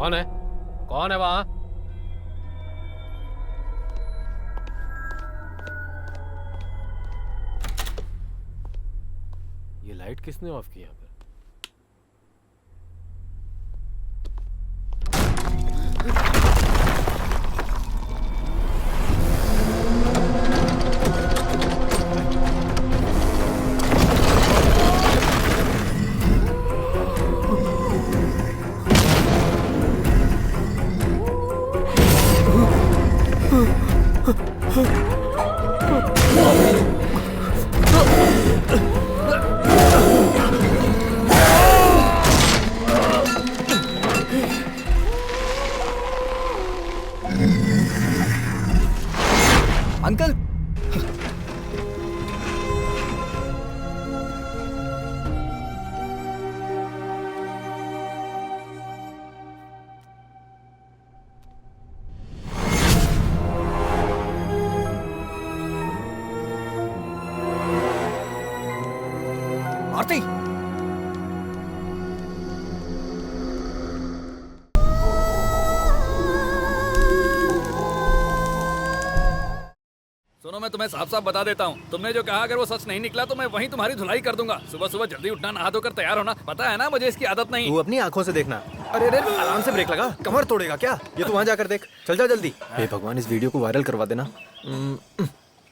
कौन है? कौन है वहां? ये लाइट किसने ऑफ की यहाँ पर? अंकल, आरती, सुनो, मैं तुम्हें साफ साफ बता देता हूँ, तुमने जो कहा अगर वो सच नहीं निकला तो मैं वहीं तुम्हारी धुलाई कर दूंगा। सुबह सुबह जल्दी उठना, नहा धोकर तैयार होना, पता है ना मुझे इसकी आदत नहीं। तू अपनी आंखों से देखना। अरे अरे, आराम से ब्रेक लगा, कमर तोड़ेगा क्या? ये तू वहाँ जाकर देख। चल जा जल्दी। हे भगवान, इस वीडियो को वायरल करवा देना।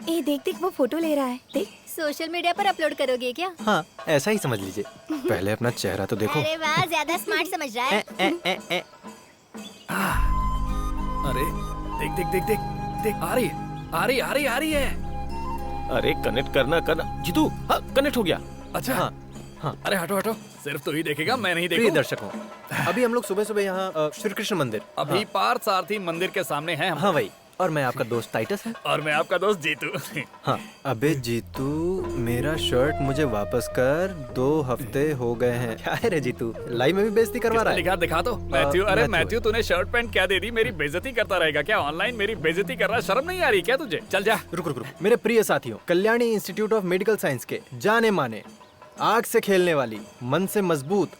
ए देख देख, वो फोटो ले रहा है, देख। सोशल मीडिया पर अपलोड करोगे क्या? हाँ, ऐसा ही समझ लीजिए। पहले अपना चेहरा तो देखो। अरे वाह, ज्यादा स्मार्ट समझ रहा है। अरे देख देख देख देख देख, आ रही है, आ रही आ रही आ रही है। अरे कनेक्ट करना जीतू। हाँ, कनेक्ट हो गया। अच्छा। हाँ हाँ। अरे हटो हटो, सिर्फ तू ही देखेगा, मैं नहीं प्रिय देखूं। दर्शकों, अभी हम लोग सुबह सुबह यहाँ श्री कृष्ण मंदिर, अभी पार्थ सारथी मंदिर के सामने हैं हम। हाँ वही। और मैं आपका दोस्त टाइटस है। और मैं आपका दोस्त जीतू। हाँ। अबे जीतू, मेरा शर्ट मुझे वापस कर, 2 हफ्ते हो गए हैं। क्या है रे जीतू, लाइव में भी बेइज्जती करवा रहा है? लिखा दिखा तो मैथ्यू। अरे मैथ्यू। मैथ्यू, तूने शर्ट पैंट क्या दे दी? मेरी बेइज्जती करता रहेगा क्या? ऑनलाइन मेरी बेइज्जती कर रहा है, शर्म नहीं आ रही क्या तुझे? चल जा। रुक रुक रुक। मेरे प्रिय साथियों, Kalyani institute of medical science के जाने माने, आग से खेलने वाली, मन से मजबूत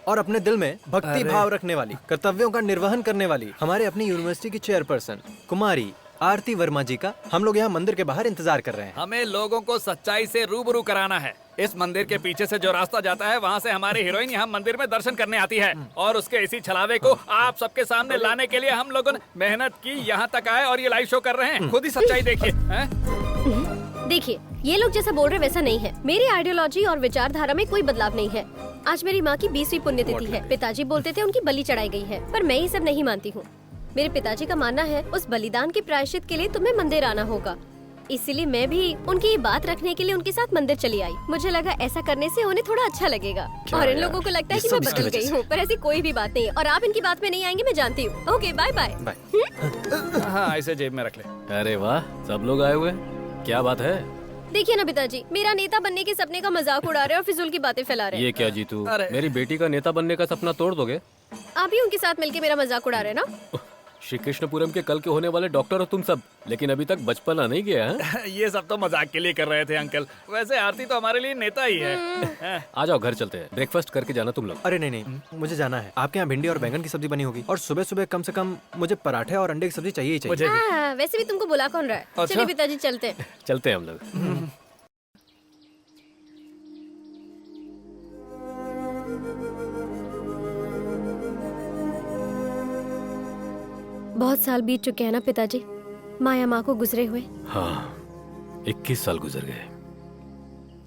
और अपने दिल में भक्ति भाव रखने वाली, कर्तव्यों का निर्वहन करने वाली हमारे अपनी यूनिवर्सिटी की चेयरपर्सन कुमारी आरती वर्मा जी का हम लोग यहाँ मंदिर के बाहर इंतजार कर रहे हैं। हमें लोगों को सच्चाई से रूबरू कराना है। इस मंदिर के पीछे से जो रास्ता जाता है, वहाँ से हमारी हीरोइन यहाँ मंदिर में दर्शन करने आती है, और उसके इसी छलावे को आप सबके सामने लाने के लिए हम लोगों ने मेहनत की, यहाँ तक आए और ये लाइव शो कर रहे हैं। खुद ही सच्चाई देखिए। देखिए, ये लोग जैसा बोल रहे वैसा नहीं है। मेरी आइडियोलॉजी और विचारधारा में कोई बदलाव नहीं है। आज मेरी माँ की 20वीं पुण्यतिथि है। पिताजी बोलते थे उनकी बलि चढ़ाई गई है, पर मैं ये सब नहीं मानती हूँ। मेरे पिताजी का मानना है उस बलिदान के प्रायश्चित के लिए तुम्हें मंदिर आना होगा। इसीलिए मैं भी उनकी ये बात रखने के लिए उनके साथ मंदिर चली आई। मुझे लगा ऐसा करने से उन्हें थोड़ा अच्छा लगेगा, और इन लोगों को लगता है कि मैं बदल गई हूँ, पर ऐसी कोई भी बात नहीं है। और आप इनकी बात में नहीं आएंगे, मैं जानती हूँ। Okay, bye bye. हाँ, इसे जेब में रख ले। अरे वाह, सब लोग आए हुए, क्या बात है? देखिए ना पिताजी, मेरा नेता बनने के सपने का मजाक उड़ा रहे हैं और फिजूल की बातें फैला रहे हैं। ये क्या जीतू, अरे। मेरी बेटी का नेता बनने का सपना तोड़ दोगे? आप भी उनके साथ मिलके मेरा मजाक उड़ा रहे हैं ना। श्री कृष्णपुरम के कल के होने वाले डॉक्टर हो तुम सब, लेकिन अभी तक बचपना नहीं गया है? ये सब तो मजाक के लिए कर रहे थे अंकल। वैसे आरती तो हमारे लिए नेता ही है। आ जाओ, घर चलते हैं, ब्रेकफास्ट करके जाना तुम लोग। अरे नहीं नहीं, मुझे जाना है। आपके यहाँ भिंडी और बैंगन की सब्जी बनी होगी, और सुबह सुबह कम से कम मुझे पराठे और अंडे की सब्जी चाहिए ही चाहिए। मुझे भी। हाँ, वैसे भी तुमको बुला कौन रहा है? अच्छा। चलिए पिताजी, चलते हैं। चलते हैं हम लोग। बहुत साल बीत चुके हैं ना पिताजी, माया माँ को गुजरे हुए। हाँ, 21 साल गुजर गए।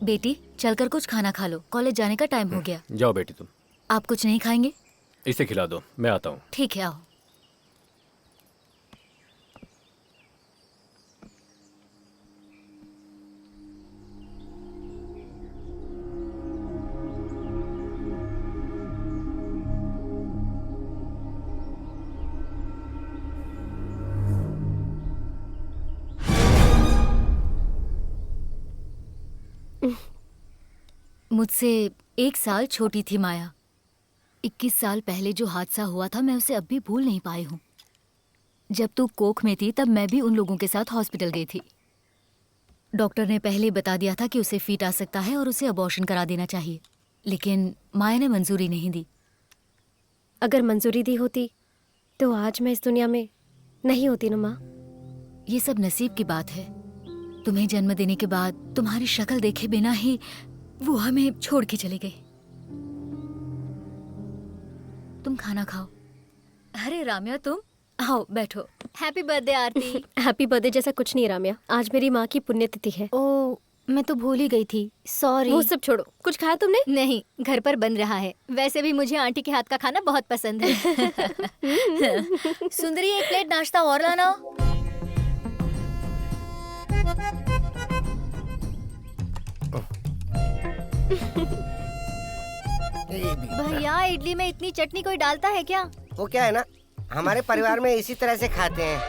बेटी, चलकर कुछ खाना खा लो, कॉलेज जाने का टाइम हो गया। जाओ बेटी, तुम आप कुछ नहीं खाएंगे? इसे खिला दो, मैं आता हूँ। ठीक है, आओ। मुझसे 1 साल छोटी थी माया। 21 साल पहले जो हादसा हुआ था, मैं उसे अब भी भूल नहीं पाई हूँ। जब तू कोख में थी तब मैं भी उन लोगों के साथ हॉस्पिटल गई थी। डॉक्टर ने पहले ही बता दिया था कि उसे फीट आ सकता है और उसे अबॉर्शन करा देना चाहिए, लेकिन माया ने मंजूरी नहीं दी। अगर मंजूरी दी होती तो आज मैं इस दुनिया में नहीं होती ना माँ। ये सब नसीब की बात है। तुम्हें जन्म देने के बाद तुम्हारी शक्ल देखे बिना ही वो हमें छोड़ के चली गई। तुम खाना खाओ। अरे राम्या, तुम आओ बैठो। हैप्पी बर्थडे आरती। हैप्पी बर्थडे जैसा कुछ नहीं राम्या, आज मेरी माँ की पुण्यतिथि है। ओ, मैं तो भूल ही गई थी, सॉरी। वो सब छोड़ो, कुछ खाया तुमने? नहीं, घर पर बन रहा है। वैसे भी मुझे आंटी के हाथ का खाना बहुत पसंद है। सुंदरी, एक प्लेट नाश्ता और लाना। भैया, इडली में इतनी चटनी कोई डालता है क्या? वो क्या है ना, हमारे परिवार में इसी तरह से खाते हैं।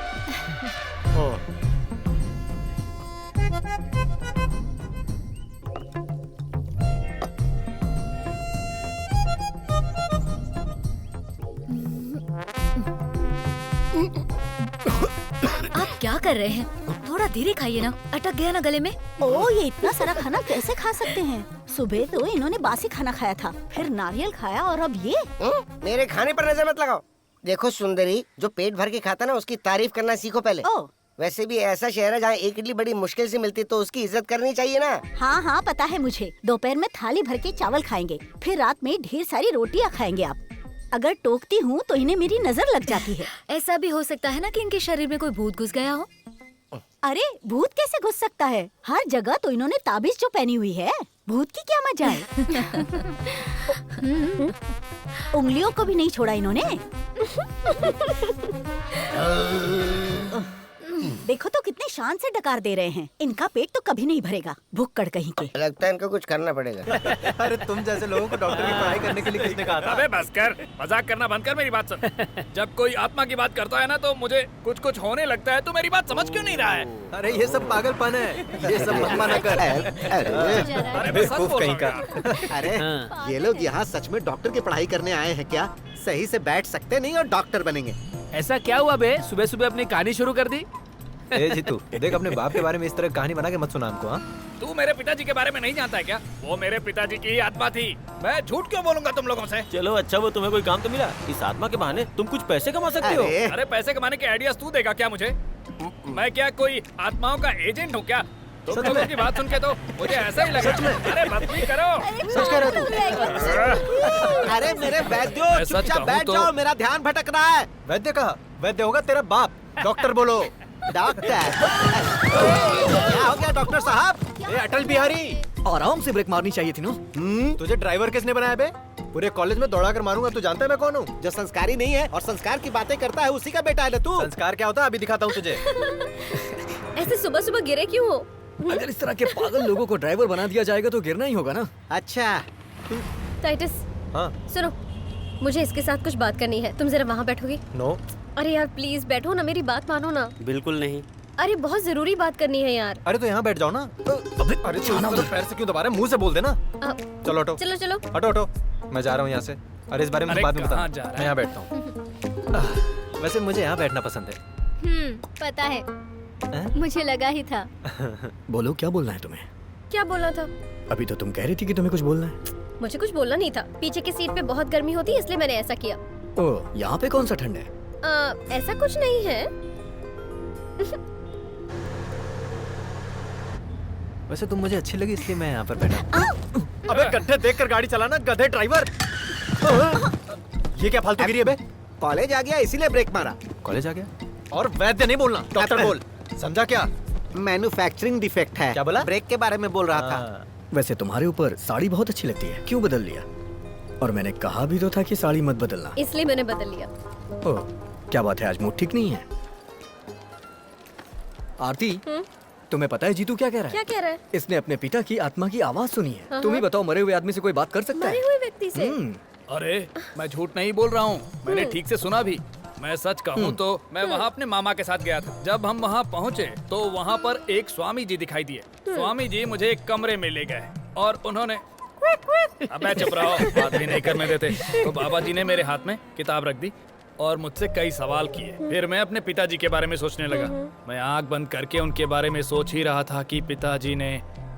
आप क्या कर रहे हैं? थोड़ा धीरे खाइए ना, अटक गया ना गले में। ओ, ये इतना सारा खाना कैसे खा सकते हैं? सुबह तो इन्होंने बासी खाना खाया था, फिर नारियल खाया और अब ये। मेरे खाने पर नजर मत लगाओ। देखो सुंदरी, जो पेट भर के खाता ना उसकी तारीफ करना सीखो पहले। ओ, वैसे भी ऐसा शहर है जहाँ एक इडली बड़ी मुश्किल से मिलती, तो उसकी इज्जत करनी चाहिए ना। हाँ हाँ पता है मुझे। दोपहर में थाली भर के चावल खाएंगे, फिर रात में ढेर सारी रोटियाँ खाएंगे आप। अगर टोकती हूँ तो इन्हें मेरी नजर लग जाती है। ऐसा भी हो सकता है ना कि इनके शरीर में कोई भूत घुस गया हो। अरे भूत कैसे घुस सकता है? हर जगह तो इन्होंने ताबीज जो पहनी हुई है, भूत की क्या मजा है। उंगलियों को भी नहीं छोड़ा इन्होंने। देखो तो कितने शान से डकार दे रहे हैं। इनका पेट तो कभी नहीं भरेगा, भुक्कड़ कहीं के। लगता है इनको कुछ करना पड़ेगा। अरे तुम जैसे लोगों को डॉक्टर की पढ़ाई करने के लिए किसने कहा था? अबे बस कर, मजाक करना बंद कर, मेरी बात सुन। जब कोई आत्मा की बात करता है ना तो मुझे कुछ कुछ होने लगता है। तू मेरी बात समझ क्यों नहीं रहा है? अरे ये सब पागलपन है, ये सब मत माना कर। अरे मैं सच बेवकूफ बोल कहीं रहा का। हूँ यार। अरे ये लोग यहाँ सच में डॉक्टर की पढ़ाई करने आए हैं क्या? सही से बैठ सकते नहीं और डॉक्टर बनेंगे। ऐसा क्या हुआ बे? सुबह सुबह अपनी कहानी शुरू कर दी। ए जीतू, देख अपने बाप के बारे में इस तरह कहानी बना के मत सुना हमको। हाँ, तू मेरे पिताजी के बारे में नहीं जानता है क्या? वो मेरे पिताजी की ही आत्मा थी। मैं झूठ क्यों बोलूंगा तुम लोगों से? चलो अच्छा, वो तुम्हें कोई काम तो मिला? इस आत्मा के बहाने तुम कुछ पैसे कमा सकते हो। अरे अरे पैसे कमाने के आइडियाज तू देगा क्या मुझे? मैं क्या कोई आत्माओं का एजेंट हूँ क्या? तुम सच लोगों में? की बात सुन के तो मुझे ऐसा ही लगा। अरे बदतमीजी करो। सच कह रहे तू? अरे मेरे वैद्यो, मैं सच चुपचाप कहूँ बैठ तो- जाओ, मेरा ध्यान भटक रहा है। वैद्य कहा? वैद्य होगा तेरा बाप। डॉक्टर बोलो। डॉक्टर क्या हो गया डॉक्टर साहब? ए अटल बिहारी, आराम से ब्रेक मारनी चाहिए थी ना। तुझे ड्राइवर किसने बनाया बे? पूरे कॉलेज में दौड़ा कर मारूंगा। तू जानता है मैं कौन हूँ? जो संस्कारी नहीं है और संस्कार की बातें करता है उसी का बेटा है ना तू। संस्कार क्या होता है अभी दिखाता हूँ तुझे। ऐसे सुबह सुबह गिरे क्यों हो? अगर इस तरह के पागल लोगों को ड्राइवर बना दिया जाएगा तो गिरना ही होगा ना। अच्छा टाइटस, हाँ, सुनो, मुझे इसके साथ कुछ बात करनी है। तुम जरा वहाँ बैठोगे? नो। अरे यार प्लीज बैठो ना, मेरी बात मानो ना। बिल्कुल नहीं। अरे बहुत जरूरी बात करनी है यार। अरे तो यहाँ बैठ जाओ ना। अरे तू इस तरह पैर से क्यों दबा रहा है? मुंह से बोल देना। अ, चलो हटो, चलो चलो। हटो हटो, मैं जा रहा हूँ यहाँ से। अरे इस बारे में अरे बाद में कहाँ बता। जा रहा है? मैं यहाँ बैठता हूँ। वैसे मुझे यहाँ बैठना पसंद है। पता है, हैं? मुझे लगा ही था। बोलो, क्या बोलना है तुम्हें? क्या बोला था? अभी तो तुम कह रही थी कि तुम्हें कुछ बोलना है। मुझे कुछ बोलना नहीं था। पीछे की सीट पे बहुत गर्मी होती है इसलिए मैंने ऐसा किया। ओह, यहाँ पे कौन सा ठंड है? ऐसा कुछ नहीं है। वैसे तुम मुझे अच्छी लगी इसलिए मैं यहाँ पर बैठा। अबे गड्ढे देखकर गाड़ी चलाना, गधे ड्राइवर। ये क्या फालतूगिरी है बे? कॉलेज आ गया इसीलिए ब्रेक मारा। कॉलेज आ गया? और वैद्य नहीं बोलना, डॉक्टर बोल। समझा क्या? मैन्युफैक्चरिंग डिफेक्ट है। क्या बोला? ब्रेक के बारे में बोल रहा था। हाँ। वैसे तुम्हारे ऊपर साड़ी बहुत अच्छी लगती है, क्यों बदल लिया? और मैंने कहा भी तो था कि साड़ी मत बदलना। इसलिए मैंने बदल लिया। ओह, क्या बात है, आज मूड ठीक नहीं है? आरती, तुम्हें पता है जीतू क्या कह रहा है? क्या कह रहा है? इसने अपने पिता की आत्मा की आवाज सुनी है। हाँ, तुम ही बताओ, मरे हुए आदमी से कोई बात कर सकता मरे है? हुए व्यक्ति से? अरे मैं झूठ नहीं बोल रहा हूँ, मैंने ठीक से सुना भी। मैं सच कहूँ तो मैं वहाँ अपने मामा के साथ गया था। जब हम वहाँ पहुँचे तो वहाँ पर एक स्वामी जी दिखाई दिए। स्वामी जी मुझे एक कमरे में ले गए और उन्होंने अबे चुप रहो, बात भी नहीं करने देते। तो बाबा जी ने मेरे हाथ में किताब रख दी और मुझसे कई सवाल किए। फिर मैं अपने पिताजी के बारे में सोचने लगा। मैं आंख बंद करके उनके बारे में सोच ही रहा था कि पिताजी ने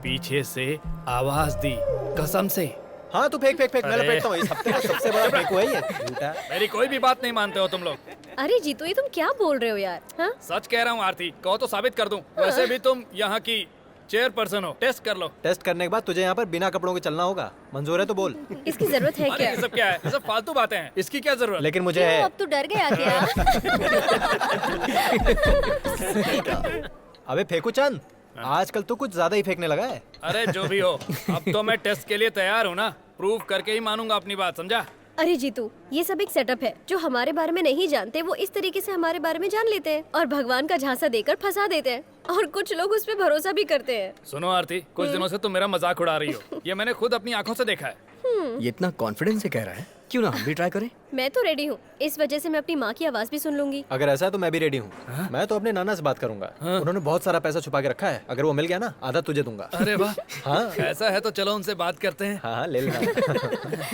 पीछे से आवाज दी, कसम से। हाँ तू फेंक फेंक फेंक, मैं अरे। लपेटता हूँ। इस हफ्ते का सबसे बड़ा फेंक हुआ है ये। झूठा। मेरी कोई भी बात नहीं मानते हो तुम लोग। अरे जीतू, ये तुम क्या बोल रहे हो यार? हाँ? सच कह रहा हूँ आरती, कहो तो साबित कर दूं। वैसे भी तुम यहाँ की चेयरपर्सन हो, टेस्ट कर लो। टेस्ट करने के बाद तुझे यहाँ पर बिना कपड़ों के चलना होगा। मंजूर है तो बोल। इसकी जरूरत है अरे क्या? ये सब क्या है? ये सब फालतू बातें हैं। इसकी क्या जरूरत? लेकिन मुझे क्यों, है। अब तू डर गया क्या? अबे फेंकू चंद, आजकल तू कुछ ज्यादा ही फेंकने लगा है। अरे जो भी हो, अब तो मैं टेस्ट के लिए तैयार हूँ ना। प्रूव करके ही मानूंगा अपनी बात, समझा? अरे जीतू, ये सब एक सेटअप है। जो हमारे बारे में नहीं जानते वो इस तरीके से हमारे बारे में जान लेते हैं और भगवान का झांसा देकर फंसा देते हैं, और कुछ लोग उस पे भरोसा भी करते हैं। सुनो आरती, कुछ दिनों से तुम मेरा मजाक उड़ा रही हो। ये मैंने खुद अपनी आंखों से देखा है। ये इतना कॉन्फिडेंस से कह रहा है, क्यों ना हम भी ट्राई करें? मैं तो रेडी हूँ। इस वजह से मैं अपनी माँ की आवाज भी सुन लूंगी। अगर ऐसा है तो मैं भी रेडी हूँ। मैं तो अपने नाना से बात करूंगा। उन्होंने बहुत सारा पैसा छुपा के रखा है, अगर वो मिल गया ना आधा तुझे दूंगा। अरे वाह, हाँ ऐसा है तो चलो उनसे बात करते हैं। हाँ ले लेना।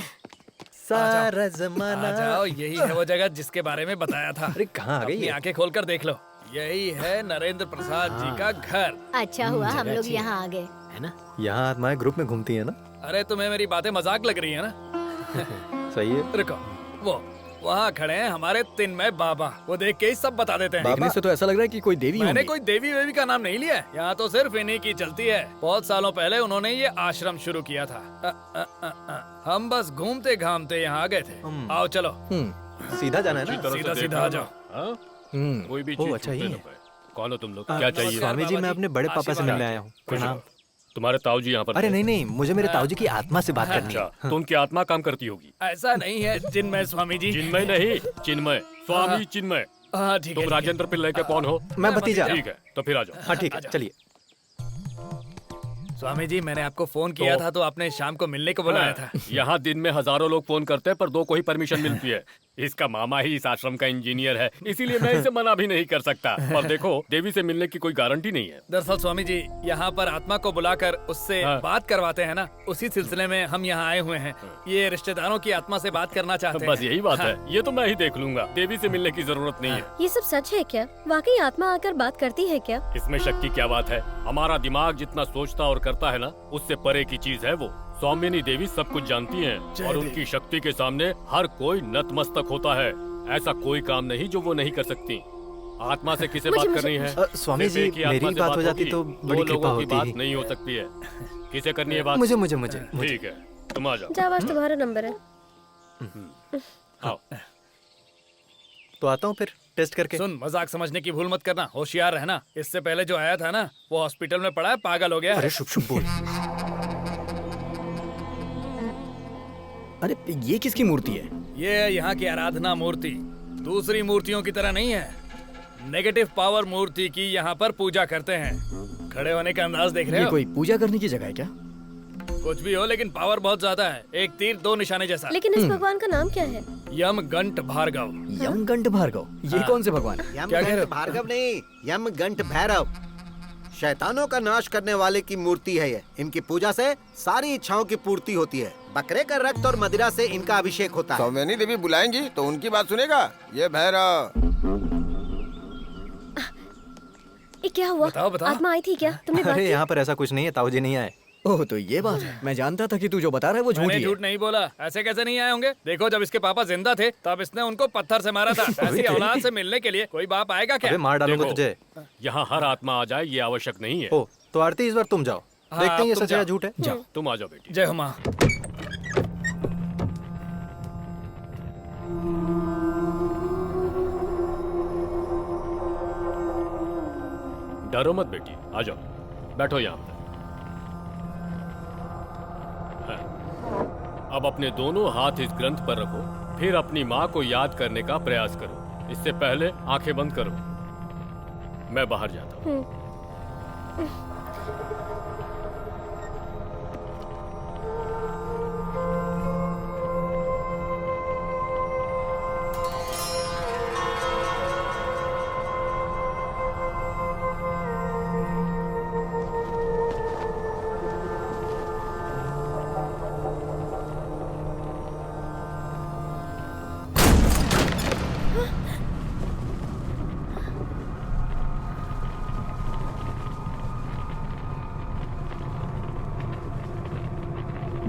सारा जमाना। आ जाओ, यही है वो जगह जिसके बारे में बताया था। अरे कहाँ आ गई अपनी है? आंखें खोलकर देख लो, यही है नरेंद्र प्रसाद जी का घर। अच्छा हुआ हम लोग यहाँ आ गए। है ना? यहाँ आत्माएं ग्रुप में घूमती है ना। अरे तुम्हें मेरी बातें मजाक लग रही है ना? सही है। रुको, वो वहाँ खड़े हैं हमारे तिन्मय बाबा। वो देख के ही सब बता देते हैं। देखने से तो ऐसा लग रहा है कि कोई देवी मैंने होंगी। कोई देवी वेवी का नाम नहीं लिया है। यहाँ तो सिर्फ इन्हीं की चलती है। बहुत सालों पहले उन्होंने ये आश्रम शुरू किया था। हम बस घूमते घामते यहाँ आ गए थे। आओ चलो, सीधा जाना है ना। सीधा सीधा आ जाओ। कोई भी ओ, चीज अच्छा छूटे ये ना पाए। कौन हो तुम लोग? क्या चाहिए? स्वामी जी, मैं अपने बड़े पापा से मिलने आया हूँ। प्रणाम। तुम्हारे ताऊ जी यहाँ पर अरे थे? नहीं नहीं, मुझे मेरे ताऊ जी की आत्मा से बात करनी है। अच्छा, तो उनकी आत्मा काम करती होगी। ऐसा नहीं है जिनमय स्वामी जी। चिन्मय नहीं, चिन्मय, स्वामी चिन्मय। हाँ ठीक है। तुम राजेंद्र पिल्लई के कौन हो? मैं भतीजा। ठीक है, तो फिर आ जाओ। हाँ ठीक है, चलिए। स्वामी जी, मैंने आपको फोन किया था तो आपने शाम को मिलने को बुलाया था। यहाँ दिन में हजारों लोग फोन करते हैं पर 2 को ही परमिशन मिलती है। इसका मामा ही इस आश्रम का इंजीनियर है, इसीलिए मैं इसे मना भी नहीं कर सकता। पर देखो, देवी से मिलने की कोई गारंटी नहीं है। दरअसल स्वामी जी, यहाँ पर आत्मा को बुलाकर उससे बात करवाते हैं ना, उसी सिलसिले में हम यहाँ आए हुए हैं। ये रिश्तेदारों की आत्मा से बात करना चाहते हैं। बस यही बात है। ये तो मैं ही देख लूंगा, देवी से मिलने की जरूरत नहीं है। ये सब सच है क्या? वाकई आत्मा आकर बात करती है क्या? इसमें शक की क्या बात है? हमारा दिमाग जितना सोचता और करता है ना, उससे परे की चीज है वो। सौम्यनी देवी सब कुछ जानती हैं और उनकी शक्ति के सामने हर कोई नतमस्तक होता है। ऐसा कोई काम नहीं जो वो नहीं कर सकती। आत्मा से किसे बात करनी है? स्वामी सिर्फ जी, एक ही आत्मा मेरी से बात हो जाती होगी। तो दो बड़ी कृपा लोगों की होती बात ही। नहीं हो सकती है। किसे करनी है बात? मुझे मुझे मुझे ठीक है, तुम आ जाओ। जावाज तुम्हारा नंबर है। आओ। तो आता हूँ फिर टेस्ट करके। सुन, मजाक समझने की भूल मत करना, होशियार रहना। इससे पहले जो आया था ना, वो हॉस्पिटल में पड़ा है, पागल हो गया है। अरे शुभ शुभ बोल। अरे ये किसकी मूर्ति है? ये है यहाँ की आराधना मूर्ति। दूसरी मूर्तियों की तरह नहीं है। नेगेटिव पावर मूर्ति की यहाँ पर पूजा करते हैं। खड़े होने का अंदाज देख रहे ये हो? कोई पूजा करने की जगह है क्या? कुछ भी हो, लेकिन पावर बहुत ज्यादा है। एक तीर 2 निशाने जैसा। लेकिन इस भगवान का नाम क्या है? यमगंट भार्गव। यमगंट भार्गव, ये कौन से भगवान? यमगंट भार्गव नहीं, यमगंट भैरव। शैतानों का नाश करने वाले की मूर्ति है ये। इनकी पूजा से सारी इच्छाओं की पूर्ति होती है। बकरे का रक्त और मदिरा से इनका अभिषेक होता है। सौम्यनी देवी बुलाएंगी तो उनकी बात सुनेगा ये भैरव। ये क्या हुआ? बताओ, बताओ। आत्मा आई थी क्या? तुमने बात अरे की? यहाँ पर ऐसा कुछ नहीं है, ताऊ जी नहीं आए। ओह तो ये बात है। मैं जानता था कि तू जो बता रहा है वो झूठ मैंने ही है। झूठ नहीं बोला। ऐसे कैसे नहीं आए होंगे? देखो, जब इसके पापा जिंदा थे तब इसने उनको पत्थर से मारा था। ऐसी औलाद से मिलने के लिए कोई बाप आएगा क्या? अबे मार डालूंगा देखो, तुझे। यहाँ हर आत्मा आ जाए ये आवश्यक नहीं है। ओ तो आरती, इस बार तुम जाओ। हाँ, देखते हैं ये तुम सच है या जाओ। झूठ है। जाओ, तुम आ जाओ बेटी। जय हो माँ। डरो मत बेटी, आ जाओ, बैठो यहाँ पर। हाँ। अब अपने दोनों हाथ इस ग्रंथ पर रखो, फिर अपनी माँ को याद करने का प्रयास करो। इससे पहले आंखें बंद करो। मैं बाहर जाता हूँ।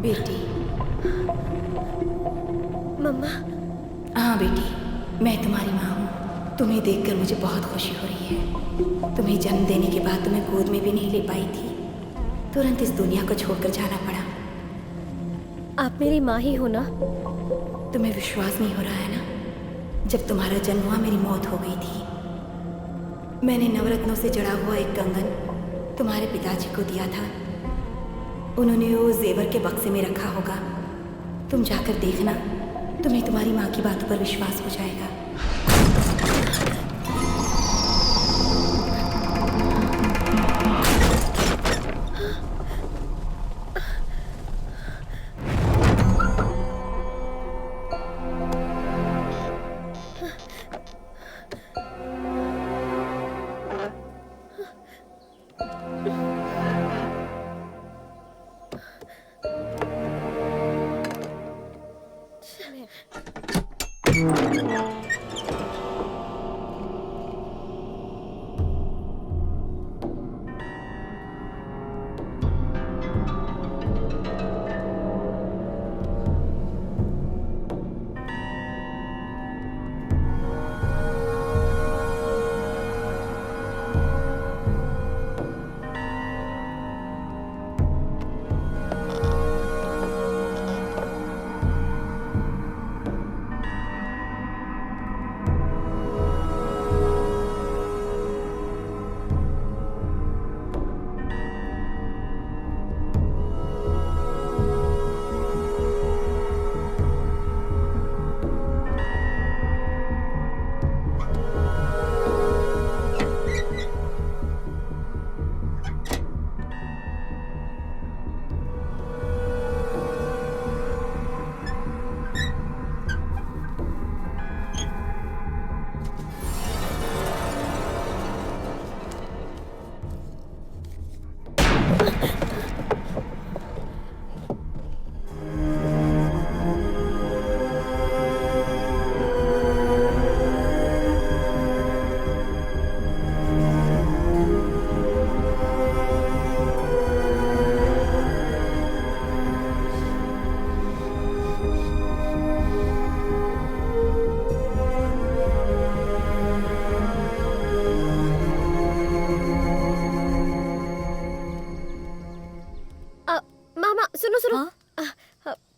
बेटी। मम्मा। हाँ बेटी, मैं तुम्हारी माँ हूँ। तुम्हें देखकर मुझे बहुत खुशी हो रही है। तुम्हें जन्म देने के बाद तुम्हें गोद में भी नहीं ले पाई थी, तुरंत इस दुनिया को छोड़कर जाना पड़ा। आप मेरी माँ ही हो ना? तुम्हें विश्वास नहीं हो रहा है ना? जब तुम्हारा जन्म हुआ मेरी मौत हो गई थी। मैंने नवरत्नों से जड़ा हुआ एक कंगन तुम्हारे पिताजी को दिया था। उन्होंने वो जेवर के बक्से में रखा होगा। तुम जाकर देखना, तुम्हें तुम्हारी माँ की बातों पर विश्वास हो जाएगा।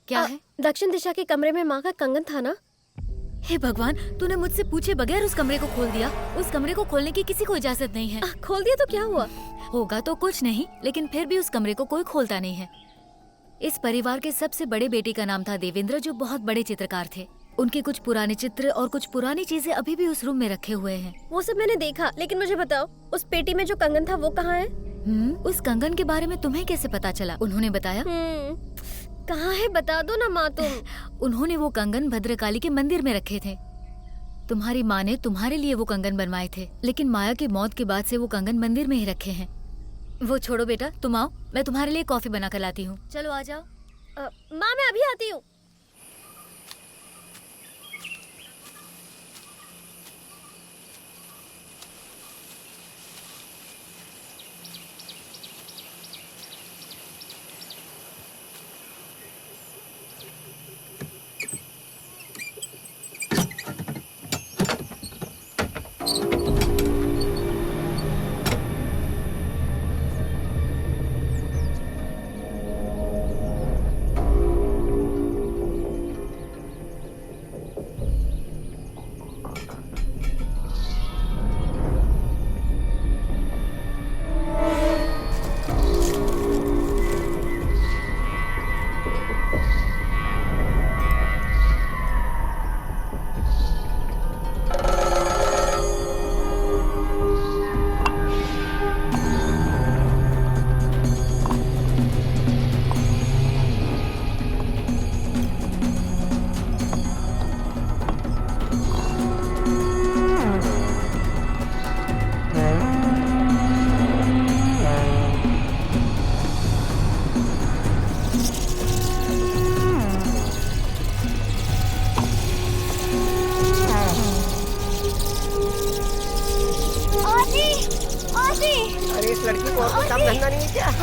क्या है? दक्षिण दिशा के कमरे में माँ का कंगन था ना? हे भगवान, तूने मुझसे पूछे बगैर उस कमरे को खोल दिया। उस कमरे को खोलने की किसी को इजाजत नहीं है। खोल दिया तो क्या हुआ? होगा तो कुछ नहीं, लेकिन फिर भी उस कमरे को कोई खोलता नहीं है। इस परिवार के सबसे बड़े बेटे का नाम था देवेंद्र, जो बहुत बड़े चित्रकार थे। उनके कुछ पुराने चित्र और कुछ पुरानी चीजें अभी भी उस रूम में रखे हुए हैं। वो सब मैंने देखा, लेकिन मुझे बताओ, उस पेटी में जो कंगन था वो कहाँ है? उस कंगन के बारे में तुम्हें कैसे पता चला? उन्होंने बताया? कहाँ है, बता दो ना माँ तुम। उन्होंने वो कंगन भद्रकाली के मंदिर में रखे थे। तुम्हारी माँ ने तुम्हारे लिए वो कंगन बनवाए थे, लेकिन माया की मौत के बाद से वो कंगन मंदिर में ही रखे हैं। वो छोड़ो बेटा, तुम आओ, मैं तुम्हारे लिए कॉफी बना कर लाती हूँ। चलो आ जाओ। माँ मैं अभी आती हूँ।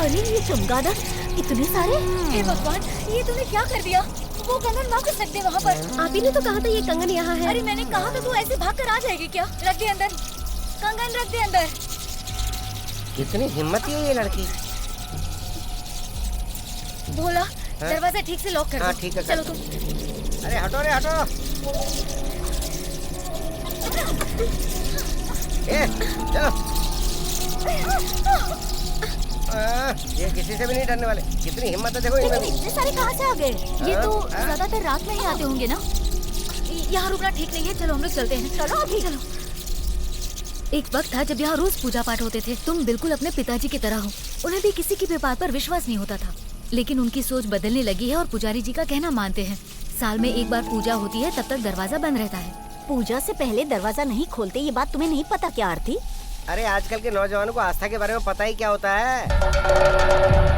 अरे ये चमगादड़ इतने सारे! हे भगवान, ये तूने क्या कर दिया? वो कंगन वापस रख दे वहाँ पर। आप ही ने तो कहा था ये कंगन यहाँ है। अरे मैंने कहा था तू ऐसे भाग कर आ जाएगी क्या? रख दे अंदर, कंगन रख दे अंदर। कितनी हिम्मत है ये लड़की। भोला दरवाजा ठीक से लॉक कर। हाँ ठीक है। चलो तुम। अरे हटो रे हटो। चलो। ये किसी से भी नहीं डरने वाले। कितनी हिम्मत है देखो इनमें भी। इतने सारे कहाँ से आ गए? ये तो ज्यादातर रात में ही आते होंगे ना। यहाँ रुकना ठीक नहीं है, चलो हम लोग चलते हैं। चलो अभी चलो। एक वक्त था जब यहाँ रोज पूजा पाठ होते थे। तुम बिल्कुल अपने पिताजी की तरह हो। उन्हें भी किसी की भी बात पर विश्वास नहीं होता था, लेकिन उनकी सोच बदलने लगी है और पुजारी जी का कहना मानते हैं। साल में एक बार पूजा होती है, तब तक दरवाजा बंद रहता है। पूजा से पहले दरवाजा नहीं खोलते, ये बात तुम्हें नहीं पता क्या आरती? अरे आजकल के नौजवानों को आस्था के बारे में पता ही क्या होता है।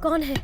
कौन है?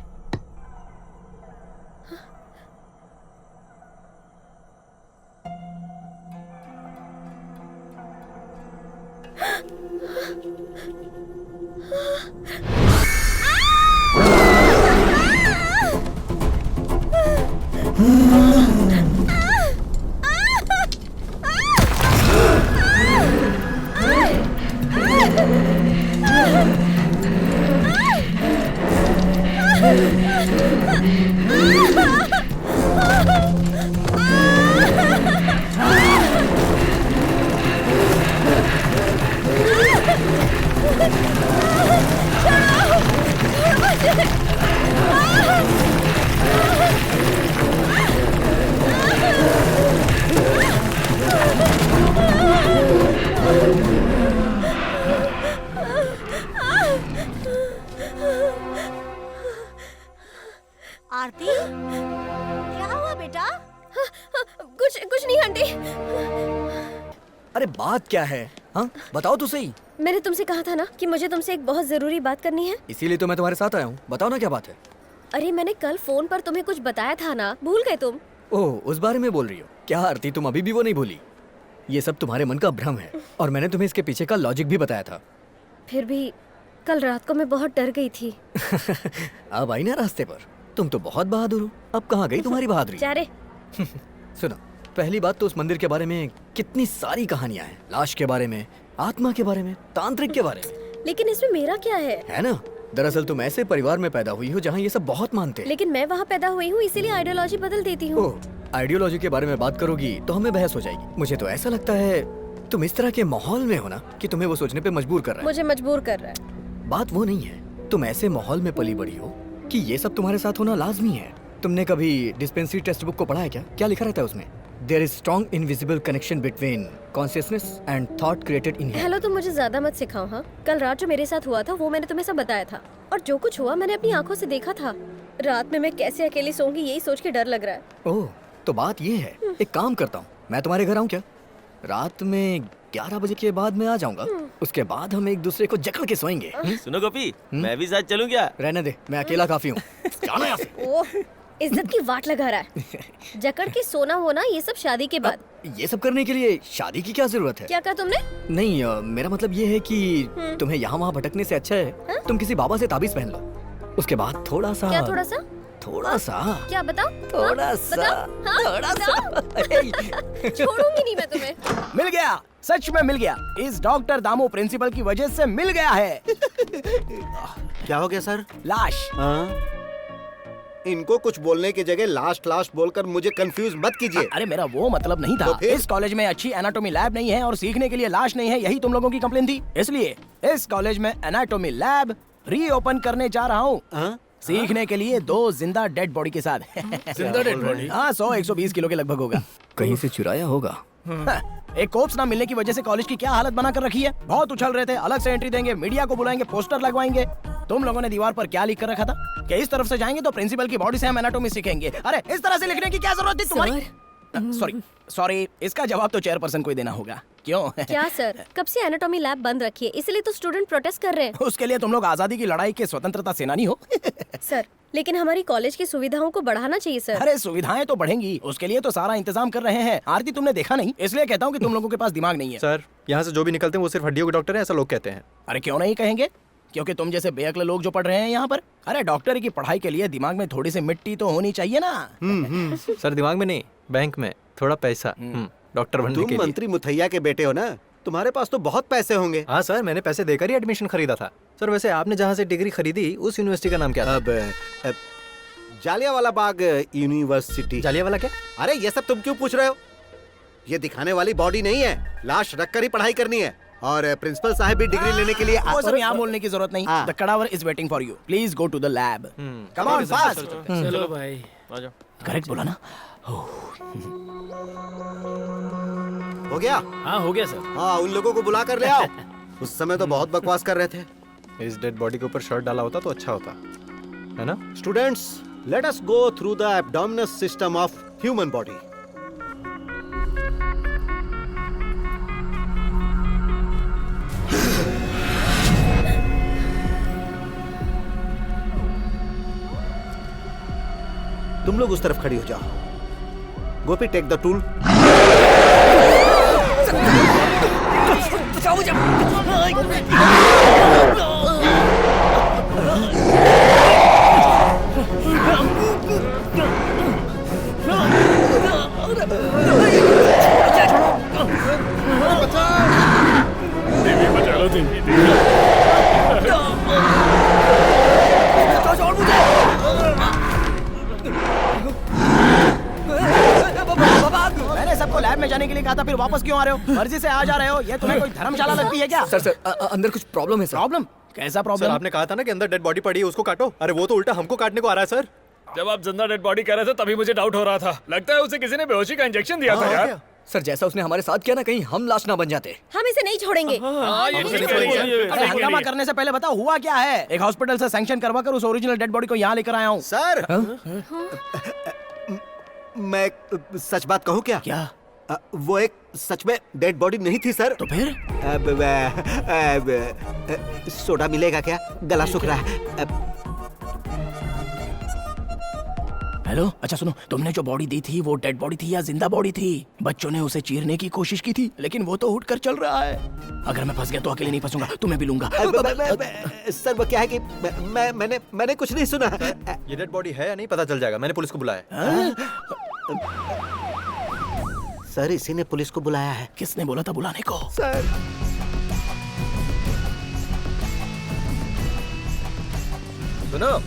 आरती क्या हुआ बेटा? कुछ नहीं आंटी। अरे बात क्या है? हाँ बताओ तो सही। मैंने तुमसे कहा था ना कि मुझे तुमसे एक बहुत जरूरी बात करनी है। इसीलिए तो मैं तुम्हारे साथ आया हूँ। बताओ ना क्या बात है। अरे मैंने कल फोन पर तुम्हें कुछ बताया था ना, भूल गए तुम? ओह उस बारे में बोल रही हो क्या आरती? तुम अभी भी वो नहीं भूली? ये सब तुम्हारे मन का भ्रम है और मैंने तुम्हें इसके पीछे का लॉजिक भी बताया था। फिर भी कल रात को मैं बहुत डर गई थी। अब आई ना रास्ते पर। तुम तो बहुत बहादुर हो। अब कहाँ गई तुम्हारी बहादुरी? जा रे। सुनो, पहली बात तो उस मंदिर के बारे में कितनी सारी कहानियां हैं। लाश के बारे में, आत्मा के बारे में, तांत्रिक के बारे में। लेकिन इसमें मेरा क्या है ना? दरअसल तुम ऐसे परिवार में पैदा हुई हो जहाँ ये सब बहुत मानते हैं। लेकिन मैं वहाँ पैदा हुई हूँ, इसीलिए आइडियोलॉजी बदल देती हूँ। आइडियोलॉजी के बारे में बात करोगी तो हमें बहस हो जाएगी। मुझे तो ऐसा लगता है तुम इस तरह के माहौल में हो ना कि तुम्हें वो सोचने पे मजबूर कर रहा है। मुझे मजबूर कर रहा है। बात वो नहीं है, तुम ऐसे माहौल में पली बड़ी हो कि ये सब तुम्हारे साथ होना लाजमी है। तुमने कभी डिस्पेंसरी टेक्स्ट बुक को पढ़ा है क्या? क्या लिखा रहता है उसमें? There is strong invisible connection between consciousness and thought created in here. Hello, तुम मुझे ज्यादा मत सिखाओ। हाँ, कल रात जो मेरे साथ हुआ था वो मैंने तुम्हें सब बताया था, और जो कुछ हुआ मैंने अपनी आंखों से देखा था। रात में मैं कैसे अकेली सोऊंगी यही सोच के डर लग रहा है। ओह, तो बात ये है। एक काम करता हूँ, मैं तुम्हारे घर आऊँ क्या? रात में 11 बजे के बाद मैं आ जाऊंगा। उसके बाद हम एक दूसरे को जकड़ के सोएंगे। सुनो गोपी, मैं भी साथ चलूं क्या? रहने दे, मैं अकेला काफी हूँ। जाना यहाँ से। ओह, इज्जत की वाट लगा रहा है। जकड़ के सोना होना ये सब शादी के बाद। ये सब करने के लिए शादी की क्या जरूरत है? क्या कहा तुमने? नहीं मेरा मतलब ये है कि तुम्हें यहाँ वहाँ भटकने से अच्छा है तुम किसी बाबा से ताबीज पहन लो, उसके बाद थोड़ा सा। क्या थोड़ा सा? थोड़ा सा क्या बताओ? थोड़ा सा थोड़ा सा छोड़ूंगी नहीं मैं तुम्हें। मिल गया, सच में मिल गया। इस डॉक्टर दामू प्रिंसिपल की वजह से मिल गया है। क्या हो गया सर? लाश। इनको कुछ बोलने की जगह लास्ट बोलकर मुझे कंफ्यूज मत कीजिए। अरे मेरा वो मतलब नहीं था। तो इस कॉलेज में अच्छी एनाटॉमी लैब नहीं है और सीखने के लिए लाश नहीं है, यही तुम लोगों की कंप्लेन थी। इसलिए इस कॉलेज में एनाटॉमी लैब रीओपन करने जा रहा हूँ, सीखने के लिए 2 जिंदा डेड बॉडी के साथ। जिंदा डेड बॉडी? हाँ, 100-120 किलो के लगभग होगा। कहीं से चुराया होगा। एक कोप्स ना मिलने की वजह से कॉलेज की क्या हालत बना कर रखी है। बहुत उछल रहे थे, अलग से एंट्री देंगे, मीडिया को बुलाएंगे, पोस्टर लगवाएंगे। तुम लोगों ने दीवार पर क्या लिख कर रखा था कि इस तरफ से जाएंगे तो प्रिंसिपल की बॉडी से हम एनाटॉमी सीखेंगे। अरे इस तरह से लिखने की क्या जरूरत थी तुम्हारी? सॉरी, इसका जवाब तो चेयरपर्सन को ही देना होगा। क्यों? क्या सर, कब से एनाटॉमी लैब बंद रखी है, इसलिए तो स्टूडेंट प्रोटेस्ट कर रहे हैं। उसके लिए तुम लोग आजादी की लड़ाई के स्वतंत्रता सेनानी हो। सर, लेकिन हमारी कॉलेज की सुविधाओं को बढ़ाना चाहिए सर। अरे सुविधाएं तो बढ़ेंगी, उसके लिए तो सारा इंतजाम कर रहे हैं। आरती तुमने देखा नहीं, इसलिए कहता हूँ कि तुम लोगों के पास दिमाग नहीं है। सर, यहाँ से जो भी निकलते हैं वो सिर्फ हड्डियों के डॉक्टर हैं, ऐसा लोग कहते हैं। अरे क्यों नहीं कहेंगे, क्योंकि तुम जैसे बेअक्ल लोग जो पढ़ रहे हैं यहाँ पर। अरे डॉक्टर की पढ़ाई के लिए दिमाग में थोड़ी सी मिट्टी तो होनी चाहिए ना। सर, दिमाग में नहीं, बैंक में थोड़ा पैसा। डॉक्टर बनने के लिए। तुम मंत्री मुथैया के बेटे हो ना, तुम्हारे पास तो बहुत पैसे होंगे। हाँ सर, मैंने पैसे देकर ही एडमिशन खरीदा था। सर वैसे आपने जहाँ से डिग्री खरीदी उस यूनिवर्सिटी का नाम क्या था? अब जालियांवाला बाग यूनिवर्सिटी। जालियांवाला क्या? अरे ये सब तुम क्यों पूछ रहे हो? ये दिखाने वाली बॉडी नहीं है, लाश रखकर ही पढ़ाई करनी है। और प्रिंसिपल साहब भी डिग्री लेने के लिए वो सब यहाँ बोलने की जरूरत नहीं। The cadaver is waiting for you, please go to the lab. Come on fast. चलो भाई, आ जाओ। करेक्ट बोला ना? हो गया? हाँ हो गया सर। हाँ, उन लोगों को बुला कर ले आओ। उस समय तो बहुत बकवास कर रहे थे। इस डेड बॉडी के ऊपर शर्ट डाला होता तो अच्छा होता है ना? Students, let us go through the abdominal system of human body. तुम लोग उस तरफ खड़ी हो जाओ। गोपी, टेक द टूल। मैंने सबको लैब में जाने के लिए कहा था, फिर वापस क्यों आ रहे हो? मर्जी से आ जा रहे हो? ये तुम्हें कोई धर्मशाला लगती है क्या? सर अंदर कुछ प्रॉब्लम है। प्रॉब्लम? कैसा प्रॉब्लम? सर आपने कहा था ना कि अंदर डेड बॉडी पड़ी है, उसको काटो। अरे वो तो उल्टा हमको काटने को आ रहा है सर। जब आप जिंदा डेड बॉडी कह रहे थे तभी मुझे डाउट हो रहा था। लगता है उसे किसी ने बेहोशी का इंजेक्शन दिया था यार। सर जैसा उसने हमारे साथ किया ना, कहीं हम लाश ना बन जाते। हम इसे नहीं छोड़ेंगे। अरे हंगामा करने से पहले बताओ हुआ क्या है? एक हॉस्पिटल से सैंक्शन करवा कर उस ओरिजिनल डेड बॉडी को यहाँ लेकर आया हूँ। सर, मैं सच बात कहूँ क्या? क्या? वो एक सच में डेड बॉडी नहीं थी सर। तो फिर? सोडा मिलेगा क्या? गला सूख रहा है। हेलो, अच्छा सुनो, तुमने जो बॉडी दी थी वो डेड बॉडी थी या जिंदा बॉडी थी? बच्चों ने उसे चीरने की कोशिश की थी लेकिन वो तो उठ कर चल रहा है। अगर मैं फंस गया तो अकेले नहीं फंसूंगा, तुम्हें भी लूंगा। सर वो क्या है कि मैंने कुछ नहीं सुना। ये डेड बॉडी है या नहीं पता चल जाएगा, मैंने पुलिस को बुलाया। सर इसी ने पुलिस को बुलाया है। किसने बोला था बुलाने को? सर सुनो,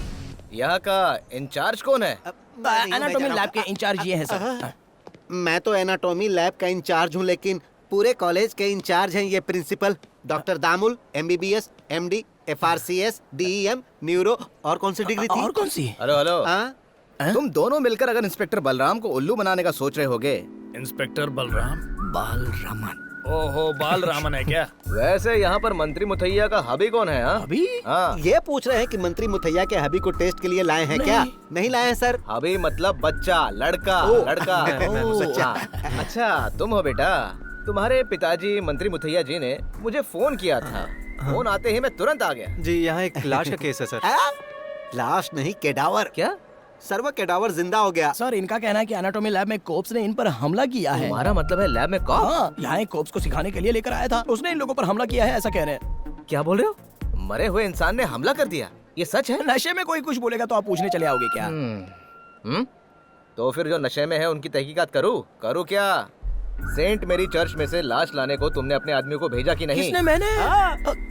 यहाँ का इंचार्ज कौन है? एनाटॉमी लैब के इंचार्ज ये हैं सर। मैं तो एनाटॉमी लैब का इंचार्ज हूँ, लेकिन पूरे कॉलेज के इंचार्ज हैं ये principal doctor Damul, MBBS, MD, FRCS, DEM, neuro. और कौन सी डिग्री थी? और कौन सी? हेलो तुम दोनों मिलकर अगर इंस्पेक्टर बलराम को उल्लू बनाने का सोच रहे होगे। इंस्पेक्टर बलराम? बालरामन? ओहो, बालरामन है क्या? वैसे यहाँ पर मंत्री मुथैया का हबी कौन है? हबी? हाँ, ये पूछ रहे हैं कि मंत्री मुथैया के हबी को टेस्ट के लिए लाए हैं क्या? नहीं लाए हैं सर। हबी मतलब बच्चा, लड़का। लड़का बच्चा। अच्छा तुम हो बेटा। तुम्हारे पिताजी मंत्री मुथैया जी ने मुझे फोन किया था। फोन आते ही मैं तुरंत आ गया। जी यहाँ एक लाश का केस है सर। लाश नहीं, केडावर। क्या? सर वो कैडावर जिंदा हो गया। सर इनका कहना है कि एनाटॉमी लैब में कोप्स ने इन पर हमला किया है। तुम्हारा मतलब है लैब में कॉप्स? हाँ, यहाँ एक कोप्स को सिखाने के लिए लेकर आया था, उसने इन लोगों पर हमला किया है, ऐसा कह रहे हैं। क्या बोल रहे हो? मरे हुए इंसान ने हमला कर दिया? ये सच है? नशे में कोई कुछ बोलेगा तो आप पूछने चले आओगे क्या? तो फिर जो नशे में है उनकी तहकीकात करूँ क्या? सेंट मेरी चर्च में से लाश लाने को तुमने अपने आदमी को भेजा कि नहीं? किसने? मैंने?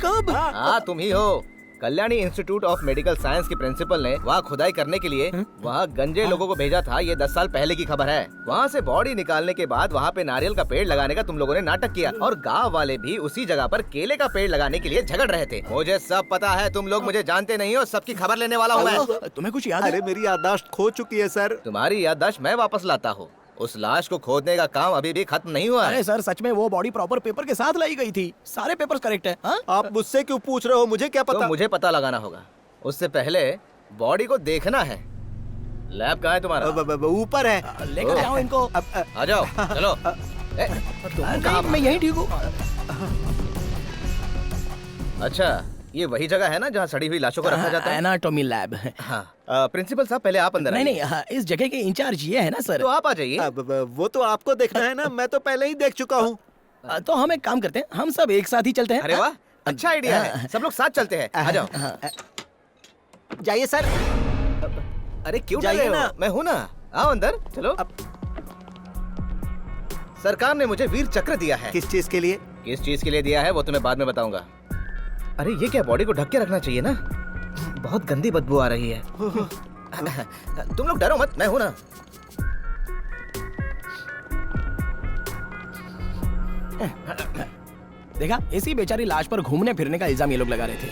कब? हाँ तुम ही हो। Kalyani institute of medical science के प्रिंसिपल ने वहाँ खुदाई करने के लिए वहाँ गंजे लोगों को भेजा था। ये 10 साल पहले की खबर है। वहाँ से बॉडी निकालने के बाद वहाँ पे नारियल का पेड़ लगाने का तुम लोगों ने नाटक किया और गांव वाले भी उसी जगह पर केले का पेड़ लगाने के लिए झगड़ रहे थे। मुझे सब पता है, तुम लोग मुझे जानते नहीं हो, सबकी खबर लेने वाला हूँ मैं। तुम्हें कुछ याद है? अरे मेरी याददाश्त खो चुकी है सर। तुम्हारी याददाश्त मैं वापस लाता हूँ। उस लाश को खोदने का काम अभी भी खत्म नहीं हुआ है। अरे सर सच में वो बॉडी प्रॉपर पेपर के साथ लाई गई थी, सारे पेपर्स करेक्ट है। हाँ? आप मुझसे क्यों पूछ रहे हो? मुझे क्या पता? तो मुझे पता लगाना होगा। उससे पहले बॉडी को देखना है। लैब कहाँ है तुम्हारा? ऊपर है। लेकर जाओ इनको। आ जाओ चलो। मैं यही ठीक हूँ। अच्छा ये वही जगह है ना जहाँ सड़ी हुई लाशों को रखा जाता है? Anatomy lab. हाँ प्रिंसिपल साहब पहले आप अंदर नहीं आइए। नहीं, इस जगह के इंचार्ज ये है ना सर। तो आप आ जाइए। वो तो आपको देखना है ना, मैं तो पहले ही देख चुका हूँ। तो हम एक काम करते हैं, हम सब एक साथ ही चलते हैं। अरे वाह, अच्छा आइडिया है। सब लोग साथ चलते हैं। आ जाओ। जाइए सर। अरे क्यों डर रहे हो? मैं हूँ ना, आओ अंदर चलो। सरकार ने मुझे वीर चक्र दिया है। किस चीज के लिए? किस चीज के लिए दिया है वो तुम्हें बाद में बताऊंगा। अरे ये क्या, बॉडी को ढक के रखना चाहिए ना, बहुत गंदी बदबू आ रही है। तुम लोग डरो मत, मैं हूं ना। देखा, इसी बेचारी लाश पर घूमने फिरने का इल्जाम ये लोग लगा रहे थे।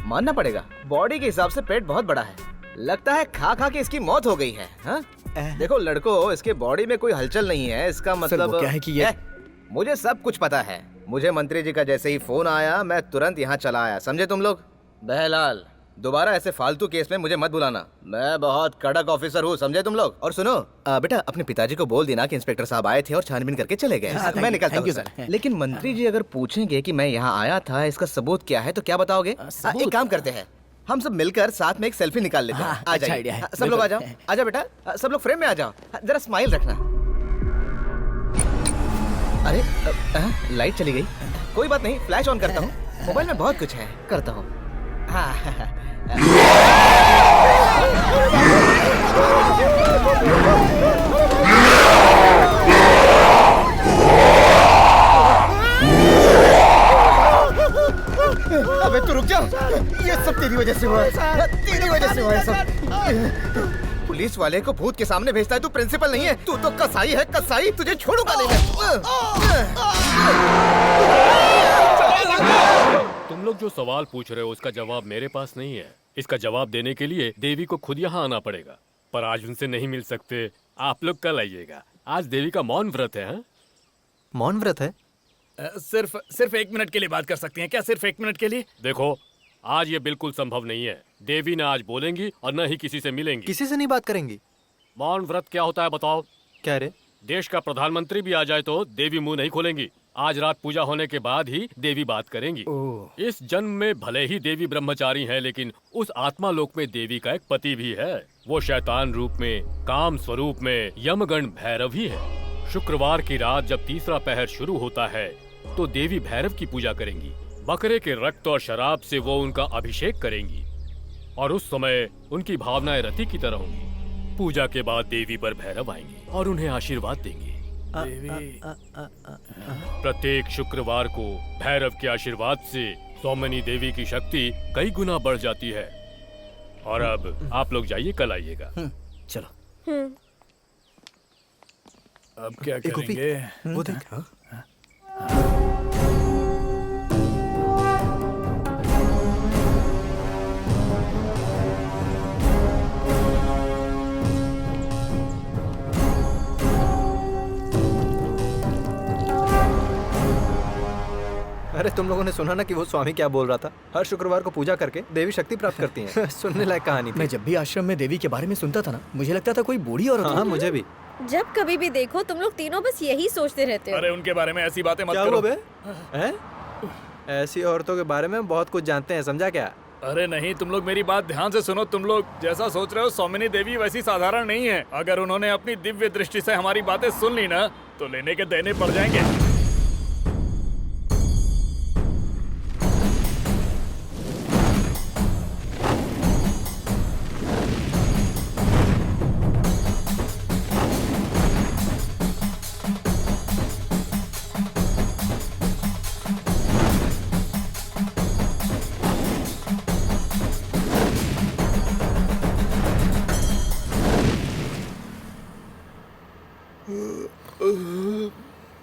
मानना पड़ेगा, बॉडी के हिसाब से पेट बहुत बड़ा है। लगता है खा खा के इसकी मौत हो गई है। हाँ? देखो लड़को, इसके बॉडी में कोई हलचल नहीं है, इसका मतलब क्या है कि ये... मुझे सब कुछ पता है। मुझे मंत्री जी का जैसे ही फोन आया मैं तुरंत यहाँ चला आया, समझे तुम लोग? बहलाल, दोबारा ऐसे फालतू केस में मुझे मत बुलाना, मैं बहुत कड़क ऑफिसर हूँ, समझे तुम लोग? और सुनो बेटा, अपने पिताजी को बोल देना कि इंस्पेक्टर साहब आए थे और छानबीन करके चले गए। मैं निकलता हूँ सर। लेकिन मंत्री जी अगर पूछेंगे कि मैं यहाँ आया था, इसका सबूत क्या है, तो क्या बताओगे? एक काम करते हैं, हम सब मिलकर साथ में एक सेल्फी निकाल लेते हैं। आ जाइए सब लोग, आ जाओ, आजा बेटा, सब लोग फ्रेम में आ जाओ, जरा स्माइल रखना। अरे लाइट चली गई, कोई बात नहीं, फ्लैश ऑन करता हूँ, मोबाइल में बहुत कुछ है, करता हूँ। अबे तू रुक जा, ये सब तेरी वजह से हुआ है, तेरी वजह से हुआ है सब। पुलिस वाले को भूत के सामने भेजता है, तू प्रिंसिपल नहीं है, तू तो कसाई है, कसाई, तुझे छोड़ूंगा नहीं मैं। तुम लोग जो सवाल पूछ रहे हो उसका जवाब मेरे पास नहीं है। इसका जवाब देने के लिए देवी को खुद यहाँ आना पड़ेगा, पर आज उनसे नहीं मिल सकते। आप लोग कल आइएगा, आज देवी का मौन व्रत है। मौन व्रत है? सिर्फ 1 मिनट के लिए बात कर सकती हैं क्या? सिर्फ 1 मिनट के लिए? देखो, आज ये बिल्कुल संभव नहीं है। देवी न आज बोलेंगी और न ही किसी से मिलेंगी। किसी से नहीं बात करेंगी? मौन व्रत क्या होता है बताओ? क्या रे? देश का प्रधानमंत्री भी आ जाए तो देवी मुंह नहीं खोलेंगी। आज रात पूजा होने के बाद ही देवी बात करेंगी। इस जन्म में भले ही देवी ब्रह्मचारी है, लेकिन उस आत्मा लोक में देवी का एक पति भी है। वो शैतान रूप में, काम स्वरूप में यमगण भैरव ही है। शुक्रवार की रात जब तीसरा पहर शुरू होता है तो देवी भैरव की पूजा करेंगी। बकरे के रक्त और शराब से वो उनका अभिषेक करेंगी और उस समय उनकी भावनाएं रति की तरह होंगी। पूजा के बाद देवी पर भैरव आएंगे और उन्हें आशीर्वाद देंगे। प्रत्येक शुक्रवार को भैरव के आशीर्वाद से सौमनी देवी की शक्ति कई गुना बढ़ जाती है। और अब आप लोग जाइए, कल आइएगा। चलो। अब क्या करेंगे? वो देख। अरे तुम लोगों ने सुना ना कि वो स्वामी क्या बोल रहा था? हर शुक्रवार को पूजा करके देवी शक्ति प्राप्त करती हैं। सुनने लायक कहानी थी। मैं जब भी आश्रम में देवी के बारे में सुनता था ना, मुझे लगता था कोई बूढ़ी औरत। हाँ, मुझे भी। जब कभी भी देखो तुम लोग तीनों बस यही सोचते रहते हो। अरे उनके बारे में ऐसी बातें मत क्या करो। हुआ बे? हैं? ऐसी औरतों के बारे में बहुत कुछ जानते हैं, समझा क्या? अरे नहीं, तुम लोग मेरी बात ध्यान से सुनो। तुम लोग जैसा सोच रहे हो सौमिनी देवी वैसी साधारण नहीं है। अगर उन्होंने अपनी दिव्य दृष्टि से हमारी बातें सुन ली ना तो लेने के देने पड़ जाएंगे।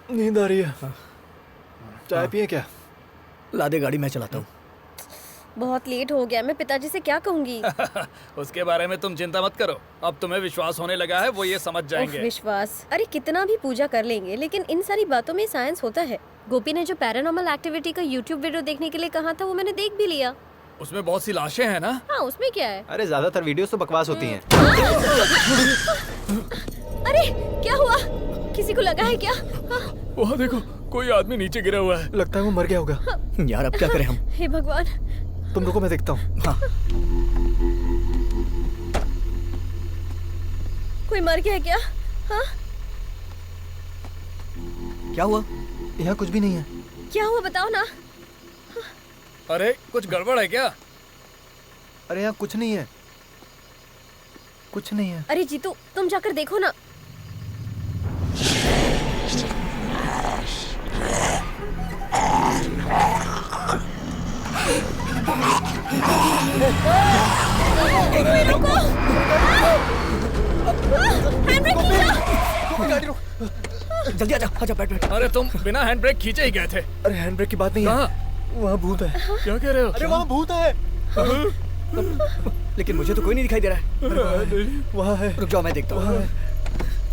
नींद आ रही है। चाय पिए क्या? ला दे गाड़ी, मैं चलाता हूँ। बहुत लेट हो गया, मैं पिताजी से क्या कहूँगी? उसके बारे में तुम चिंता मत करो, अब तुम्हें विश्वास होने लगा है, वो ये समझ जाएंगे। विश्वास? अरे कितना भी पूजा कर लेंगे लेकिन इन सारी बातों में साइंस होता है। गोपी ने जो पैरानॉर्मल एक्टिविटी का यूट्यूब वीडियो देखने के लिए कहा था वो मैंने देख भी लिया। उसमें बहुत सी लाशें हैं ना? हाँ, उसमें क्या है? अरे ज्यादातर वीडियोस तो बकवास होती हैं। अरे क्या हुआ? किसी को लगा है क्या? वहाँ देखो, कोई आदमी नीचे गिरा हुआ है। लगता है वो मर गया होगा। यार अब क्या करें हम? हे भगवान। तुम रुको, मैं देखता हूँ। हाँ। कोई मर गया है क्या? हाँ? क्या हुआ? यहाँ कुछ भी नहीं है। क्या हुआ बताओ ना। अरे कुछ गड़बड़ है क्या? अरे यहाँ कुछ नहीं है, कुछ नहीं है। अरे जीतू, तुम जाकर देखो ना। जल्दी आजा, आजा, बैठ बैठ। अरे तुम बिना हैंड ब्रेक खींचे ही गए थे। अरे हैंड ब्रेक की बात नहीं है, वहाँ भूत है। क्या कह रहे हो? अरे वहाँ भूत है। लेकिन मुझे तो कोई नहीं दिखाई दे रहा है। वहाँ है। रुक जाओ, मैं देखता हूँ।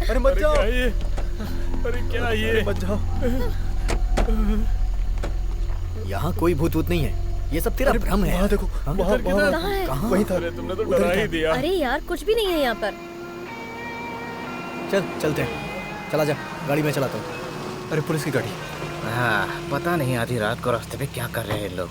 अरे मत जाओ। अरे क्या ये? मत जाओ। यहाँ कोई भूत वूत नहीं है, ये सब तेरा भ्रम है। वहाँ देखो, वहाँ कहाँ? वहीं था। अरे तुमने तो डरा ही दिया। अरे यार कुछ भी नहीं है यहाँ पर। चल चलते हैं, चला जा, गाड़ी में चलाता हूँ। अरे पुलिस की गाड़ी। हाँ, पता नहीं आधी रात को रास्ते पे क्या कर रहे हैं लोग।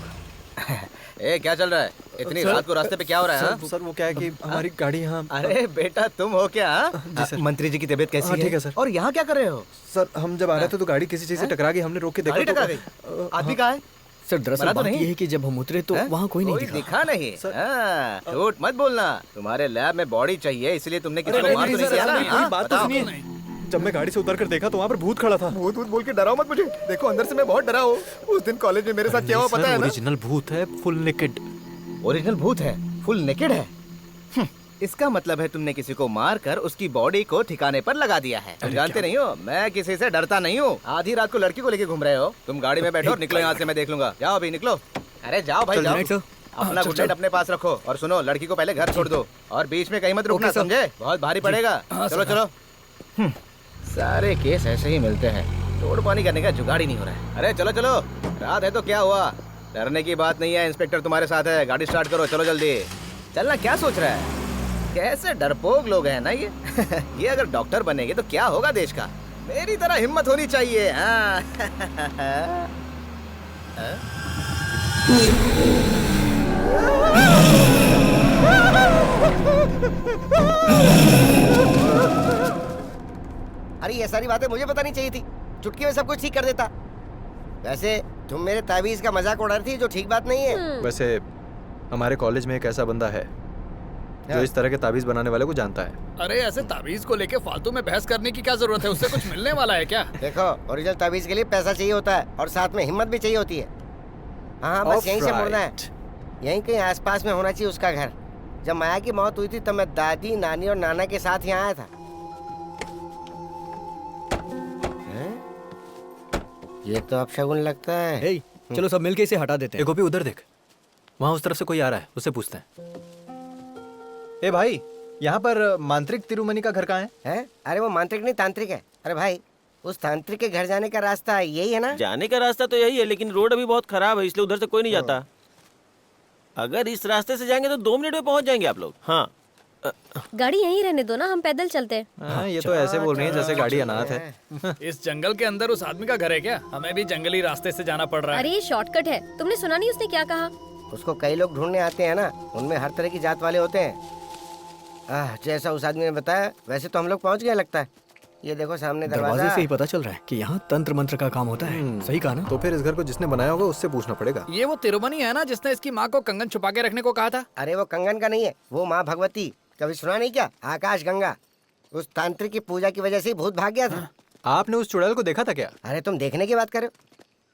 ए, क्या चल रहा है? इतनी रात को रास्ते पे क्या हो रहा है? सर वो क्या है कि हमारी गाड़ी यहाँ। अरे बेटा, तुम हो क्या? जी सर। मंत्री जी की तबीयत कैसी है? ठीक है सर। और यहाँ क्या कर रहे हो? सर हम जब आ रहे थे तो गाड़ी किसी चीज से टकरा गई, हमने रोक के देखा। गाड़ी टकरा गई? आदमी कहाँ है? सर दरअसल बात ये है कि जब हम उतरे तो वहाँ कोई नहीं दिखा नहीं। झूठ मत बोलना। तुम्हारे लैब में बॉडी चाहिए, इसलिए तुमने किसी को मार तो नहीं दिया ना? बात तो सुनिए। जब मैं गाड़ी से उतर कर देखा तो वहाँ पर भूत खड़ा था। भूत भूत बोल के डराओ मत मुझे। देखो अंदर से मैं बहुत डरा हूँ। उस दिन कॉलेज में मेरे साथ क्या हुआ पता है ना? ओरिजिनल भूत है, फुल नेकेड। ओरिजिनल भूत है, फुल नेकेड है। इसका मतलब है तुमने किसी को मार कर उसकी बॉडी को ठिकाने पर लगा दिया है। तुम जानते नहीं हो, मैं किसी से डरता नहीं हूँ। आधी रात को लड़की को लेके घूम रहे हो। तुम गाड़ी में बैठो और निकलो यहाँ से, मैं देख लूंगा। जाओ अभी निकलो। अरे जाओ भाई जाओ। अपना गुड नाइट अपने पास रखो। और सुनो, लड़की को पहले घर छोड़ दो और बीच में कहीं मत रुकना, समझे? बहुत भारी पड़ेगा। चलो चलो। सारे केस ऐसे ही मिलते हैं, तोड़ पानी करने का जुगाड़ ही नहीं हो रहा है। अरे चलो चलो, रात है तो क्या हुआ? डरने की बात नहीं है, इंस्पेक्टर तुम्हारे साथ है। गाड़ी स्टार्ट करो, चलो जल्दी। चलना क्या सोच रहा है? कैसे डरपोक लोग हैं ना ये। ये अगर डॉक्टर बनेंगे तो क्या होगा देश का? मेरी तरह हिम्मत होनी चाहिए। हाँ। अरे ये सारी बातें मुझे पता नहीं चाहिए थी। चुटकी में सब कुछ ठीक कर देता। वैसे तुम मेरे ताबीज का मजाक उड़ा रही थी, जो ठीक बात नहीं है। वैसे हमारे कॉलेज में एक ऐसा बंदा है जो इस तरह के ताबीज बनाने वाले को जानता है। अरे ऐसे ताबीज को लेके फालतू में बहस करने की क्या जरूरत है? उससे कुछ मिलने वाला है क्या? देखो, ओरिजिनल ताबीज के लिए पैसा चाहिए होता है और साथ में हिम्मत भी चाहिए होती है। हाँ, बस यहीं से मुड़ना है। यहीं कहीं आसपास में होना चाहिए उसका घर। जब माया की मौत हुई थी तब मैं दादी, नानी और नाना के साथ यहाँ आया था। ये तो अपशगुन लगता है। चलो सब मिलके इसे हटा देते हैं। गोपी उधर देख, वहाँ उस तरफ से कोई आ रहा है, उससे पूछते हैं। ए भाई, यहाँ पर मांत्रिक तिरुमनी का घर कहाँ है? अरे वो मांत्रिक नहीं, तांत्रिक है। अरे भाई, उस तांत्रिक के घर जाने का रास्ता यही है ना? जाने का रास्ता तो यही है, लेकिन रोड अभी बहुत खराब है, इसलिए उधर से कोई नहीं जाता। अगर इस रास्ते से जाएंगे तो 2 मिनट में पहुंच जाएंगे आप लोग। हाँ, गाड़ी यहीं रहने दो ना, हम पैदल चलते हैं। हाँ, ये तो ऐसे बोल रही है जैसे गाड़ी अनाथ है। इस जंगल के अंदर उस आदमी का घर है क्या? हमें भी जंगली रास्ते से जाना पड़ रहा है। अरे ये शॉर्टकट है। तुमने सुना नहीं उसने क्या कहा? उसको कई लोग ढूंढने आते हैं ना, उनमें हर तरह की जात वाले होते हैं। जैसा उस आदमी ने बताया वैसे तो हम लोग पहुंच गए लगता है। ये देखो सामने दरवाजे दरवाजा। से ही पता चल रहा है कि यहाँ तंत्र मंत्र का काम होता है। सही कहा ना? तो फिर इस घर को जिसने बनाया होगा उससे पूछना पड़ेगा। ये वो तिरुमनी है ना जिसने इसकी माँ को कंगन छुपा के रखने को कहा था? अरे वो कंगन का नहीं है, वो माँ भगवती। कभी सुना नहीं क्या? आकाश गंगा। उस तांत्रिक की पूजा की वजह से ही भूत भाग गया था। आपने उस चुड़ैल को देखा था क्या? अरे तुम देखने की बात कर रहे हो?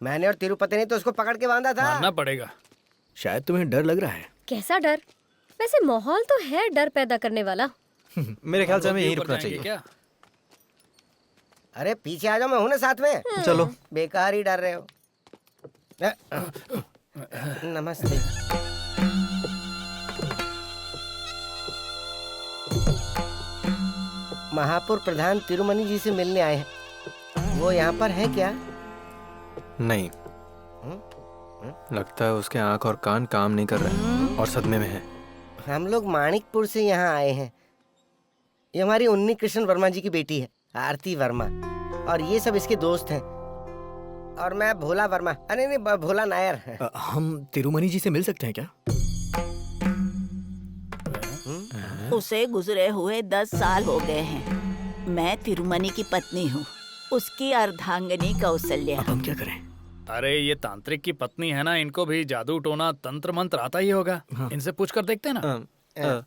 मैंने और तिरुपति ने तो उसको पकड़ के बांधा था। मानना पड़ेगा। शायद तुम्हें डर लग रहा है। कैसा डर? वैसे माहौल तो है डर पैदा करने वाला। मेरे ख्याल से हमें यहीं रुकना चाहिए। क्या? अरे पीछे आ जाओ, मैं हूं ना साथ में। चलो। बेकार ही डर रहे हो। नमस्ते। महापुर प्रधान तिरुमनी जी से मिलने आए हैं। वो यहाँ पर है क्या? नहीं, लगता है उसके आंख और कान काम नहीं कर रहे और सदमे में है। हम लोग माणिकपुर से यहाँ आए हैं। ये हमारी उन्नी कृष्ण वर्मा जी की बेटी है, आरती वर्मा, और ये सब इसके दोस्त हैं। और मैं भोला वर्मा, अरे नहीं भोला नायर। हम तिरुमनी जी से मिल सकते हैं क्या? उसे गुजरे हुए 10 साल हो गए हैं। मैं तिरुमनी की पत्नी हूँ, उसकी अर्धांगिनी कौशल्या। अब हम क्या करें? अरे ये तांत्रिक की पत्नी है ना, इनको भी जादू टोना तंत्र मंत्र आता ही होगा। इनसे पूछ कर देखते हैं ना।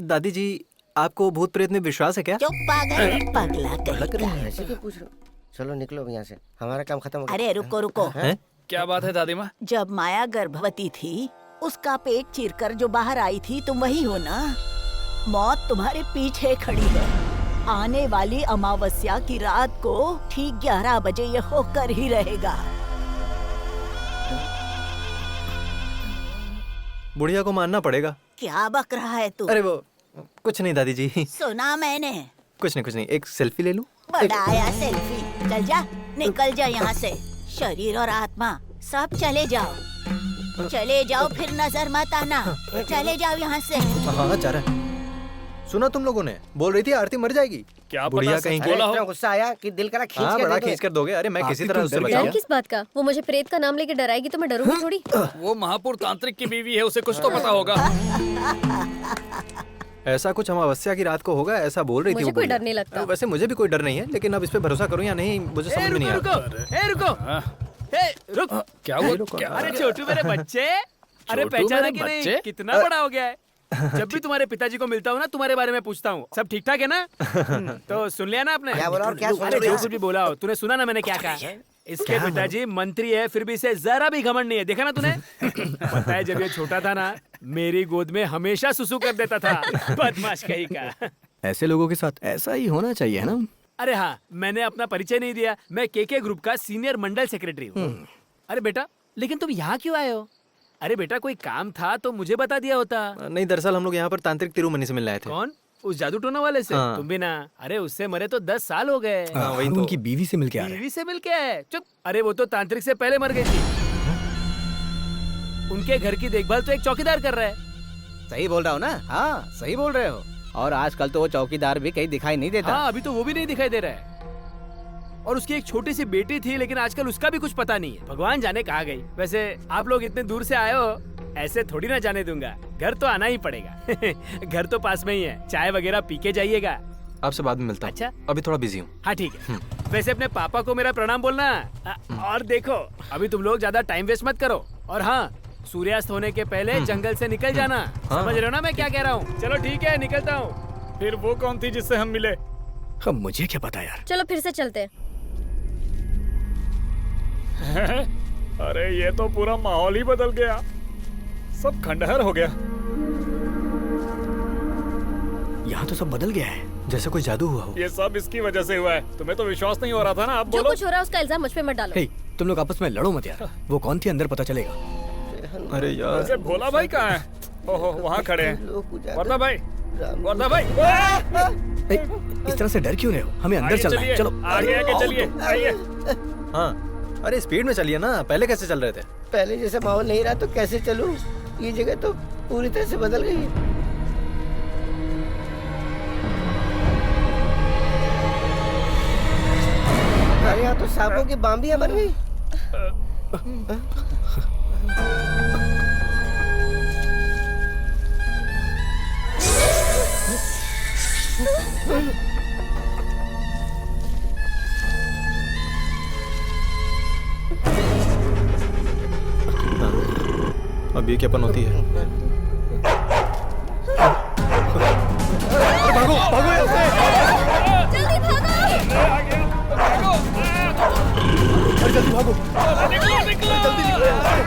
दादी जी, आपको भूत प्रेत में विश्वास है क्या? जो पागल पगला कहीं ऐसे क्यों पूछ रहे हो? चलो निकलो यहाँ से, हमारा काम खत्म हो गया। अरे रुको रुको। क्या बात है दादी माँ? जब माया गर्भवती थी, उसका पेट चीरकर जो बाहर आई थी, तुम वही हो ना? मौत तुम्हारे पीछे खड़ी है। आने वाली अमावस्या की रात को ठीक 11 बजे ये होकर ही रहेगा। बुढ़िया को मानना पड़ेगा। क्या बक रहा है तू? अरे वो कुछ नहीं दादी जी। सुना मैंने। कुछ नहीं, एक सेल्फी ले लूं? बड़ा आया सेल्फी। चल जा, निकल जा यहाँ से। शरीर और आत्मा सब चले जाओ। चले जाओ, फिर नजर मत आना। चले जाओ यहाँ से। हाँ जा रहा है। सुना तुम लोगों ने? बोल रही थी आरती मर जाएगी। क्या बुढ़िया कहीं अरे इतना गुस्सा आया कि दिल करा खींच के बड़ा दे दो। खींच कर दोगे। अरे मैं किसी तरह उससे डर बचाऊंगा। किस बात का? वो मुझे प्रेत का नाम लेके डराएगी तो मैं डरूंगी थोड़ी। वो महापुर तांत्रिक की बीवी है, उसे कुछ तो पता होगा। ऐसा कुछ अमावस्या की रात को होगा, ऐसा बोल रही थी। मुझे कोई डर नहीं लगता। वैसे मुझे भी कोई डर नहीं है, लेकिन अब इस पे भरोसा करूं या नहीं मुझे समझ में नहीं आ रहा। रुक। क्या हुआ? अरे छोटू मेरे बच्चे, अरे छोटू पहचाना मेरे कि नहीं? बच्चे? कितना बड़ा हो गया है। जब भी तुम्हारे पिताजी को मिलता हूँ ना, तुम्हारे बारे में पूछता हूँ। सब ठीक ठाक है ना? तो सुन लिया ना आपने? क्या बोला और क्या सुन अरे लिया? जो कुछ भी बोला हो, तूने सुना ना मैंने क्या कहा? इसके पिताजी मंत्री है, फिर भी इसे जरा भी घमंड नहीं है। देखा ना तूने? पता है जब ये छोटा था ना, मेरी गोद में हमेशा सुसु कर देता था। बदमाश कहीं का। ऐसे लोगों के साथ ऐसा ही होना चाहिए ना? अरे हाँ, मैंने अपना परिचय नहीं दिया। मैं केके ग्रुप का सीनियर मंडल सेक्रेटरी हूँ। अरे बेटा, लेकिन तुम यहाँ क्यों आए हो? अरे बेटा, कोई काम था तो मुझे बता दिया होता। नहीं, दरअसल हम लोग यहाँ पर तांत्रिक तिरुमनी से मिलने आए थे। कौन? उस जादू टोना वाले से? हाँ। तुम भी ना? अरे उससे मरे तो 10 साल हो गए। वही तो। उनकी बीवी से मिलके आ रहे हैं। बीवी से मिलके आए? चुप। अरे वो तो तांत्रिक से पहले मर गई थी। उनके घर की देखभाल तो एक चौकीदार कर रहा है। सही बोल रहा हूँ ना? हाँ सही बोल रहे हो। और आजकल तो वो चौकीदार भी कहीं दिखाई नहीं देता। हाँ, अभी तो वो भी नहीं दिखाई दे रहा है। और उसकी एक छोटी सी बेटी थी, लेकिन आजकल उसका भी कुछ पता नहीं है। भगवान जाने कहाँ गई। वैसे आप लोग इतने दूर से आए हो, ऐसे थोड़ी ना जाने दूंगा। घर तो आना ही पड़ेगा। घर तो पास में ही है। चाय वगैरह पी के जाइएगा। आपसे बाद में मिलता हूँ। अच्छा, अभी थोड़ा बिजी हूँ। हाँ ठीक है। वैसे अपने पापा को मेरा प्रणाम बोलना। और देखो, अभी तुम लोग ज्यादा टाइम वेस्ट मत करो। और हाँ, सूर्यास्त होने के पहले जंगल से निकल जाना। समझ रहे हो ना मैं क्या कह रहा हूँ? चलो ठीक है, निकलता हूँ। फिर वो कौन थी जिससे हम मिले? अब मुझे क्या पता यार। चलो फिर से चलते हैं। अरे ये तो पूरा माहौल ही बदल गया। सब खंडहर हो गया। यहाँ तो सब बदल गया है, जैसे कोई जादू हुआ हो। ये सब इसकी वजह से हुआ है। तुम्हें तो विश्वास नहीं हो रहा था ना? अब जो बोलो। कुछ हो रहा है उसका इल्जाम मुझ पे मत डालो। हे, तुम लोग आपस में लड़ो मत यार। वो कौन थी अंदर पता चलेगा। अरे यार, वैसे भोला भाई कहाँ है? ओहो, वहाँ खड़े हैं। वर्धा भाई, वर्धा भाई। इस तरह से डर क्यों रहे हो? हमें अंदर चलना है। चलो आगे आगे चलिए, आइए। हाँ, अरे स्पीड में चलिए ना। पहले कैसे चल रहे थे? पहले जैसा माहौल नहीं रहा तो कैसे चलूं? ये जगह तो पूरी तरह से बदल गई है। अरे यहाँ तो सांपों की बाम्बियां बन गई। अब ये क्या पनौती है? भागो भागो यहाँ से! जल्दी भागो! अरे जल्दी भागो! निकलो निकलो! जल्दी निकलो यहाँ से!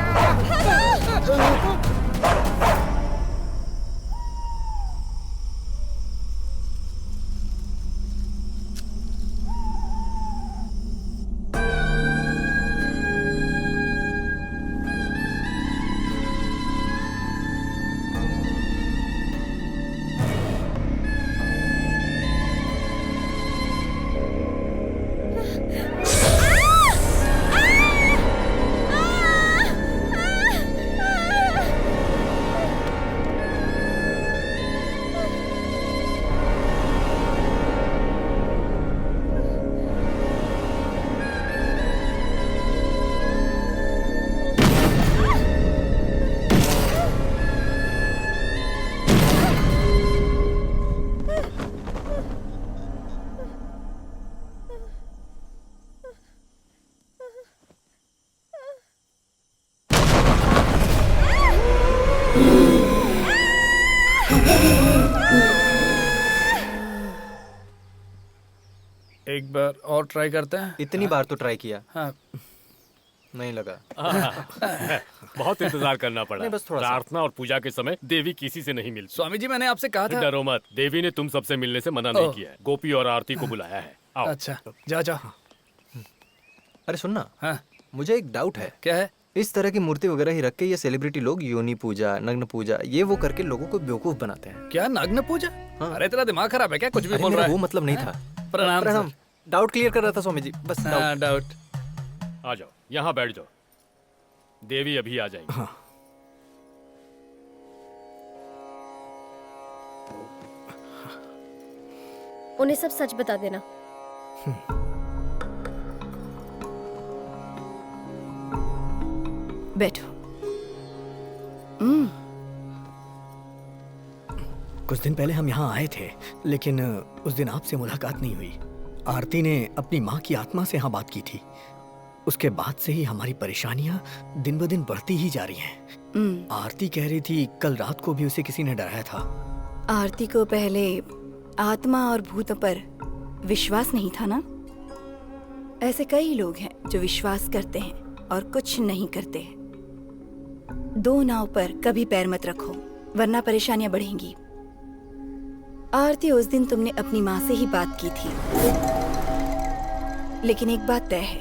एक बार और ट्राई करते हैं। इतनी बार तो ट्राई किया। हाँ। नहीं लगा। बहुत इंतजार करना पड़ा। नहीं, बस थोड़ा सा। प्रार्थना और पूजा के समय देवी किसी से नहीं मिलती। स्वामी जी मैंने आपसे कहा था। डरो मत, देवी ने तुम सबसे मिलने से मना नहीं किया है। गोपी और आरती को बुलाया है। आओ। अच्छा जा जा। अरे सुनना, हाँ? मुझे एक डाउट है। क्या है? इस तरह की मूर्ति वगैरह ही रख के ये सेलिब्रिटी लोग योनि पूजा, नग्न पूजा, ये वो करके लोगों को बेवकूफ बनाते हैं। क्या नग्न पूजा? हाँ। अरे तेरा दिमाग खराब है क्या? कुछ भी अरे बोल रहा मेरा है। वो मतलब नहीं था। प्रणाम प्रणाम। डाउट क्लियर कर रहा था स्वामी जी, बस हाँ, डाउट। आ जाओ, यहाँ बैठ जाओ। देवी अभी आ जाएंगी। हाँ। उन्हें सब सच बता देना। बैठो। कुछ दिन पहले हम यहाँ आए थे, लेकिन उस दिन आपसे मुलाकात नहीं हुई। आरती ने अपनी माँ की आत्मा से यहाँ बात की थी। उसके बाद से ही हमारी परेशानियां दिन ब दिन बढ़ती ही जा रही हैं। आरती कह रही थी कल रात को भी उसे किसी ने डराया था। आरती को पहले आत्मा और भूतों पर विश्वास नहीं था ना? ऐसे कई लोग हैं जो विश्वास करते हैं और कुछ नहीं करते। दो नाव पर कभी पैर मत रखो, वरना परेशानियां बढ़ेंगी। आरती, उस दिन तुमने अपनी माँ से ही बात की थी, लेकिन एक बात तय है,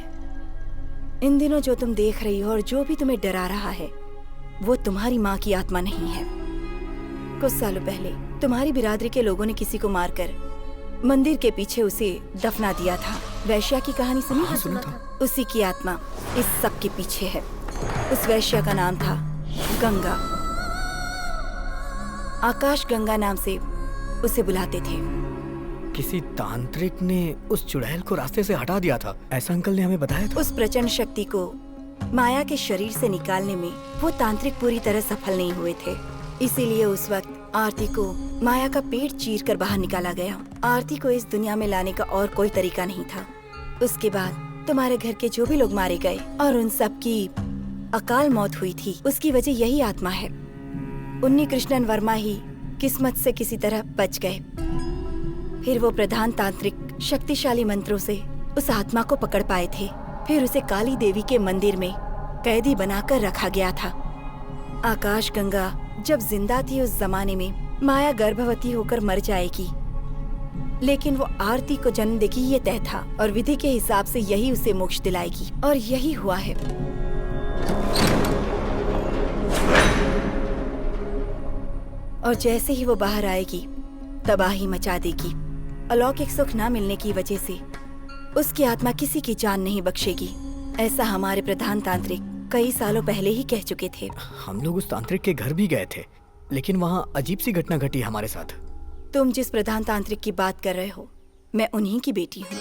इन दिनों जो तुम देख रही हो और जो भी तुम्हें डरा रहा है वो तुम्हारी माँ की आत्मा नहीं है। कुछ सालों पहले तुम्हारी बिरादरी के लोगों ने किसी को मारकर मंदिर के पीछे उसे दफना दिया था। वैश्या की कहानी सुनी? हाँ, सुना था। उसी की आत्मा इस सब के पीछे है। उस वैश्या का नाम था गंगा। आकाश गंगा नाम से उसे बुलाते थे। किसी तांत्रिक ने उस चुड़ैल को रास्ते से हटा दिया था, ऐसा अंकल ने हमें बताया था। उस प्रचंड शक्ति को माया के शरीर से निकालने में वो तांत्रिक पूरी तरह सफल नहीं हुए थे। इसीलिए उस वक्त आरती को माया का पेट चीर कर बाहर निकाला गया। आरती को इस दुनिया में लाने का और कोई तरीका नहीं था। उसके बाद तुम्हारे घर के जो भी लोग मारे गए और उन सब की अकाल मौत हुई थी, उसकी वजह यही आत्मा है। उन्नी कृष्णन वर्मा ही किस्मत से किसी तरह बच गए। फिर वो प्रधान तांत्रिक शक्तिशाली मंत्रों से उस आत्मा को पकड़ पाए थे। फिर उसे काली देवी के मंदिर में कैदी बनाकर रखा गया था। आकाश गंगा जब जिंदा थी उस जमाने में माया गर्भवती होकर मर जाएगी, लेकिन वो आरती को जन्म देगी ये तय था और विधि के हिसाब से यही उसे मोक्ष दिलाएगी, और यही हुआ है। और जैसे ही वो बाहर आएगी तबाही मचा देगी। अलौकिक सुख न मिलने की वजह से उसकी आत्मा किसी की जान नहीं बख्शेगी। ऐसा हमारे प्रधान तांत्रिक कई सालों पहले ही कह चुके थे। हम लोग उस तांत्रिक के घर भी गए थे, लेकिन वहाँ अजीब सी घटना घटी हमारे साथ। तुम जिस प्रधान तांत्रिक की बात कर रहे हो, मैं उन्हीं की बेटी हूँ।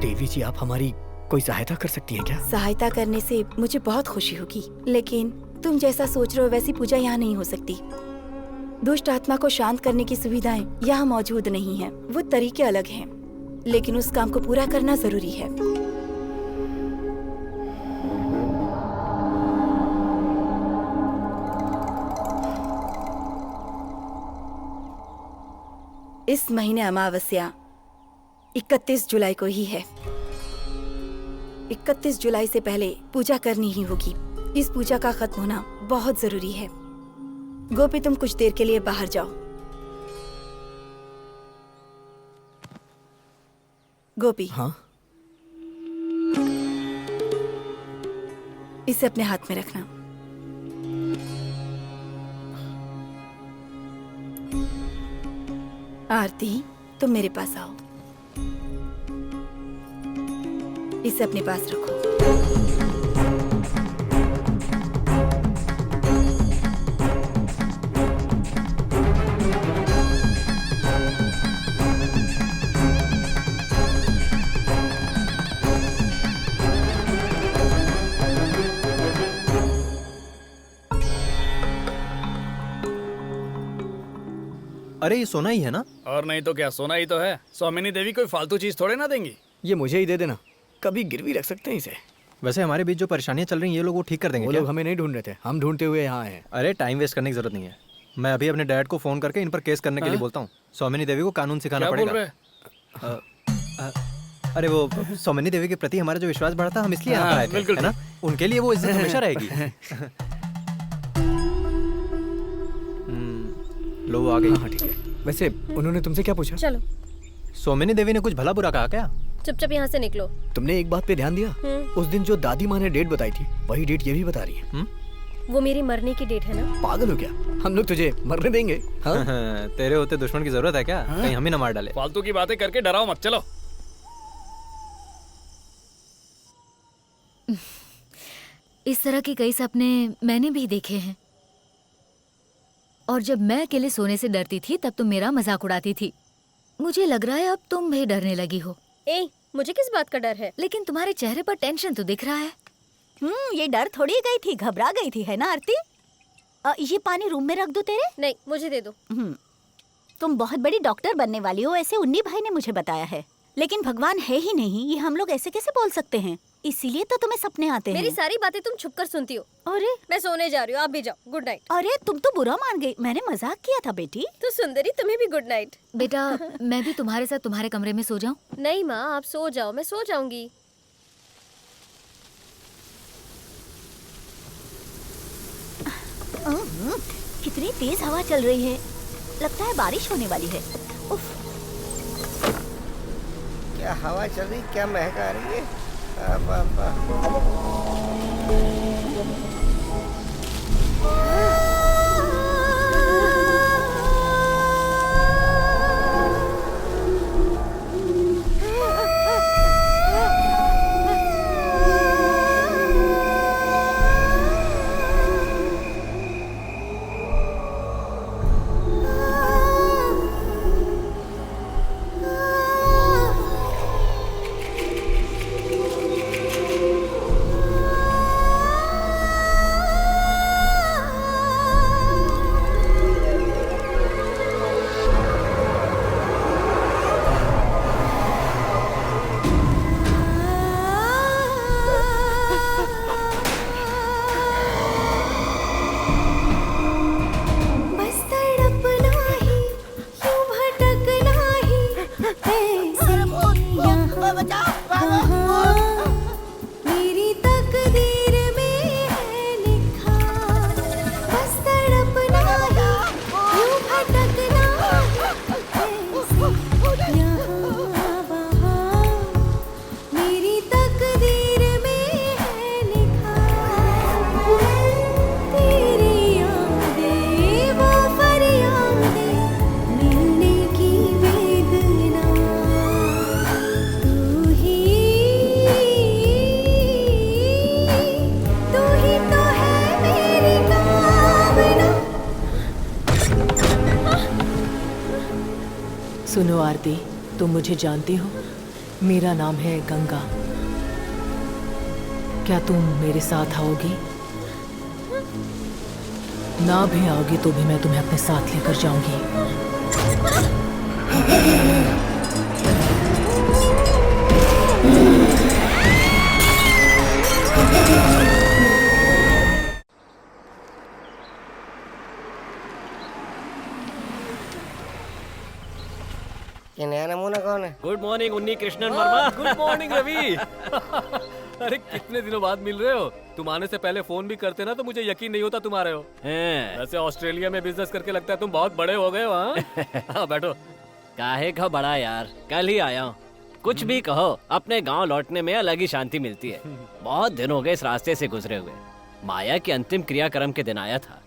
देवी जी, आप हमारी कोई सहायता कर सकती हैं क्या? सहायता करने से मुझे बहुत खुशी होगी, लेकिन तुम जैसा सोच रहे हो वैसी पूजा यहाँ नहीं हो सकती। दुष्ट आत्मा को शांत करने की सुविधाएं यहाँ मौजूद नहीं है। वो तरीके अलग हैं, लेकिन उस काम को पूरा करना जरूरी है। इस महीने अमावस्या 31 जुलाई को ही है। 31 जुलाई से पहले पूजा करनी ही होगी। इस पूजा का खत्म होना बहुत जरूरी है। गोपी, तुम कुछ देर के लिए बाहर जाओ। गोपी। हाँ? इसे अपने हाथ में रखना। आरती, तुम मेरे पास आओ। इसे अपने पास रखो। अरे ये सोना ही है ना? और नहीं तो क्या, सोना ही तो है। स्वामिनी देवी कोई फालतू चीज थोड़े ना देंगी। ये मुझे ही दे देना, कभी गिरवी रख सकते हैं इसे। वैसे हमारे बीच जो परेशानियां चल रही हैं ये लोग वो ठीक कर देंगे वो क्या? लोग हमें नहीं ढूंढ रहे थे, हम ढूंढते हुए यहाँ आए हैं। अरे टाइम वेस्ट करने की जरूरत नहीं है। मैं अभी अपने डैड को फोन करके इन पर केस करने के लिए बोलता हूँ। स्वामिनी देवी को कानून सिखाना पड़ेगा। अरे वो स्वामिनी देवी के प्रति हमारा जो विश्वास बढ़ा था, हम इसलिए यहाँ पर आए थे, है ना? उनके लिए वो इज्जत हमेशा रहेगी। लो वो आ गई। हाँ ठीक है। वैसे उन्होंने तुमसे क्या पूछा? चलो। स्वामिनी देवी ने कुछ भला बुरा कहा क्या? चुपचाप यहाँ से निकलो। तुमने एक बात पे ध्यान दिया? उस दिन जो दादी माँ ने डेट बताई थी, वही डेट ये भी बता रही है। वो मेरी मरने की डेट है ना। पागल हो क्या? हम लोग तुझे मरने देंगे? हाँ? तेरे होते दुश्मन की जरूरत है क्या? कहीं हम ही ना मार डाले। फालतू की बातें करके डराओ मत, चलो। इस तरह के कई सपने मैंने भी देखे हैं। और जब मैं अकेले सोने से डरती थी तब तुम मेरा मजाक उड़ाती थी। मुझे लग रहा है अब तुम भी डरने लगी हो। ए, मुझे किस बात का डर है? लेकिन तुम्हारे चेहरे पर टेंशन तो दिख रहा है। ये डर थोड़ी गई थी, घबरा गई थी, है ना आरती? ये पानी रूम में रख दूं तेरे? नहीं, मुझे दे दो। तुम बहुत बड़ी डॉक्टर बनने वाली हो, ऐसे उन्नी भाई ने मुझे बताया है। लेकिन भगवान है ही नहीं, ये हम लोग ऐसे कैसे बोल सकते हैं? इसीलिए तो तुम्हें सपने आते हैं। मेरी सारी बातें तुम छुप कर सुनती हो। अरे मैं सोने जा रही हूँ, आप भी जाओ। Good night. अरे तुम तो बुरा मान गई, मैंने मजाक किया था बेटी। तो सुंदरी, तुम्हें भी गुड नाइट। बेटा मैं भी तुम्हारे साथ तुम्हारे कमरे में सो जाऊं? नहीं माँ, आप सो जाओ, मैं सो जाऊंगी। कितनी तेज हवा चल रही है, लगता है बारिश होने वाली है। उफ। क्या हवा चल रही, क्या महक आ रही है। सुनो आरती, तुम मुझे जानती हो, मेरा नाम है गंगा। क्या तुम मेरे साथ आओगी? ना भी आओगी तो भी मैं तुम्हें अपने साथ लेकर जाऊंगी। ये नया नमूना कौन है? Good morning Unni Krishnan Varma. Good morning Ravi. अरे कितने दिनों बाद मिल रहे हो। तुम आने से पहले फोन भी करते ना तो मुझे यकीन नहीं होता तुम आ रहे हो। वैसे ऑस्ट्रेलिया में बिजनेस करके लगता है तुम बहुत बड़े हो गए हो। हाँ बैठो। काहे का बड़ा यार, कल ही आया हूँ। कुछ भी कहो, अपने गांव लौटने में अलग ही शांति मिलती है। बहुत दिन हो गए इस रास्ते से गुजरे हुए। माया की अंतिम क्रियाक्रम के दिन आया था।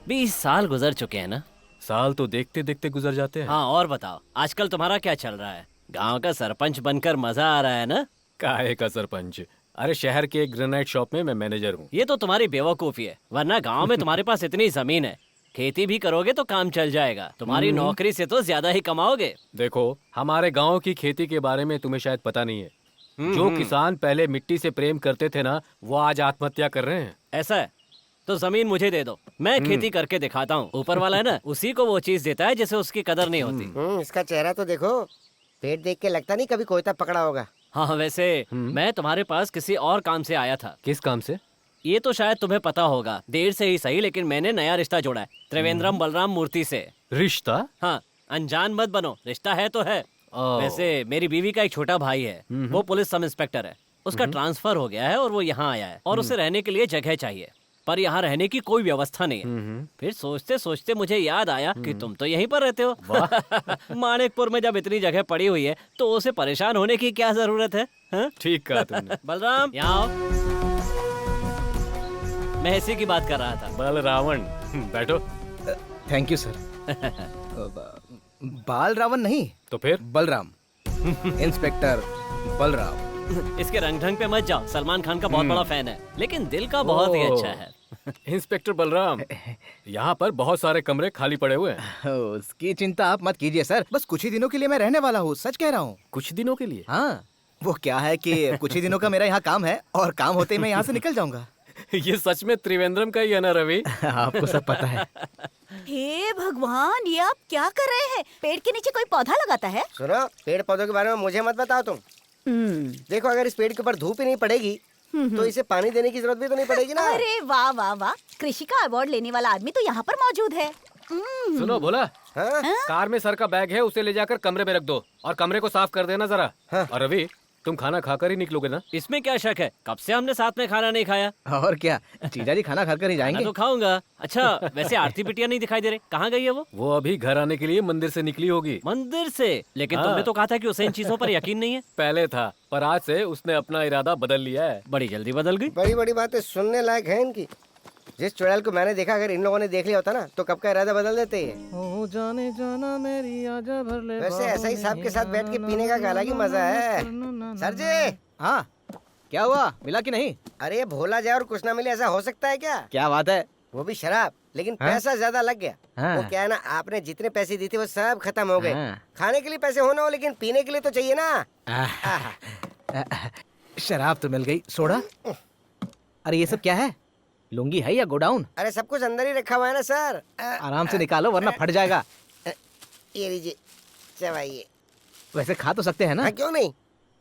20 साल गुजर चुके हैं ना। साल तो देखते देखते गुजर जाते हैं। हाँ और बताओ, आजकल तुम्हारा क्या चल रहा है? गांव का सरपंच बनकर मजा आ रहा है ना? काहे का सरपंच? अरे शहर के एक ग्रेनाइट शॉप में मैं मैनेजर हूँ। ये तो तुम्हारी बेवकूफी है, वरना गांव में तुम्हारे पास इतनी जमीन है, खेती भी करोगे तो काम चल जाएगा। तुम्हारी नौकरी से तो ज्यादा ही कमाओगे। देखो, हमारे गांव की खेती के बारे में तुम्हें शायद पता नहीं है। जो किसान पहले मिट्टी से प्रेम करते थे ना, वो आज आत्महत्या कर रहे हैं। ऐसा है तो जमीन मुझे दे दो, मैं खेती करके दिखाता हूँ। ऊपर वाला है ना, उसी को वो चीज देता है जिसे उसकी कदर नहीं होती। इसका चेहरा तो देखो, पेट देख के लगता नहीं कभी कोयता पकड़ा होगा। हाँ वैसे मैं तुम्हारे पास किसी और काम से आया था। किस काम से? ये तो शायद तुम्हें पता होगा, देर से ही सही, लेकिन मैंने नया रिश्ता जोड़ा है त्रिवेंद्रम बलराम मूर्ति से। रिश्ता? हाँ, अनजान मत बनो, रिश्ता है तो है। वैसे मेरी बीवी का एक छोटा भाई है, वो पुलिस सब इंस्पेक्टर है। उसका ट्रांसफर हो गया है और वो यहाँ आया है और उसे रहने के लिए जगह चाहिए, पर यहाँ रहने की कोई व्यवस्था नहीं है। फिर सोचते सोचते मुझे याद आया कि तुम तो यहीं पर रहते हो। मानिकपुर में जब इतनी जगह पड़ी हुई है तो उसे परेशान होने की क्या जरूरत है? ठीक कहा तुमने। बलराम यहाँ आओ। मैं इसी की बात कर रहा था। बलरावण, बैठो। Thank you sir. बाल रावण नहीं तो फिर? बलराम। इंस्पेक्टर बलराम। इसके रंग ढंग पे मत जाओ, सलमान खान का बहुत बड़ा फैन है, लेकिन दिल का बहुत ही अच्छा है। इंस्पेक्टर बलराम, यहाँ पर बहुत सारे कमरे खाली पड़े हुए हैं। उसकी चिंता आप मत कीजिए सर, बस कुछ ही दिनों के लिए मैं रहने वाला हूँ, सच कह रहा हूँ। कुछ दिनों के लिए? हाँ, वो क्या है कि कुछ ही दिनों का मेरा यहाँ काम है और काम होते ही मैं यहाँ से निकल जाऊंगा। ये सच में त्रिवेंद्रम का ही है ना रवि? आपको सब पता है। हे भगवान, ये आप क्या कर रहे हैं? पेड़ के नीचे कोई पौधा लगाता है? सुनो, पेड़ पौधों के बारे में मुझे मत बताओ तुम। देखो, अगर इस पेड़ के ऊपर धूप ही नहीं पड़ेगी तो इसे पानी देने की जरूरत भी तो नहीं पड़ेगी ना। अरे वाह वाह वाह, कृषि का अवार्ड लेने वाला आदमी तो यहाँ पर मौजूद है। सुनो बोला, कार में सर का बैग है, उसे ले जाकर कमरे में रख दो और कमरे को साफ कर देना जरा। और रवि, तुम खाना खाकर ही निकलोगे ना? इसमें क्या शक है, कब से हमने साथ में खाना नहीं खाया। और क्या, जीजा जी खाना खाकर ही जाएंगे। तो खाऊंगा। अच्छा वैसे आरती बिटिया नहीं दिखाई दे रही, कहाँ गई है वो? वो अभी घर आने के लिए मंदिर से निकली होगी। मंदिर से? लेकिन तुमने तो कहा था कि उसे इन चीजों पर यकीन नहीं है। पहले था, पर आज से उसने अपना इरादा बदल लिया है। बड़ी जल्दी बदल गई। बड़ी बड़ी बातें सुनने लायक है इनकी। जिस चुड़ैल को मैंने देखा, अगर इन लोगों ने देख लिया होता ना तो कब का इरादा बदल देते हैं। जाने जाना मेरी आजा भर ले। वैसे ऐसा ही साहब के साथ बैठ के पीने का अलग ही मजा है। सर जी। हाँ, क्या हुआ, मिला कि नहीं? अरे भोला जाए और कुछ ना मिले, ऐसा हो सकता है क्या? क्या बात है? वो भी शराब, लेकिन पैसा ज्यादा लग गया। वो क्या है ना, आपने जितने पैसे दी थे वो सब खत्म हो गए। खाने के लिए पैसे होना हो, लेकिन पीने के लिए तो चाहिए ना। शराब तो मिल गई, सोडा? अरे ये सब क्या है, लुंगी है या गोडाउन? अरे सब कुछ अंदर ही रखा हुआ है ना सर। आराम से निकालो वरना फट जाएगा। ये लीजिए, चबाइए। वैसे खा तो सकते हैं ना? क्यों नहीं,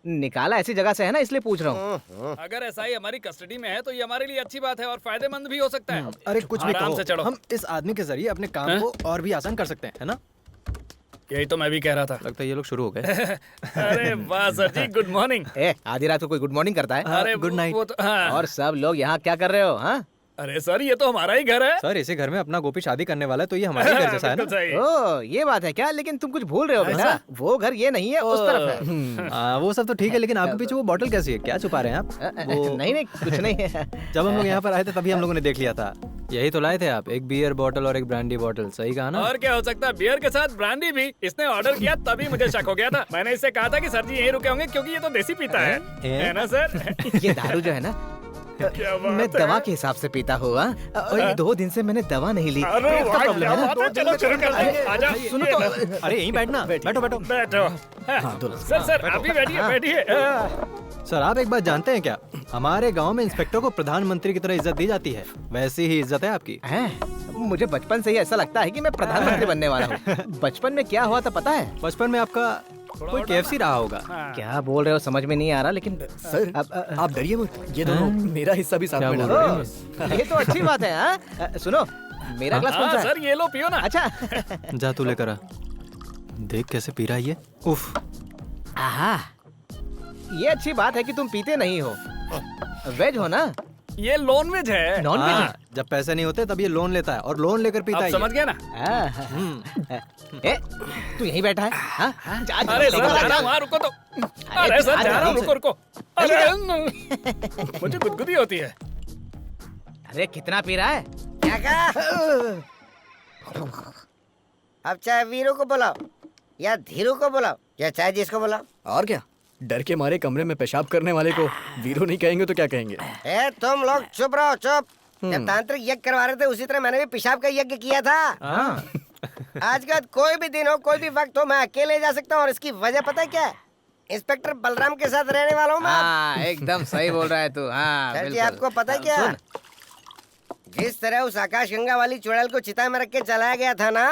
निकाला ऐसी जगह से है ना, इसलिए पूछ रहा हूँ। अगर ऐसा ही हमारी कस्टडी में है तो ये हमारे लिए अच्छी बात है और फायदेमंद भी हो सकता है। अरे कुछ भी आराम कहो, से चढ़ो। हम इस आदमी के जरिए अपने काम को और भी आसान कर सकते हैं, है ना? यही तो मैं भी कह रहा था। लगता है ये लोग शुरू हो गए। अरे वाह सर जी, गुड मॉर्निंग। आधी रात को कोई गुड मॉर्निंग करता है? अरे गुड नाइट। और सब लोग यहाँ क्या कर रहे हो? हाँ, अरे सर ये तो हमारा ही घर है। सर इसी घर में अपना गोपी शादी करने वाला है, तो ये हमारे घर जैसा है ना? ओ ये बात है क्या? लेकिन तुम कुछ भूल रहे हो बेटा, वो घर ये नहीं है, उस तरफ है। वो सब तो ठीक है, लेकिन आपके पीछे वो बोतल कैसी है? क्या छुपा रहे हैं आप? नहीं कुछ नहीं है। जब हम लोग यहाँ पर आए थे तभी हम लोगों ने देख लिया था। यही तो लाए थे आप, एक बियर बोतल और एक ब्रांडी बोतल। सही कहा ना? और क्या हो सकता है, बियर के साथ ब्रांडी भी। इसने ऑर्डर किया तभी मुझे शक हो गया था। मैंने इससे कहा था कि सर जी यहीं रुके होंगे क्योंकि ये तो देसी पीता है ना सर? ये दारू जो है ना, मैं दवा के हिसाब से पीता हुआ, और ये 2 दिन से मैंने दवा नहीं ली। प्रॉब्लम है ना? चलो शुरू करते हैं। आजा। सुनो तो, अरे यहीं बैठना। बैठो बैठो बैठो। सर आप भी बैठिए बैठिए। सर आप एक बात जानते हैं क्या, हमारे गांव में इंस्पेक्टर को प्रधानमंत्री की तरह इज्जत दी जाती है, वैसी ही इज्जत है आपकी। मुझे बचपन से ही ऐसा लगता है कि मैं प्रधानमंत्री बनने वाला हूँ। बचपन में क्या हुआ था पता है? बचपन में आपका कोई KFC रहा होगा। क्या बोल रहे हो समझ में नहीं आ रहा, लेकिन सर आप डरिए मत, ये दोनों मेरा हिस्सा भी साथ में डाल रहे हैं। ये तो अच्छी बात है। हाँ सुनो, मेरा ग्लास कौन सा है? सर ये लो पियो ना। अच्छा जा तू लेकर आ, देख कैसे पी रहा है ये। उफ। आहा, ये अच्छी बात है कि तुम पीते नहीं हो। वेज हो ना? ये नॉन वेज है। नॉन वेज है? जब पैसे नहीं होते तब ये लोन लेता है और लोन लेकर पीता है। समझ गया ना? ए, तू यहीं बैठा है? हाँ? अरे सर जा रहा हूँ, वहाँ रुको तो। अरे सर जा रहा हूँ, रुको रुको। अरे मुझे गुदगुदी होती है। अरे कितना पी रहा है? क्या कहा? अब चाहे वीरू को बुलाओ या धीरू को बुलाओ या चाहे जिसको बुलाओ। और क्या, डर के मारे कमरे में पेशाब करने वाले को वीरो नहीं कहेंगे तो क्या कहेंगे? ए तुम लोग चुप रहो, चुप। जब तांत्रिक यज्ञ करवा रहे थे उसी तरह मैंने भी पेशाब का यज्ञ किया था। आज का कोई भी दिन हो, कोई भी वक्त हो, मैं अकेले जा सकता हूँ और इसकी वजह पता है क्या है? इंस्पेक्टर बलराम के साथ रहने वाला हूँ मैं। हाँ, एकदम सही बोल रहा है तू। हाँ, सर जी बिल्कुल। आपको पता है क्या, जिस तरह उस आकाश गंगा वाली चुड़ैल को चिता में रख के चलाया गया था ना,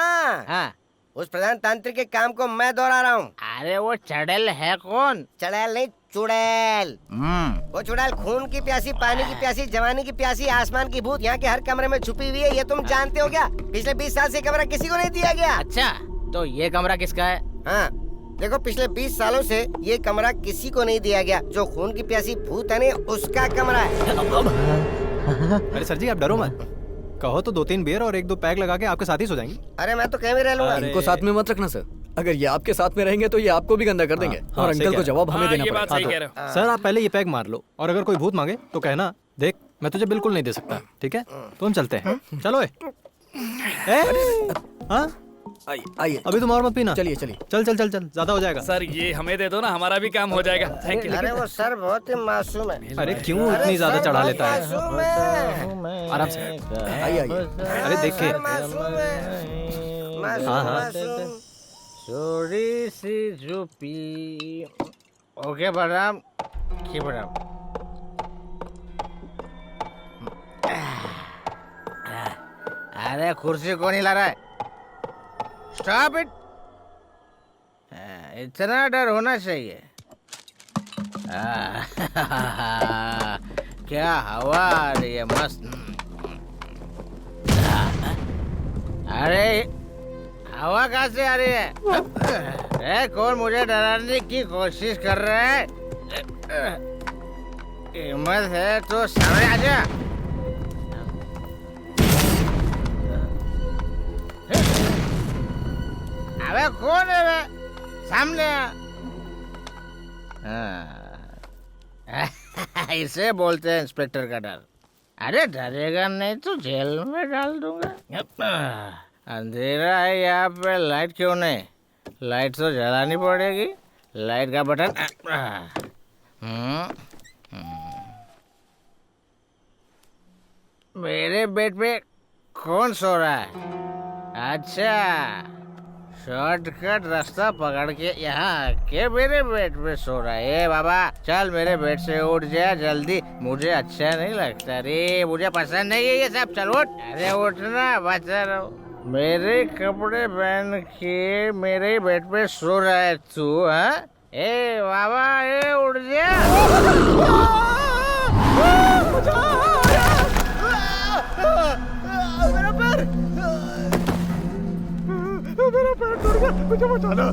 हाँ, उस प्रधान तांत्रिक के काम को मैं दोहरा रहा हूँ। अरे वो चुड़ैल है कौन? चुड़ैल नहीं, चुड़ैल। वो चुड़ैल खून की प्यासी, पानी की प्यासी, जवानी की प्यासी, आसमान की भूत यहाँ के हर कमरे में छुपी हुई है। ये तुम जानते हो क्या? पिछले 20 साल से कमरा किसी को नहीं दिया गया। अच्छा, तो ये कमरा किसका है? हाँ देखो, पिछले 20 सालों से ये कमरा किसी को नहीं दिया गया। जो खून की प्यासी भूत है ना, उसका कमरा है। अरे सर जी आप डरो मत, कहो तो 2-3 बियर और 1-2 पैक लगा के आपके साथ ही सो जाएंगे। अरे मैं तो कहीं भी रह लूंगा। इनको साथ में मत रखना सर, अगर ये आपके साथ में रहेंगे तो ये आपको भी गंदा कर देंगे और अंकल को जवाब हमें देना पड़ेगा। सर आप पहले ये पैक मार लो और अगर कोई भूत मांगे तो कहना, देख मैं तुझे बिल्कुल नहीं दे सकता, ठीक है? तो हम चलते हैं, चलो। हाँ आइए, अभी तुम और मत पीना। चलिए चलिए, चल चल चल चल, ज्यादा हो जाएगा। सर ये हमें दे दो ना, हमारा भी काम हो जाएगा। Thank you. अरे वो सर बहुत ही मासूम है। अरे क्यों इतनी ज्यादा चढ़ा लेता है? मासूम है। आराम से, आइए आइए। अरे देखिए, हाँ हाँ, थोड़ी सी चुप्पी। Okay Balram, keep it up. अरे कुर्सी कौन हिला रहा है? Stop it. इतना डर होना चाहिए। क्या हवा आ रही है, मस्त। अरे हवा कहाँ से आ रही है? कौन मुझे डराने की कोशिश कर रहा है? हिम्मत है तो सामने आ जा। अबे कौन है बे? सामने आ। इसे बोलते हैं इंस्पेक्टर का डर। अरे डरेगा नहीं तो जेल में डाल दूंगा। अंधेरा है यहाँ पे, लाइट क्यों नहीं? लाइट तो जलानी पड़ेगी। लाइट का बटन। मेरे बेड पे कौन सो रहा है? अच्छा, शॉर्टकट रास्ता पकड़ के यहाँ के मेरे बेड पे सो रहा है। ए बाबा चल मेरे बेड से उठ जा जल्दी, मुझे अच्छा नहीं लगता रे, मुझे पसंद नहीं है ये सब। चल उठ। अरे उठना, बचा रहो। मेरे कपड़े पहन के मेरे बेड पे सो रहा है तू? हाँ ए बाबा, ए उठ जा। मेरा पैर, मेरा पैर टूट गया, मुझे बचाना।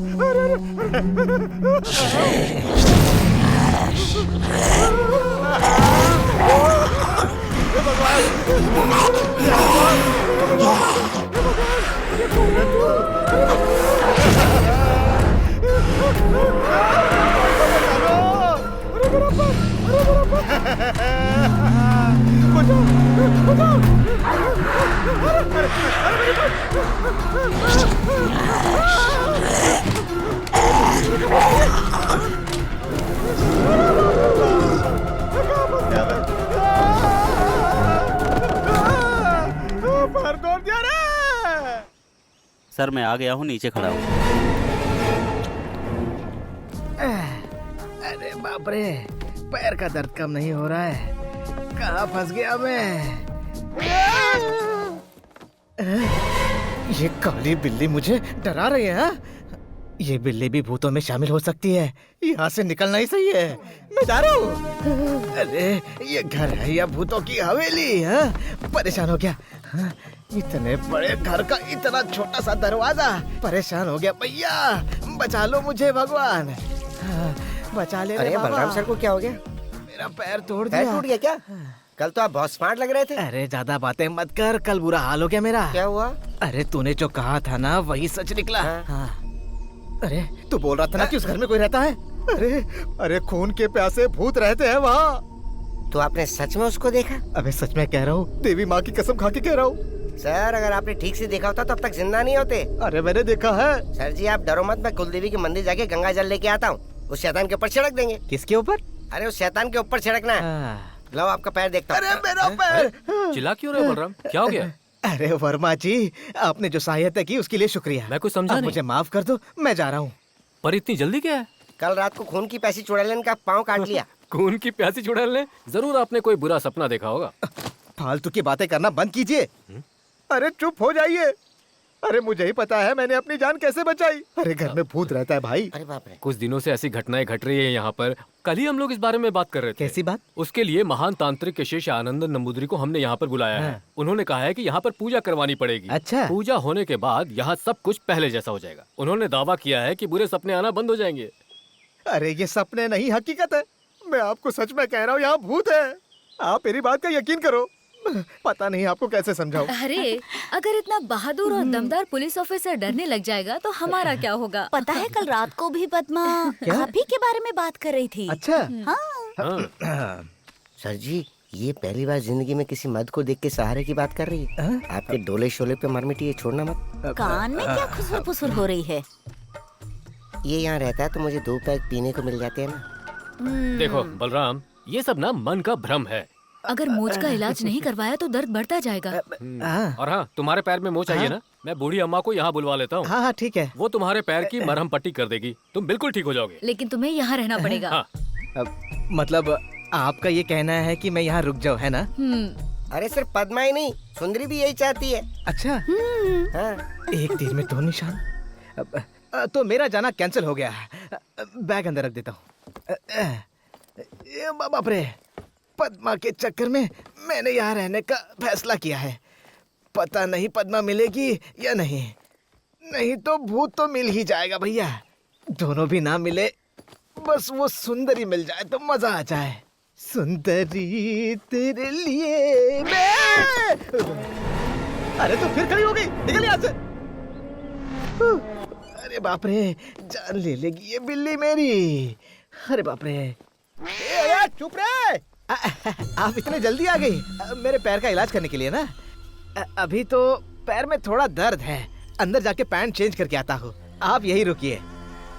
सर मैं आ गया हूँ, नीचे खड़ा हूँ। अरे बाप रे, पैर का दर्द कम नहीं हो रहा है। कहाँ फंस गया मैं? ये काली बिल्ली मुझे डरा रही है। ये बिल्ली भी भूतों में शामिल हो सकती है। यहाँ से निकलना ही सही है। मैं जा रहा हूँ। अरे ये घर है या भूतों की हवेली है? परेशान हो गया। हाँ, इतने बड़े घर का इतना छोटा सा दरवाजा। परेशान हो गया भैया, बचा लो मुझे भगवान। हाँ, बचा ले। अरे बलराम सर को क्या हो गया? मेरा पैर तोड़ दिया। पैर टूट गया क्या? कल तो आप बहुत स्मार्ट लग रहे थे। अरे ज्यादा बातें मत कर, कल बुरा हाल हो गया मेरा। क्या हुआ? अरे तूने जो कहा था ना वही सच निकला। हाँ। अरे तू बोल रहा था ना कि उस घर में कोई रहता है। अरे खून के प्यासे भूत रहते हैं वहाँ। तो आपने सच में उसको देखा? अबे सच में कह रहा हूँ, देवी माँ की कसम खा के कह रहा हूँ। सर अगर आपने ठीक से देखा होता तो अब तक जिंदा नहीं होते। अरे मैंने देखा है। सर जी आप डरो मत, मैं कुलदेवी के मंदिर जाके गंगा जल लेके आता हूँ। उस शैतान के ऊपर छिड़क देंगे। किसके ऊपर? अरे उस शैतान के ऊपर छिड़कना है। लो आपका पैर देखता हूँ। अरे मेरा पैर। चिल्ला क्यों रहे हो बलराम? क्या हो गया? अरे वर्मा जी, आपने जो सहायता की उसके लिए शुक्रिया। मैं कुछ समझा नहीं। मुझे माफ कर दो, मैं जा रहा हूँ। पर इतनी जल्दी क्या है? कल रात को खून की प्यासी चुड़ैल का पाँव काट लिया। खून की प्यासी चुड़ैल ने? जरूर आपने कोई बुरा सपना देखा होगा। फालतू की बातें करना बंद कीजिए। अरे चुप हो जाइए। अरे मुझे ही पता है मैंने अपनी जान कैसे बचाई। अरे घर में भूत रहता है भाई। अरे बाप रे। कुछ दिनों से ऐसी घटनाएं घट रही है यहाँ पर। कल ही हम लोग इस बारे में बात कर रहे थे। कैसी बात? उसके लिए महान तांत्रिक शेष आनंद नंबूदरी को हमने यहाँ पर बुलाया है। उन्होंने कहा है कि यहाँ पर पूजा करवानी पड़ेगी। अच्छा। पूजा होने के बाद यहाँ सब कुछ पहले जैसा हो जाएगा। उन्होंने दावा किया है कि बुरे सपने आना बंद हो जाएंगे। अरे ये सपने नहीं, हकीकत है। मैं आपको सच में कह रहा हूँ, यहाँ भूत है। आप मेरी बात का यकीन करो। पता नहीं आपको कैसे समझाऊं। अरे अगर इतना बहादुर और दमदार पुलिस ऑफिसर डरने लग जाएगा तो हमारा क्या होगा? पता है कल रात को भी पद्मा आप ही के बारे में बात कर रही थी। अच्छा। हाँ। सर जी ये पहली बार जिंदगी में किसी मर्द को देख के सहारे की बात कर रही है। आपके डोले शोले पे मर मिटी, ये छोड़ना मत। कान में क्या खुसुर फुसुर हो रही है? ये यहाँ रहता है तो मुझे 2 पैक पीने को मिल जाते हैं ना। देखो बलराम, ये सब ना मन का भ्रम है। अगर मोच का इलाज नहीं करवाया तो दर्द बढ़ता जाएगा। और हाँ, तुम्हारे पैर में मोच आई है ना, मैं बूढ़ी अम्मा को यहाँ बुलवा लेता हूँ। हाँ ठीक है। वो तुम्हारे पैर की मरहम पट्टी कर देगी, तुम बिल्कुल ठीक हो जाओगे। लेकिन तुम्हें यहाँ रहना पड़ेगा। हाँ। मतलब आपका ये कहना है कि मैं यहाँ रुक जाऊँ, है ना? अरे सिर्फ पद्मा ही नहीं, सुंदरी भी यही चाहती है। अच्छा। हाँ। एक तीर में 2 निशान। तो मेरा जाना कैंसिल हो गया। बैग अंदर रख देता हूँ। बाप रे, पद्मा के चक्कर में मैंने यहाँ रहने का फैसला किया है। पता नहीं पद्मा मिलेगी या नहीं। नहीं तो भूत तो मिल ही जाएगा भैया। दोनों भी ना मिले, बस वो सुंदरी मिल जाए तो मजा आ जाए। सुंदरी तेरे लिए मैं। अरे तू फिर खड़ी हो गई, निकल यहाँ से। अरे बाप रे, जान ले लेगी ये बिल्ली मेरी। अरे बाप रे। चुप रे। आप इतने जल्दी आ गई मेरे पैर का इलाज करने के लिए ना? अभी तो पैर में थोड़ा दर्द है, अंदर जाके पैंट चेंज करके आता हूँ। आप यही रुकिए,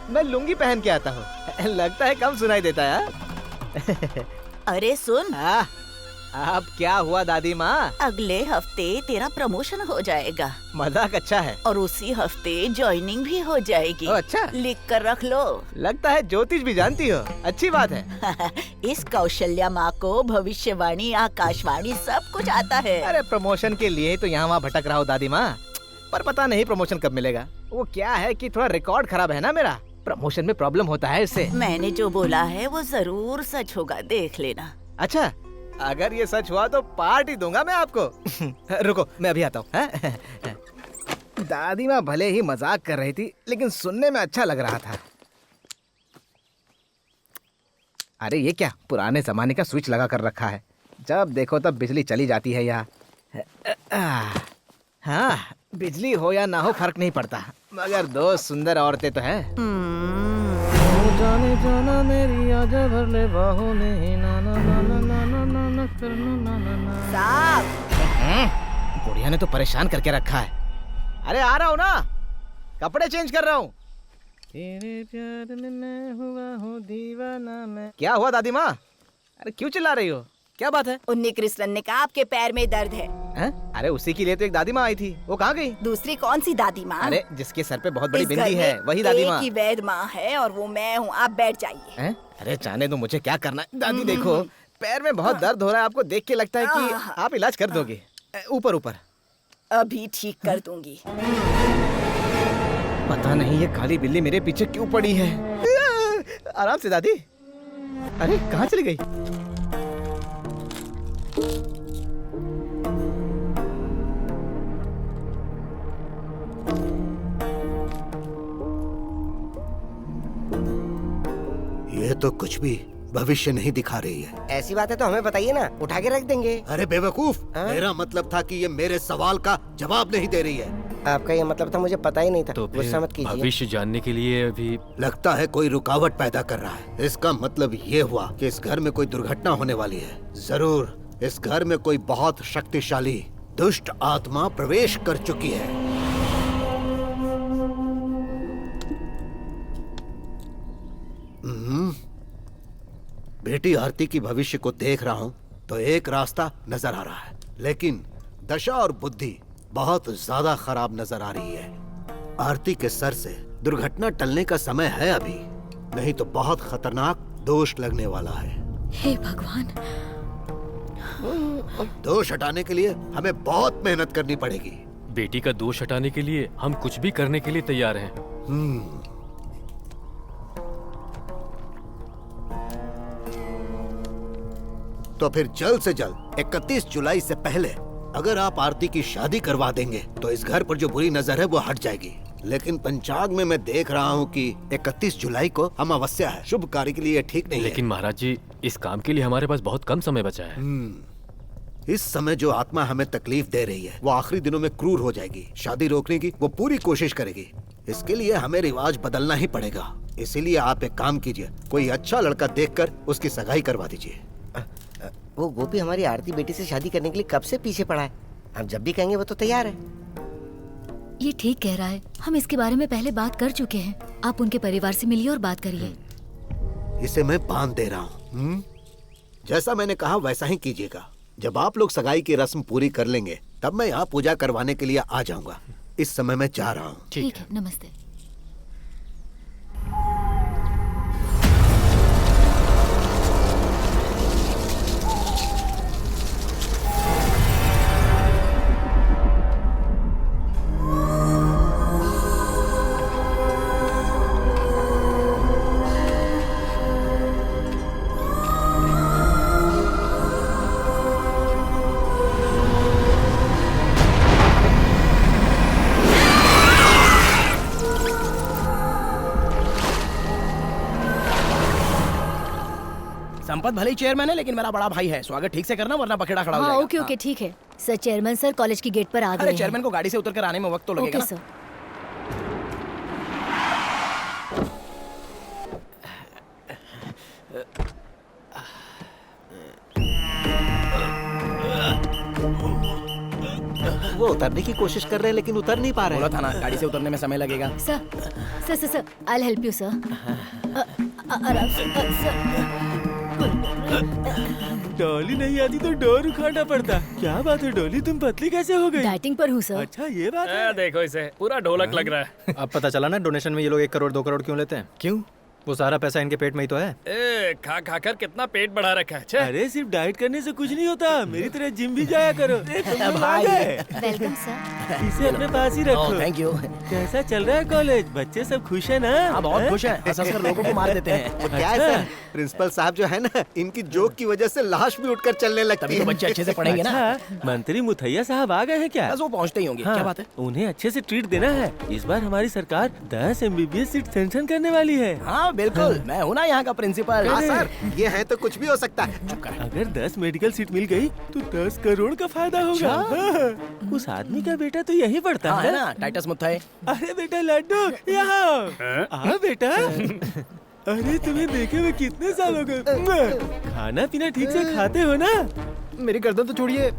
मैं लुंगी पहन के आता हूँ। लगता है कम सुनाई देता है। अरे सुन। अब क्या हुआ दादी माँ? अगले हफ्ते तेरा प्रमोशन हो जाएगा। मजाक अच्छा है। और उसी हफ्ते ज्वाइनिंग भी हो जाएगी। अच्छा। लिख कर रख लो। लगता है ज्योतिष भी जानती हो, अच्छी बात है। इस कौशल्या माँ को भविष्यवाणी, आकाशवाणी सब कुछ आता है। अरे प्रमोशन के लिए तो यहाँ वहाँ भटक रहा हो दादी माँ, पर पता नहीं प्रमोशन कब मिलेगा। वो क्या है कि थोड़ा रिकॉर्ड खराब है ना मेरा, प्रमोशन में प्रॉब्लम होता है इससे। मैंने जो बोला है वो जरूर सच होगा, देख लेना। अच्छा, अगर ये सच हुआ तो पार्टी दूंगा मैं आपको। रुको मैं अभी आता हूँ। दादी माँ भले ही मजाक कर रही थी, लेकिन सुनने में अच्छा लग रहा था। अरे ये क्या पुराने जमाने का स्विच लगा कर रखा है, जब देखो तब बिजली चली जाती है यहाँ। हाँ, बिजली हो या ना हो फर्क नहीं पड़ता, मगर 2 सुंदर औरतें तो हैं। जाने जाना मेरी आजा भर ले बाहों में, ना ना ना ना ना ना ना ना करना ना ना ना। साहब, बुढ़िया ने तो परेशान करके रखा है। अरे आ रहा हूँ ना, कपड़े चेंज कर रहा हूँ। तेरे प्यार में मैं हुआ हूँ दीवाना मैं। क्या हुआ दादी माँ? अरे क्यों चिल्ला रही हो, क्या बात है? उन्नी कृष्णन ने कहा आपके पैर में दर्द है। अरे उसी के लिए तो एक दादी माँ आई थी, वो कहाँ गई? दूसरी कौन सी दादी माँ? अरे जिसके सर पे बहुत बड़ी इस घर बिंदी है, में वही दादी एक माँ। ही वैद माँ है और वो मैं हूँ। आप बैठ जाइए। अरे जाने दो, मुझे क्या करना है। दादी देखो, पैर में बहुत दर्द हो रहा है, आपको देख के लगता है कि आप इलाज कर दोगे। ऊपर ऊपर। अभी ठीक कर दूंगी। पता नहीं ये काली बिल्ली मेरे पीछे क्यों पड़ी है। आराम से दादी। अरे कहाँ चली गई? ये तो कुछ भी भविष्य नहीं दिखा रही है। ऐसी बात है तो हमें बताइए ना, उठा के रख देंगे। अरे बेवकूफ, मेरा मतलब था कि ये मेरे सवाल का जवाब नहीं दे रही है। आपका ये मतलब था, मुझे पता ही नहीं था। तो गुस्सा मत कीजिए। भविष्य जानने के लिए अभी लगता है कोई रुकावट पैदा कर रहा है। इसका मतलब ये हुआ कि इस घर में कोई दुर्घटना होने वाली है। जरूर इस घर में कोई बहुत शक्तिशाली दुष्ट आत्मा प्रवेश कर चुकी है। बेटी आरती की भविष्य को देख रहा हूँ तो एक रास्ता नजर आ रहा है, लेकिन दशा और बुद्धि बहुत ज्यादा खराब नजर आ रही है। आरती के सर से दुर्घटना टलने का समय है अभी, नहीं तो बहुत खतरनाक दोष लगने वाला है। हे भगवान, दोष हटाने के लिए हमें बहुत मेहनत करनी पड़ेगी। बेटी का दोष हटाने के लिए हम कुछ भी करने के लिए तैयार हैं। तो फिर जल्द से जल्द 31 जुलाई से पहले अगर आप आरती की शादी करवा देंगे तो इस घर पर जो बुरी नजर है वो हट जाएगी। लेकिन पंचांग में मैं देख रहा हूँ कि 31 जुलाई को अमावस्या है, शुभ कार्य के लिए ठीक नहीं लेकिन महाराज जी, इस काम के लिए हमारे पास बहुत कम समय बचा है। इस समय जो आत्मा हमें तकलीफ दे रही है वो आखिरी दिनों में क्रूर हो जाएगी। शादी रोकने की वो पूरी कोशिश करेगी। इसके लिए हमें रिवाज बदलना ही पड़ेगा। इसीलिए आप एक काम कीजिए, कोई अच्छा लड़का देखकर उसकी सगाई करवा दीजिए। वो गोपी हमारी आरती बेटी से शादी करने के लिए कब से पीछे पड़ा है। हम जब भी कहेंगे वो तो तैयार है। ये ठीक कह रहा है। हम इसके बारे में पहले बात कर चुके हैं। आप उनके परिवार से मिलिए और बात करिए। इसे मैं बांध दे रहा हूँ। जैसा मैंने कहा वैसा ही कीजिएगा। जब आप लोग सगाई की रस्म पूरी कर लेंगे तब मैं यहाँ पूजा करवाने के लिए आ जाऊंगा। इस समय मैं जा रहा हूँ। ठीक है, नमस्ते। संपत भले ही चेयरमैन है लेकिन मेरा बड़ा भाई है। स्वागत ठीक से करना वरना पखेड़ा खड़ा हो हाँ, जाएगा। ओके ओके, ठीक है सर। चेयरमैन सर कॉलेज की गेट पर आ गए अरे हैं। चेयरमैन को गाड़ी से उतर कर आने में वक्त तो लगेगा ओके ना। सर। वो उतरने की कोशिश कर रहे हैं लेकिन उतर नहीं पा रहे। बोला था ना, गाड़ी से उतरने में समय लगेगा। Sir sir sir sir, I help you sir. आराम से सर। डॉली नहीं आती तो डोर उखाड़ना पड़ता। क्या बात है डॉली, तुम पतली कैसे हो गई? डाइटिंग पर हूँ सर। अच्छा ये बात है। देखो इसे, पूरा ढोलक लग रहा है। अब पता चला ना डोनेशन में ये लोग 1 करोड़ 2 करोड़ क्यों लेते हैं। क्यों? वो सारा पैसा इनके पेट में ही तो है। ए, खा खा कर कितना पेट बढ़ा रखा है। अरे सिर्फ डाइट करने से कुछ नहीं होता, मेरी तरह जिम भी जाया करो। भाई। Welcome sir. इसे अपने पास ही रखो। Thank you. कैसा चल रहा है कॉलेज? बच्चे सब खुश है ना? हाँ बहुत खुश हैं। हंस-हंस लोगों को मार देते हैं। क्या है सर, प्रिंसिपल साहब जो है ना, इनकी जोक की वजह से लाश भी उठकर चलने लगती तभी है। तो बच्चे अच्छे से पढ़ेंगे ना। अच्छा, मंत्री मुथैया साहब आ गए हैं क्या? बस वो पहुंचते ही होंगे। हाँ, क्या बात है? उन्हें अच्छे से ट्रीट देना है। इस बार हमारी सरकार 10 MBBS सीट सैंक्शन करने वाली है। हाँ बिल्कुल, मैं हूँ ना यहाँ का प्रिंसिपल। हाँ सर, ये है तो कुछ भी हो सकता है। अगर 10 मेडिकल सीट मिल गई तो 10 करोड़ का फायदा होगा। हाँ, उस आदमी का बेटा तो यही पढ़ता हाँ, है है ना, टाइटस मुथैया। अरे बेटा लड्डू, यहाँ आ बेटा। अरे तुम्हें देखे हुए कितने साल हो गए। खाना पीना ठीक से खाते हो ना? मेरी गर्दन तो छोड़िए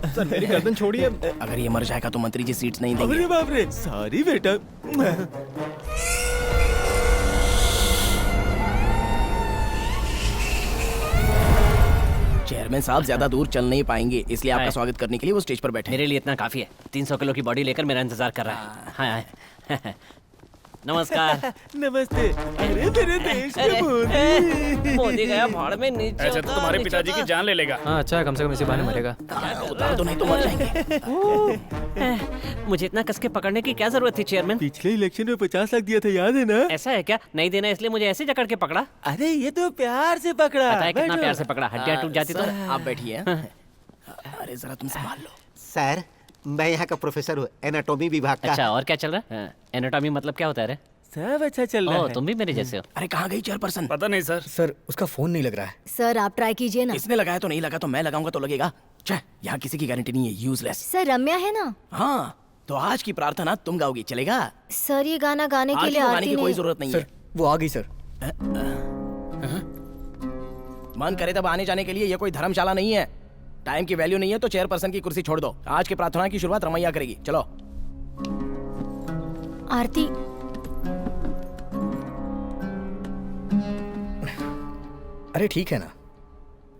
सर, मेरी गर्दन छोड़िए। अगर ये मर जाएगा तो मंत्री जी सीट्स नहीं देंगे। अरे बाप रे, सॉरी बेटा। चेयरमैन साहब ज्यादा दूर चल नहीं पाएंगे, इसलिए आपका हाय। स्वागत करने के लिए वो स्टेज पर बैठे हैं। मेरे लिए इतना काफी है। 300 किलो की बॉडी लेकर मेरा इंतजार कर रहा है। हाँ हाँ। नमस्कार। नमस्ते। अरे मेरे देश अरे, के मोदी। मोदी गया भाड़ में नीचे। ऐसे तो तुम्हारे पिताजी की जान ले लेगा। हाँ अच्छा है, कम से कम इसी बहाने मरेगा। उतार दो नहीं तो मर जाएंगे। मुझे इतना कसके पकड़ने की क्या जरूरत थी चेयरमैन? पिछले इलेक्शन में 50 लाख दिया था, याद है ना? ऐसा है क्या? नहीं देना इसलिए मुझे ऐसे जकड़ के पकड़ा? अरे ये तो प्यार से पकड़ा। पता है कितना बैठो। प्यार से पकड़ा? हड्डियां टूट जाती तो। आप बैठिए। अरे जरा तुम संभाल लो। सर, मैं यहाँ का प्रोफेसर हूँ, एनाटॉमी विभाग का। अच्छा, और क्या चल रहा है? एनाटॉमी मतलब क्या होता है रे? सब अच्छा चल रहा है। तुम भी मेरे जैसे हो। अरे कहाँ गई चेयरपर्सन? पता नहीं सर। सर उसका फोन नहीं लग रहा है। सर आप ट्राई कीजिए ना। इसने लगाया तो नहीं लगा तो मैं लगाऊंगा तो लगेगा। छह, यहाँ किसी की गारंटी नहीं है, यूजलेस। सर रम्या है ना? हाँ, तो आज की प्रार्थना तुम गाओगी, चलेगा? सर ये गाना गाने के आज लिए तो गाने आरती की कोई नहीं। जरूरत नहीं सर है। वो आ गई सर। मन करे तब आने जाने के लिए ये कोई धर्मशाला नहीं है। टाइम की वैल्यू नहीं है तो चेयरपर्सन की कुर्सी छोड़ दो। आज की प्रार्थना की शुरुआत रमैया करेगी, चलो। आरती अरे ठीक है ना,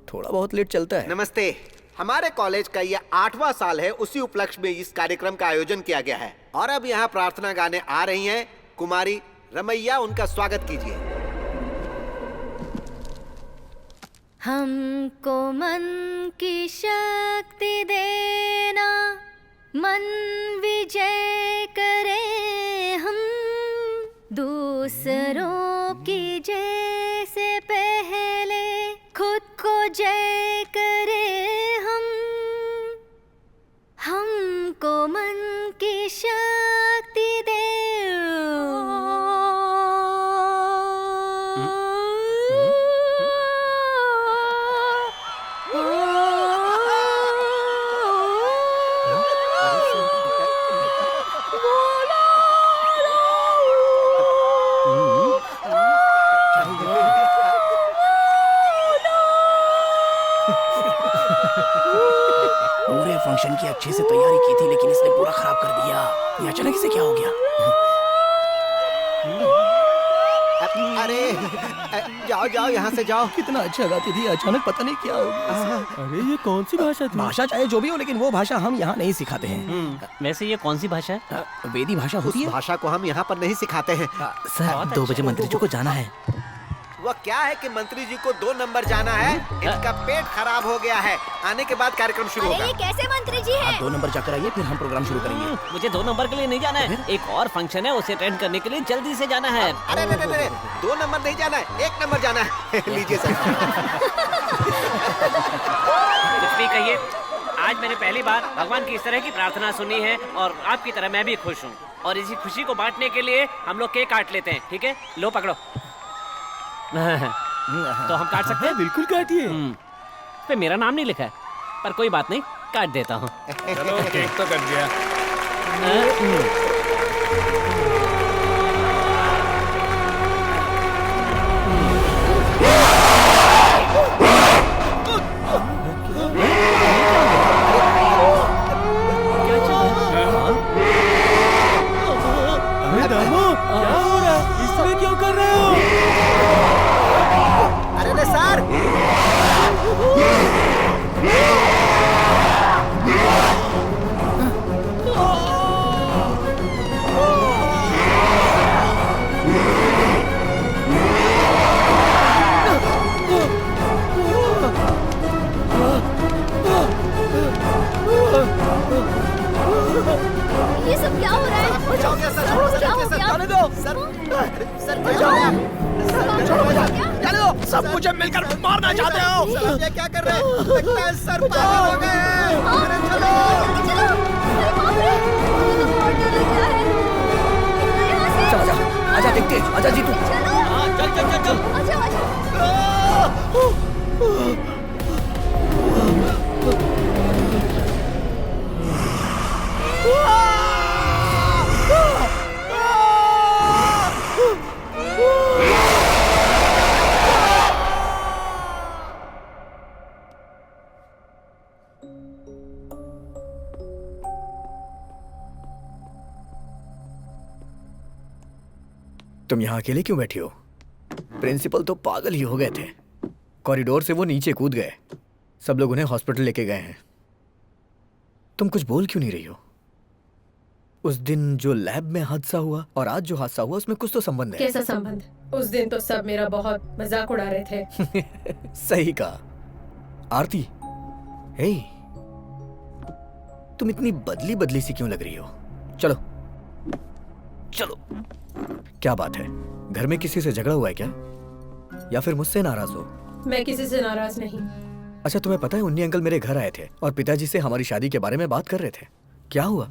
थोड़ा बहुत लेट चलता है। नमस्ते। हमारे कॉलेज का यह 8वां साल है, उसी उपलक्ष्य में इस कार्यक्रम का आयोजन किया गया है। और अब यहाँ प्रार्थना गाने आ रही हैं कुमारी रमैया, उनका स्वागत कीजिए। हमको मन की शक्ति देना, मन विजय करे हम, दूसरों की जय से पहले खुद को जय करे हम। हमको मन की शक्ति दे। पूरे फंक्शन की अच्छे से तैयारी की थी लेकिन इसने पूरा खराब कर दिया। ये अचानक से क्या हो गया? अरे जाओ जाओ, यहाँ से जाओ। कितना अच्छा गाती थी, अचानक पता नहीं क्या हो गया। अरे ये कौन सी भाषा थी? भाषा चाहे जो भी हो, लेकिन वो भाषा हम यहाँ नहीं सिखाते हैं। वैसे ये कौन सी भाषा है? वेदी भाषा उस होती है। भाषा को हम यहाँ पर नहीं सिखाते हैं। सर 2 बजे मंत्री जी को जाना है। वह क्या है कि मंत्री जी को 2 नंबर जाना है, इनका पेट खराब हो गया है। आने के बाद कार्यक्रम शुरू होगा। ये कैसे मंत्री जी आप हैं? 2 नंबर जाकर आइए, फिर हम प्रोग्राम शुरू करेंगे। मुझे 2 नंबर के लिए नहीं जाना है, एक और फंक्शन है उसे अटेंड करने के लिए जल्दी से जाना है। अरे अरे अरे, 2 नंबर नहीं जाना है, 1 नंबर जाना है। लीजिए सर। कुछ भी कहिए, आज मैंने पहली बार भगवान की इस तरह की प्रार्थना सुनी है और आपकी तरह मैं भी खुश हूँ। और इसी खुशी को बांटने के लिए हम लोग केक काट लेते हैं, ठीक है? लो पकड़ो। तो हम काट सकते हैं? बिल्कुल काटिए। पे मेरा नाम नहीं लिखा है, पर कोई बात नहीं, काट देता हूँ। चलो केक तो कट गया। अरे दामो, क्या हो रहा है? इसमें क्यों कर रहे हो? अरे अरे सर, ये सब क्या हो रहा है? कुछ हो गया सर, क्या हो गया? जाने दो, सर, सर कुछ हो गया। जाने दो, सब मुझे मिलकर मारना चाहते हो। सर ये क्या कर रहे हैं? लगता है सर पागल हो गए हैं। अरे चलो। चलो, अरे बाप रे, मुझे तो बहुत डर लग रहा है। यहाँ से चल आजा, आजा देखते, आजा जीतू। चलो। चल चल चल चल। आजा आजा। तुम यहाँ अकेले क्यों बैठी हो? प्रिंसिपल तो पागल ही हो गए थे। कॉरिडोर से वो नीचे कूद गए। सब लोग उन्हें हॉस्पिटल लेके गए हैं। तुम कुछ बोल क्यों नहीं रही हो? उस दिन जो लैब में हादसा हुआ और आज जो हादसा हुआ उसमें कुछ तो संबंध है। कैसा संबंध? उस दिन तो सब मेरा बहुत मजाक उड़ा रहे थे। सही कहा। आरती, हे, तुम इतनी बदली बदली सी क्यों लग रही हो? चलो चलो। क्या बात है, घर में किसी से झगड़ा हुआ है क्या, या फिर मुझसे नाराज हो? मैं किसी से नाराज नहीं। अच्छा, तुम्हें पता है उन्नी अंकल मेरे घर आए थे और पिताजी से हमारी शादी के बारे में बात कर रहे थे। क्या हुआ?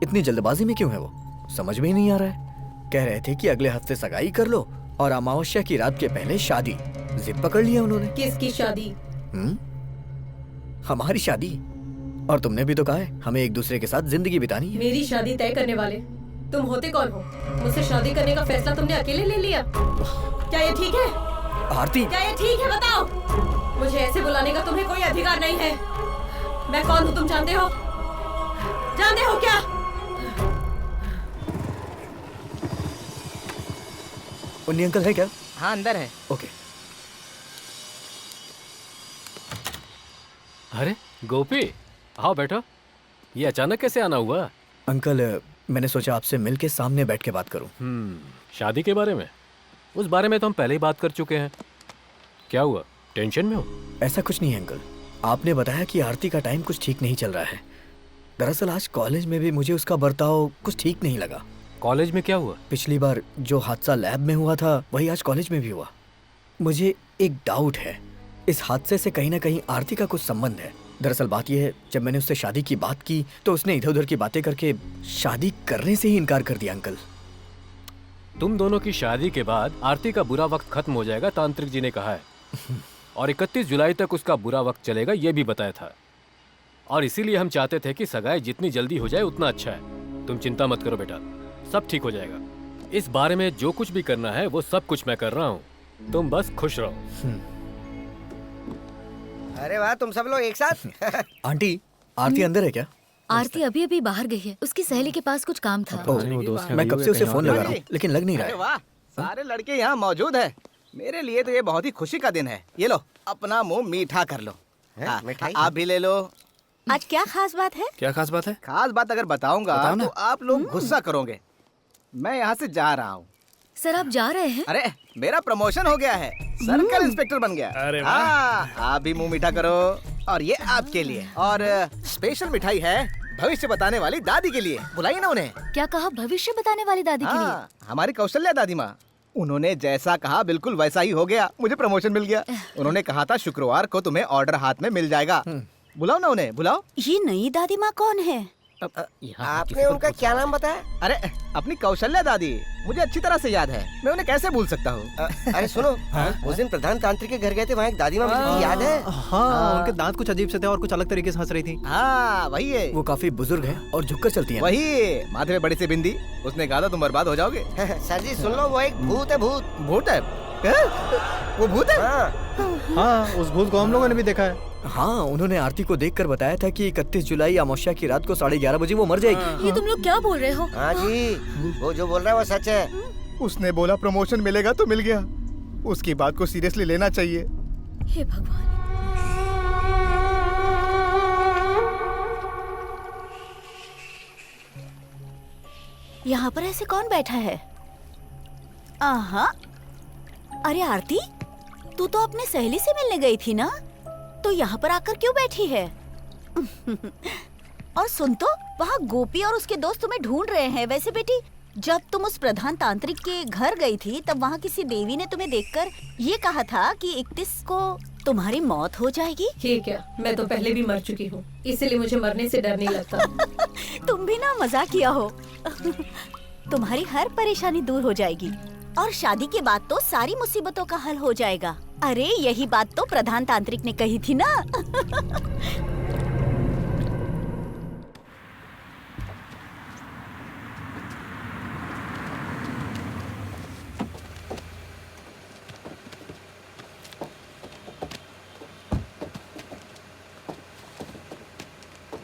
इतनी जल्दबाजी में क्यों है वो? समझ में ही नहीं आ रहा है। कह रहे थे कि अगले हफ्ते सगाई कर लो और अमावस्या की रात के पहले शादी। जिद पकड़ लिया उन्होंने। किसकी शादी? हमारी शादी। और तुमने भी तो कहा है हमें एक दूसरे के साथ जिंदगी बितानी है। मेरी शादी तय करने वाले तुम होते कौन हो? मुझसे शादी करने का फैसला तुमने अकेले ले लिया। क्या ये ठीक है? आरती, क्या ये ठीक है? बताओ। मुझे ऐसे बुलाने का तुम्हें कोई अधिकार नहीं है। मैं कौन हूँ तुम जानते हो? जानते हो क्या? उन्नी अंकल है क्या? हाँ, अंदर है। ओके। अरे गोपी, आओ बैठो। ये अचानक कैसे आना हुआ? अंकल, मैंने सोचा आपसे मिलके सामने बैठ के बात करूं। शादी के बारे में? उस बारे में तो हम पहले ही बात कर चुके हैं। क्या हुआ, टेंशन में हो? ऐसा कुछ नहीं है अंकल। आपने बताया कि आरती का टाइम कुछ ठीक नहीं चल रहा है। दरअसल आज कॉलेज में भी मुझे उसका बर्ताव कुछ ठीक नहीं लगा। कॉलेज में क्या हुआ? पिछली बार जो हादसा लैब में हुआ था वही आज कॉलेज में भी हुआ। मुझे एक डाउट है, इस हादसे से कहीं ना कहीं आरती का कुछ संबंध है। दरअसल बात यह है, जब मैंने उससे शादी की बात की तो उसने इधर उधर की बातें करके शादी करने से ही इनकार कर दिया। अंकल, तुम दोनों की शादी के बाद आरती का बुरा वक्त खत्म हो जाएगा, तांत्रिक जी ने कहा है। और 31 जुलाई तक उसका बुरा वक्त चलेगा, ये भी बताया था। और इसीलिए हम चाहते थे कि सगाई जितनी जल्दी हो जाए उतना अच्छा है। तुम चिंता मत करो बेटा, सब ठीक हो जाएगा। इस बारे में जो कुछ भी करना है वो सब कुछ मैं कर रहा हूँ, तुम बस खुश रहो। अरे वाह, तुम सब लोग एक साथ। आंटी, आरती अंदर है क्या? आरती अभी अभी बाहर गई है, उसकी सहेली के पास कुछ काम था। मैं कब से उसे फोन लगा रहा हूँ लेकिन लग नहीं रहा अरे है। वाह, सारे लड़के यहाँ मौजूद है। मेरे लिए तो ये बहुत ही खुशी का दिन है। ये लो, अपना मुंह मीठा कर लो। हाँ, मिठाई? आप भी ले लो। आज क्या खास बात है? क्या खास बात है? खास बात अगर बताऊंगा तो आप लोग गुस्सा करोगे। मैं यहाँ से जा रहा हूँ। सर, आप जा रहे हैं? अरे, मेरा प्रमोशन हो गया है, सर्कल इंस्पेक्टर बन गया। अरे वाह। हाँ, आप भी मुंह मीठा करो। और ये आपके लिए, और स्पेशल मिठाई है भविष्य बताने वाली दादी के लिए। बुलाइए ना उन्हें। क्या कहा? भविष्य बताने वाली दादी के लिए? हाँ, हमारी कौशल्या दादी माँ। उन्होंने जैसा कहा बिल्कुल वैसा ही हो गया। मुझे प्रमोशन मिल गया। उन्होंने कहा था शुक्रवार को तुम्हें ऑर्डर हाथ में मिल जाएगा। बुलाओ ना उन्हें, बुलाओ। ये नई दादी माँ कौन है? आपने उनका क्या नाम बताया? अरे, अपनी कौशल्या दादी, मुझे अच्छी तरह से याद है। मैं उन्हें कैसे भूल सकता हूँ? अरे सुनो, उस दिन प्रधान तांत्रिक के घर गए थे, वहाँ एक दादी माँ मिली थी, याद है? हाँ, उनके दांत कुछ अजीब से थे और कुछ अलग तरीके से हंस रही थी। हाँ, वही है। वो काफी बुजुर्ग है और झुककर चलती है। वही, माथे में बड़ी सी बिंदी। उसने कहा था तुम बर्बाद हो जाओगे। सर जी सुन लो, वो एक भूत है। भूत? भूत है? वो भूत है? हाँ, उस भूत को हम लोगों ने भी देखा है। हाँ, उन्होंने आरती को देखकर बताया था कि 31 जुलाई अमावस्या की रात को 11:30 बजे वो मर जाएगी। ये तुम लोग क्या बोल रहे हो? हाँ जी, वो जो बोल रहा है वो सच है। उसने बोला प्रमोशन मिलेगा तो मिल गया। उसकी बात को सीरियसली लेना चाहिए। हे भगवान। यहाँ पर ऐसे कौन बैठा है? आहा, अरे आरती, तू तो अपनी सहेली से मिलने गई थी ना, तो यहाँ पर आकर क्यों बैठी है? और सुन तो, वहाँ गोपी और उसके दोस्त तुम्हें ढूंढ रहे हैं। वैसे बेटी, जब तुम उस प्रधान तांत्रिक के घर गई थी तब वहाँ किसी देवी ने तुम्हें देखकर ये कहा था कि 31 को तुम्हारी मौत हो जाएगी। ये क्या, मैं तो पहले भी मर चुकी हूँ, इसीलिए मुझे मरने से डर नहीं लगता। तुम भी ना मजाक किया हो। तुम्हारी हर परेशानी दूर हो जाएगी और शादी के बाद तो सारी मुसीबतों का हल हो जाएगा। अरे यही बात तो प्रधान तांत्रिक ने कही थी ना।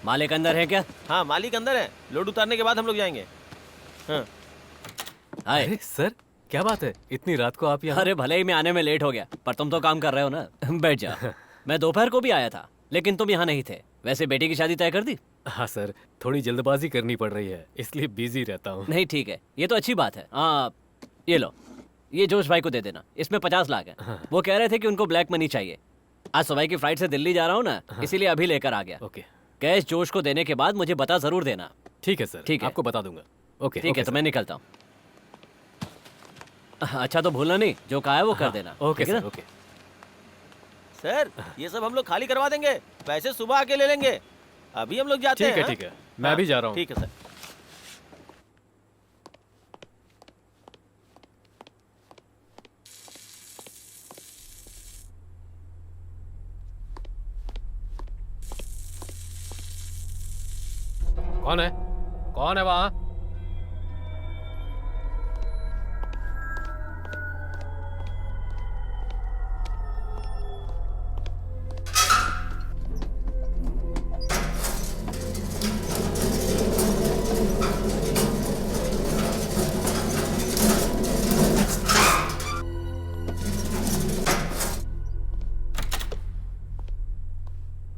मालिक अंदर है क्या? हाँ, मालिक अंदर है। लोड उतारने के बाद हम लोग जाएंगे। हाँ। अरे सर, क्या बात है, इतनी रात को आप यहाँ? अरे भले ही मैं आने में लेट हो गया, पर तुम तो काम कर रहे हो ना। बैठ जा। मैं दोपहर को भी आया था, लेकिन तुम यहाँ नहीं थे। वैसे बेटी की शादी तय कर दी? हाँ सर, थोड़ी जल्दबाजी करनी पड़ रही है, इसलिए बिजी रहता हूँ। नहीं ठीक है, ये तो अच्छी बात है। ये लो, ये जोश भाई को दे देना, इसमें 50 लाख है। हाँ। वो कह रहे थे कि उनको ब्लैक मनी चाहिए। आज सुबह की फ्लाइट से दिल्ली जा रहा हूँ ना, इसीलिए अभी लेकर आ गया। ओके। कैश जोश को देने के बाद मुझे बता जरूर देना। ठीक है सर, ठीक है, आपको बता दूंगा। ओके ठीक है, तो मैं निकलता हूँ। अच्छा तो भूलना नहीं, जो कहा है वो कर देना। ओके ठीक है सर, ना? ओके। सर ये सब हम लोग खाली करवा देंगे, पैसे सुबह आके ले लेंगे। अभी हम लोग जाते हैं। ठीक है, ठीक है, मैं भी जा रहा हूँ। ठीक है सर। कौन है? कौन है वहाँ?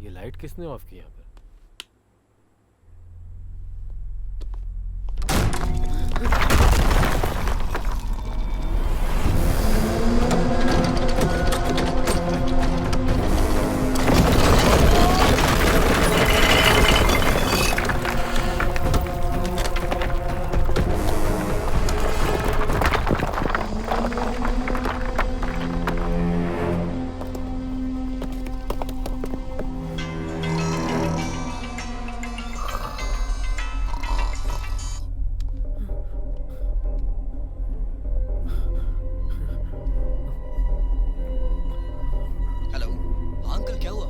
ये लाइट किसने ऑफ की यहाँ पर?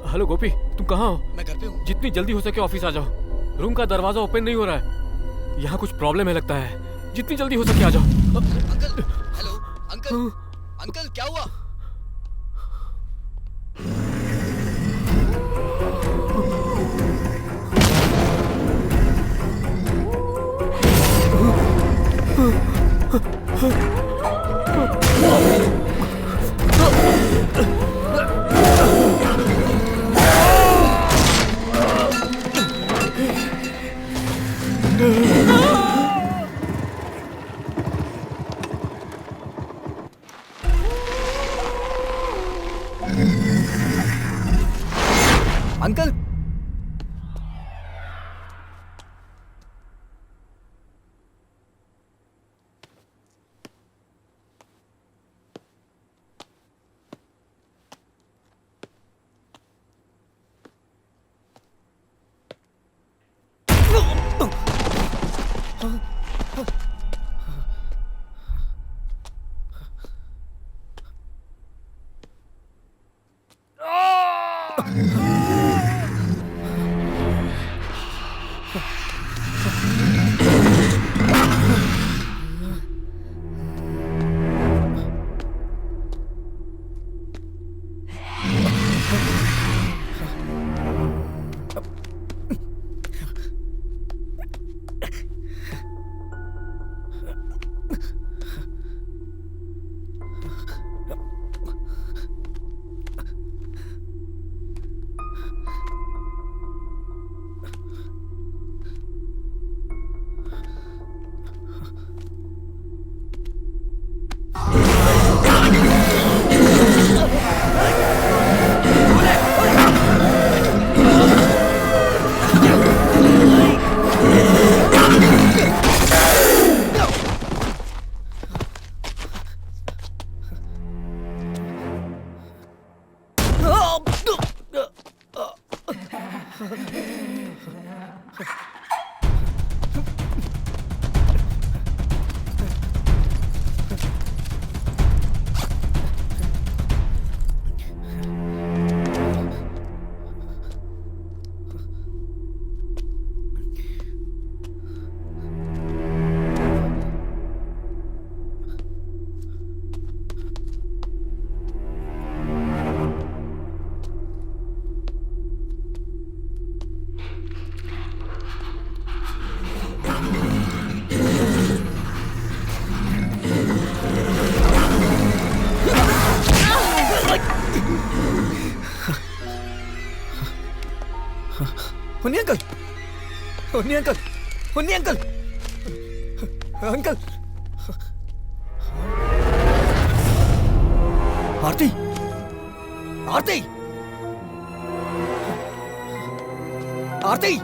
हेलो गोपी, तुम कहाँ हो? मैं घर पे हूँ। जितनी जल्दी हो सके ऑफिस आ जाओ। रूम का दरवाजा ओपन नहीं हो रहा है। यहाँ कुछ प्रॉब्लम है लगता है। जितनी जल्दी हो सके आ जाओ। अंकल, हेलो अंकल, अंकल क्या हुआ? Uncle, Munni uncle, Munni uncle, Munni uncle, uncle. Aarti, Aarti, Aarti,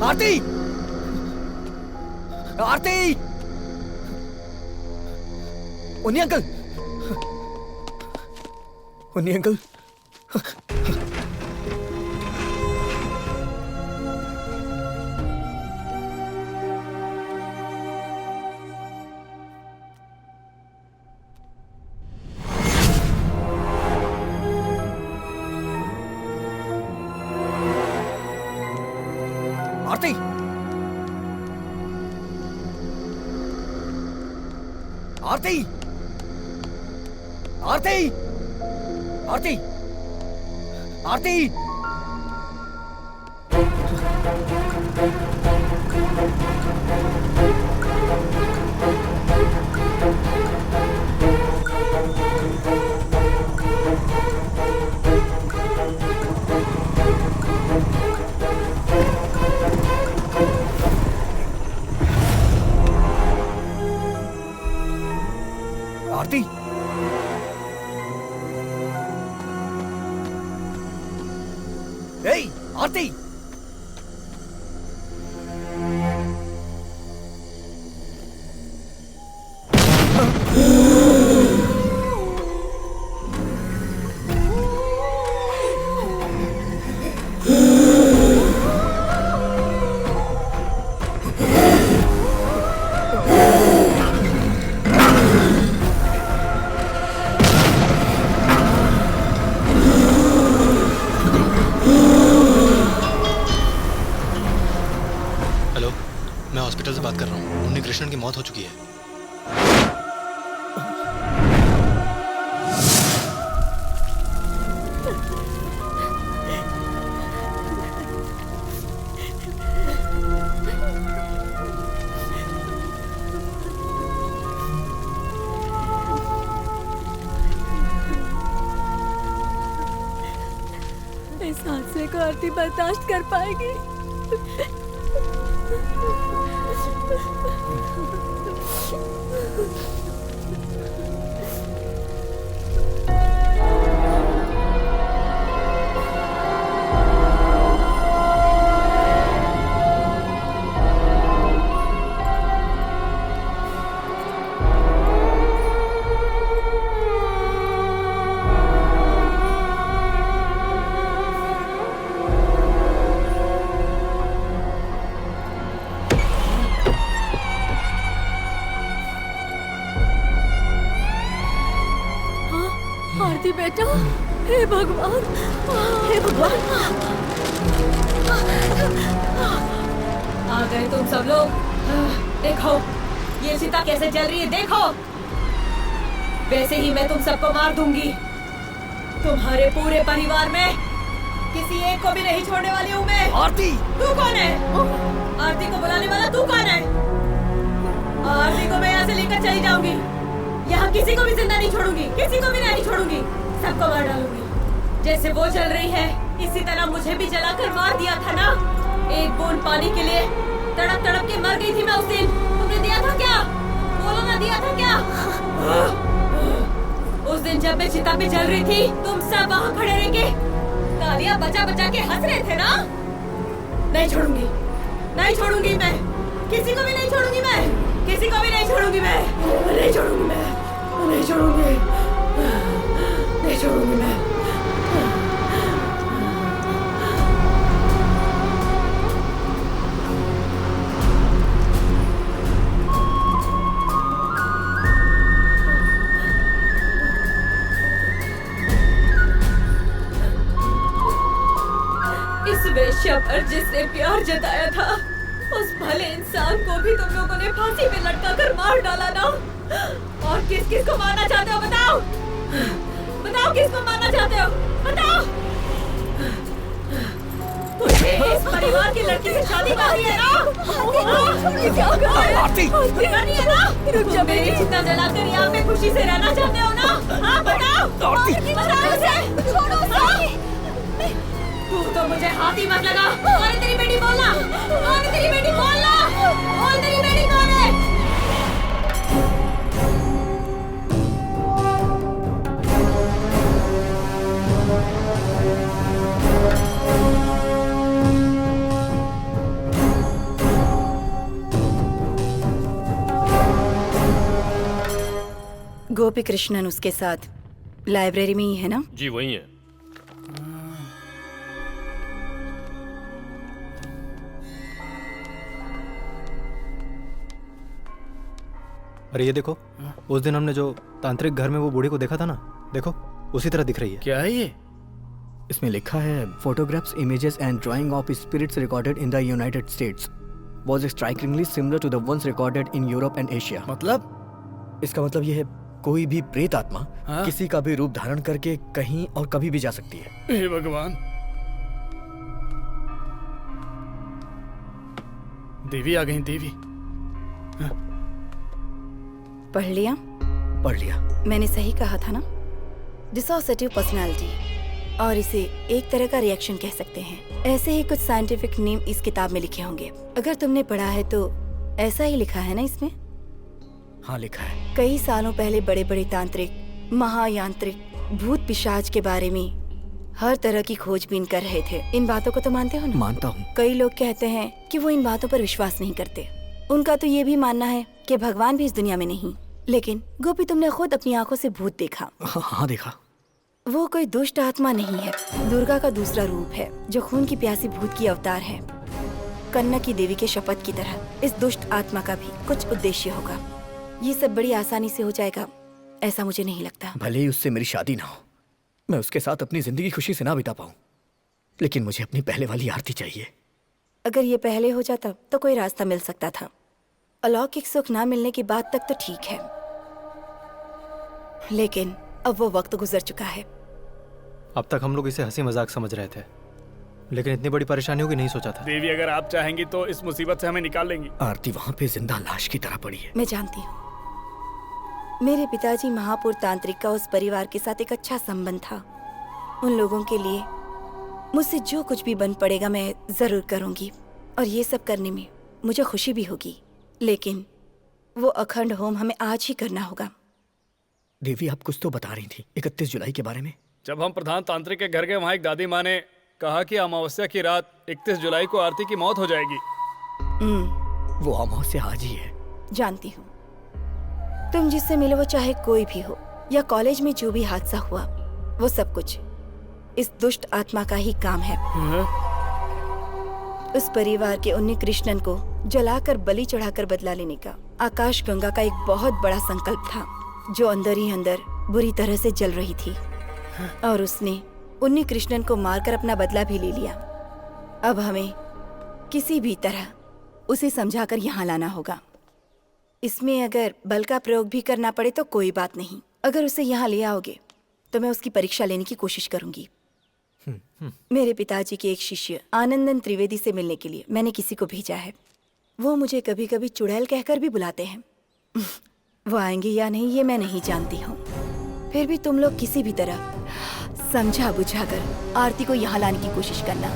Aarti, Aarti, Munni uncle, Munni uncle. Aarti, Aarti, Aarti, Aarti, Aarti. Aarti, ए, आरती, मैं हॉस्पिटल से बात कर रहा हूँ। उन्नी कृष्णन की मौत हो चुकी है। इस हादसे को आरती बर्दाश्त कर पाएगी? आरती बेटा, हे भगवान, हे भगवान। आ गए तुम सब लोग। देखो ये चिता कैसे जल रही है, देखो। वैसे ही मैं तुम सबको मार दूंगी। तुम्हारे पूरे परिवार में किसी एक को भी नहीं छोड़ने वाली हूँ मैं। आरती, तू कौन है? आरती को बुलाने वाला तू कौन है? आरती को मैं यहाँ से लेकर चली जाऊंगी। यहाँ किसी को भी जिंदा नहीं छोड़ूंगी, किसी को भी नहीं छोड़ूंगी, सबको मार डालूंगी। जैसे वो जल रही है, इसी तरह मुझे भी जलाकर मार दिया था ना। एक बूंद पानी के लिए तड़प तड़प के मर गई थी मैं उस दिन। तुमने दिया था क्या? बोलो ना, दिया था क्या? उस दिन जब मैं चिता पे जल रही थी, तुम सब वहाँ खड़े रह के तालियां बजा बजा के हंस रहे थे ना। नहीं छोड़ूंगी, नहीं छोड़ूंगी मैं, किसी को भी नहीं छोड़ूंगी मैं, किसी को भी नहीं छोड़ूंगी मैं, नहीं छोड़ूंगी मैं, नहीं छोड़ूंगी, नहीं छोड़ूंगी मैं। इस वेश्या पर जिसने प्यार जताया था, उस भले इंसान को भी तुम लोगों ने फांसी पे लटका कर मार डाला ना। और किस किस को मारना चाहते हो बताओ? बताओ किसको मारना चाहते हो? बताओ। तुझे इस परिवार की लड़की से शादी करनी है ना? आरती, करनी है ना? तुम मेरी चिता जलाकर यहाँ पे खुशी से रहना चाहते हो ना? हाँ बताओ, बताओ मुझे। छोड़ो तू तो मुझे हाथी मत लगा। कौन है तेरी बेटी, बोलना। कौन है तेरी बेटी, बोलना। बोल तेरी बेटी कौन है? गोपी कृष्णन उसके साथ लाइब्रेरी में ही है ना? जी वही है। अरे ये देखो, उस दिन हमने जो तांत्रिक घर में वो बूढ़ी को देखा था ना, देखो उसी तरह दिख रही है। क्या है ये? इसमें लिखा है photographs, images and drawing of spirits recorded in the United States was strikingly similar to the ones recorded in Europe and Asia. मतलब इसका मतलब ये है कोई भी प्रेत आत्मा किसी का भी रूप धारण करके कहीं और कभी भी जा सकती है। हे भगवान, देवी आ गई। देवी पढ़ लिया? पढ़ लिया। मैंने सही कहा था ना, डिसोसिएटिव पर्सनालिटी, और इसे एक तरह का रिएक्शन कह सकते हैं। ऐसे ही कुछ साइंटिफिक नेम इस किताब में लिखे होंगे। अगर तुमने पढ़ा है तो ऐसा ही लिखा है ना इसमें? हाँ लिखा है। कई सालों पहले बड़े बड़े तांत्रिक, महायांत्रिक, भूत पिशाच के बारे में हर तरह की खोजबीन कर रहे थे। इन बातों को तो मानते हो ना? मानता हूँ। कई लोग कहते हैं कि वो इन बातों पर विश्वास नहीं करते। उनका तो ये भी मानना है कि भगवान भी इस दुनिया में नहीं। लेकिन गोपी, तुमने खुद अपनी आंखों से भूत देखा। हाँ देखा। वो कोई दुष्ट आत्मा नहीं है, दुर्गा का दूसरा रूप है जो खून की प्यासी भूत की अवतार है। कन्ना की देवी के शपथ की तरह इस दुष्ट आत्मा का भी कुछ उद्देश्य होगा। ये सब बड़ी आसानी से हो जाएगा ऐसा मुझे नहीं लगता। भले ही उससे मेरी शादी ना हो, मैं उसके साथ अपनी जिंदगी खुशी से ना बिता पाऊं, लेकिन मुझे अपनी पहले वाली आरती चाहिए। अगर ये पहले हो जाता तो कोई रास्ता मिल सकता था। अलौकिक सुख ना मिलने की बात तक तो ठीक है, लेकिन अब वो वक्त गुजर चुका है। अब तक हम लोग इसे हंसी मजाक समझ रहे थे, लेकिन इतनी बड़ी परेशानियों की नहीं सोचा था। देवी, अगर आप चाहेंगी तो इस मुसीबत से हमें निकाल लेंगी। आरती वहाँ पे जिंदा लाश की तरह पड़ी है। मैं जानती हूँ, मेरे पिताजी महापुर तांत्रिक का उस परिवार के साथ एक अच्छा संबंध था। उन लोगों के लिए मुझसे जो कुछ भी बन पड़ेगा मैं जरूर करूंगी, और ये सब करने में मुझे खुशी भी होगी। लेकिन वो अखंड होम हमें आज ही करना होगा। देवी, आप कुछ तो बता रही थी 31 जुलाई के बारे में। जब हम प्रधान तांत्रिक के घर गए, वहाँ एक दादी माँ ने कहा कि अमावस्या की रात 31 जुलाई को आरती की मौत हो जाएगी। वो अमावस्या आज ही है। जानती हूँ। तुम जिससे मिले वो चाहे कोई भी हो, या कॉलेज में जो भी हादसा हुआ, वो सब कुछ इस दुष्ट आत्मा का ही काम है। उस परिवार के उन्नी कृष्णन को जलाकर बलि चढ़ाकर बदला लेने का आकाश गंगा का एक बहुत बड़ा संकल्प था, जो अंदर ही अंदर बुरी तरह से जल रही थी, और उसने उन्नी कृष्णन को मारकर अपना बदला भी ले लिया। अब हमें किसी भी तरह उसे समझाकर यहाँ लाना होगा। इसमें अगर बल का प्रयोग भी करना पड़े तो कोई बात नहीं। अगर उसे यहाँ ले आओगे तो मैं उसकी परीक्षा लेने की कोशिश करूंगी। मेरे पिताजी के एक शिष्य आनंदन त्रिवेदी से मिलने के लिए मैंने किसी को भेजा है। वो मुझे कभी कभी चुड़ैल कहकर भी बुलाते हैं। वो आएंगे या नहीं ये मैं नहीं जानती हूँ। फिर भी तुम लोग किसी भी तरह समझा बुझाकर आरती को यहाँ लाने की कोशिश करना।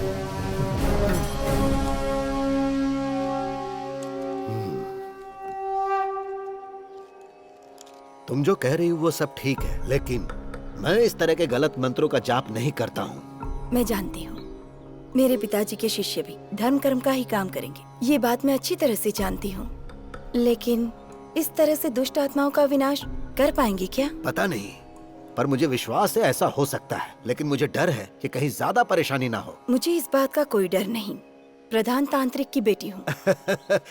तुम जो कह रही हो वो सब ठीक है, लेकिन मैं इस तरह के गलत मंत्रों का जाप नहीं करता हूँ। मैं जानती हूँ, मेरे पिताजी के शिष्य भी धर्म कर्म का ही काम करेंगे, ये बात मैं अच्छी तरह से जानती हूँ। लेकिन इस तरह से दुष्ट आत्माओं का विनाश कर पाएंगे क्या? पता नहीं, पर मुझे विश्वास है ऐसा हो सकता है, लेकिन मुझे डर है कि कहीं ज्यादा परेशानी ना हो। मुझे इस बात का कोई डर नहीं, प्रधान तांत्रिक की बेटी हूँ।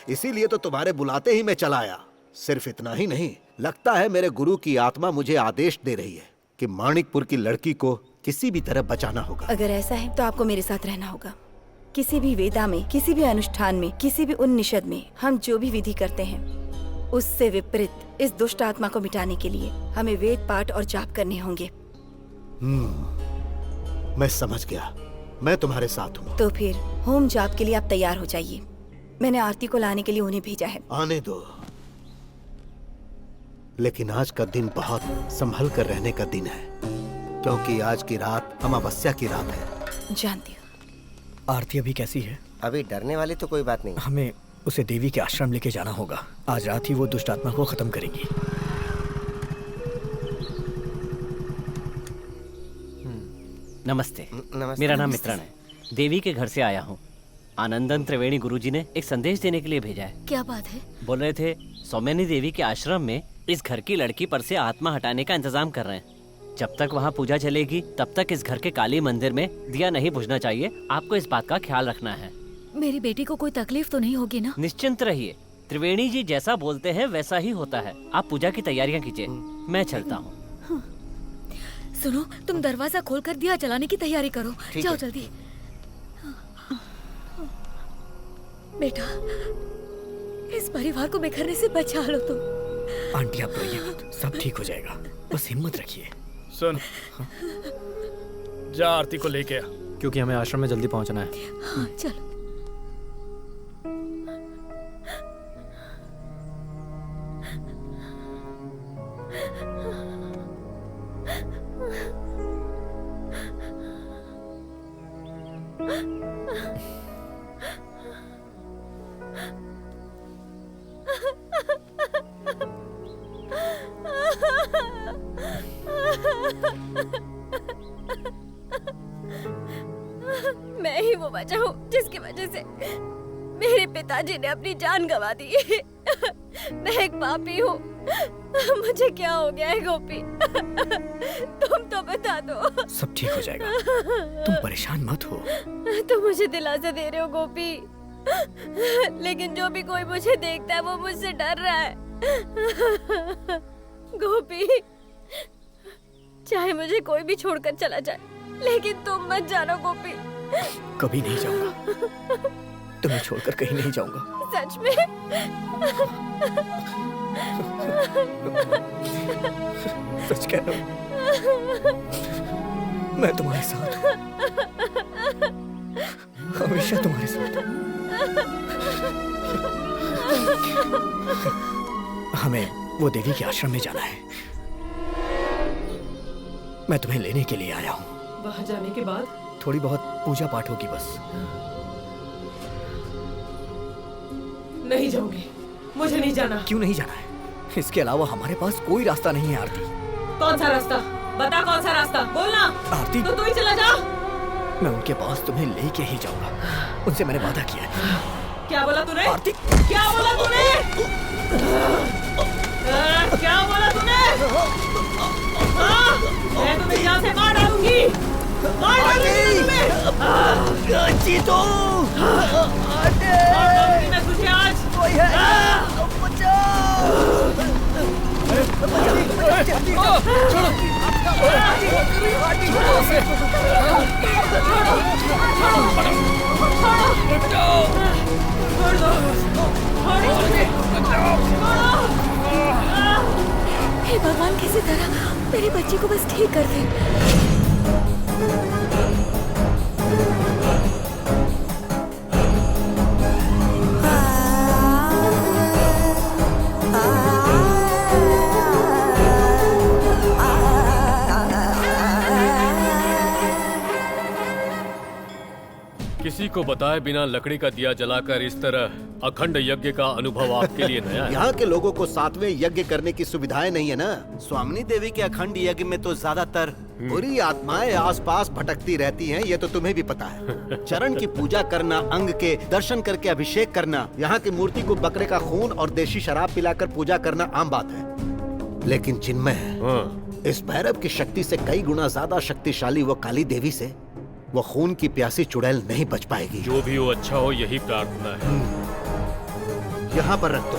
इसीलिए तो तुम्हारे बुलाते ही मैं चला आया। सिर्फ इतना ही नहीं, लगता है मेरे गुरु की आत्मा मुझे आदेश दे रही है कि माणिकपुर की लड़की को किसी भी तरह बचाना होगा। अगर ऐसा है तो आपको मेरे साथ रहना होगा। किसी भी वेदा में, किसी भी अनुष्ठान में, किसी भी उन्निषद में हम जो भी विधि करते हैं उससे विपरीत इस दुष्ट आत्मा को मिटाने के लिए हमें वेद पाठ और जाप करने होंगे। मैं समझ गया, मैं तुम्हारे साथ हूँ। तो फिर होम जाप के लिए आप तैयार हो जाइए। मैंने आरती को लाने के लिए उन्हें भेजा है। आने दो, लेकिन आज का दिन बहुत संभल कर रहने का दिन है, क्योंकि आज की रात अमावस्या की रात है। जानती हूँ। आरती अभी कैसी है? अभी डरने वाली तो कोई बात नहीं। हमें उसे देवी के आश्रम लेके जाना होगा। आज रात ही वो दुष्ट आत्मा को खत्म करेंगी। नमस्ते। नमस्ते। मेरा नाम मित्रण है। देवी के घर से आया हूँ। आनंदन त्रिवेणी गुरुजी ने एक संदेश देने के लिए भेजा है। क्या बात है? बोल रहे थे सौम्यनी देवी के आश्रम में इस घर की लड़की पर से आत्मा हटाने का इंतजाम कर रहे हैं। जब तक वहाँ पूजा चलेगी तब तक इस घर के काली मंदिर में दिया नहीं बुझना चाहिए। आपको इस बात का ख्याल रखना है। मेरी बेटी को कोई तकलीफ तो नहीं होगी ना? निश्चिंत रहिए, त्रिवेणी जी जैसा बोलते हैं वैसा ही होता है। आप पूजा की तैयारियां कीजिए, मैं चलता हूँ। सुनो, तुम दरवाजा खोलकर दिया जलाने की तैयारी करो। जाओ जल्दी। बेटा, इस परिवार को बिखरने से बचा लो तुम। आंटी आप रोइए मत, सब ठीक हो जाएगा, बस हिम्मत रखिए। सुन, जा आरती को लेके आ, क्योंकि हमें आश्रम में जल्दी पहुंचना है। हाँ, चलो। मैं ही वो वजह हूँ जिसकी वजह से मेरे पिताजी ने अपनी जान गंवा दी। मैं एक पापी हूँ। मुझे क्या हो गया है गोपी? तुम तो बता दो। सब ठीक हो जाएगा, तुम परेशान मत हो। तुम मुझे दिलासा दे रहे हो गोपी, लेकिन जो भी कोई मुझे देखता है वो मुझसे डर रहा है। गोपी, चाहे मुझे कोई भी छोड़कर चला जाए, लेकिन तुम मत जाना गोपी। कभी नहीं जाऊंगा, तुम्हें छोड़कर कहीं नहीं जाऊंगा। सच में? सच कह रहा हूँ, मैं तुम्हारे साथ हूँ, हमेशा तुम्हारे साथ हूँ। हमें वो देवी के आश्रम में जाना है। मैं तुम्हें लेने के लिए आया हूँ। वहाँ जाने के बाद थोड़ी बहुत पूजा पाठ होगी बस। नहीं जाऊंगी, मुझे नहीं जाना। क्यों नहीं जाना है? इसके अलावा हमारे पास कोई रास्ता नहीं है आरती। कौन सा रास्ता? बता कौन सा रास्ता, बोलना। आरती, तो तू ही चला जा। मैं उनके पास तुम्हें लेके ही जाऊंगा, उनसे मैंने वादा किया है। क्या बोला तूने? आरती, क्या बोला तूने? क्या बोला तूने? मैं तुम्हें यहाँ से मार डालूंगी, मार डालूंगी तुम्हें। जीतो, मार डालूंगी मैं तुझे आज। कोई है? हे भगवान, किसी तरह मेरी बच्ची को बस ठीक कर दे। किसी को बताए बिना लकड़ी का दिया जलाकर इस तरह अखंड यज्ञ का अनुभव आपके लिए नया है। यहाँ के लोगों को 7वें यज्ञ करने की सुविधाएं नहीं है ना। स्वामिनी देवी के अखंड यज्ञ में तो ज्यादातर बुरी आत्माएं आसपास भटकती रहती हैं, ये तो तुम्हें भी पता है। चरण की पूजा करना, अंग के दर्शन करके अभिषेक करना, यहाँ की मूर्ति को बकरे का खून और देशी शराब पिलाकर पूजा करना आम बात है। लेकिन जिनमें इस भैरव की शक्ति से कई गुना ज्यादा शक्तिशाली वो काली देवी से वो खून की प्यासी चुड़ैल नहीं बच पाएगी। जो भी हो अच्छा हो, यही प्रार्थना है। यहाँ पर रख दो।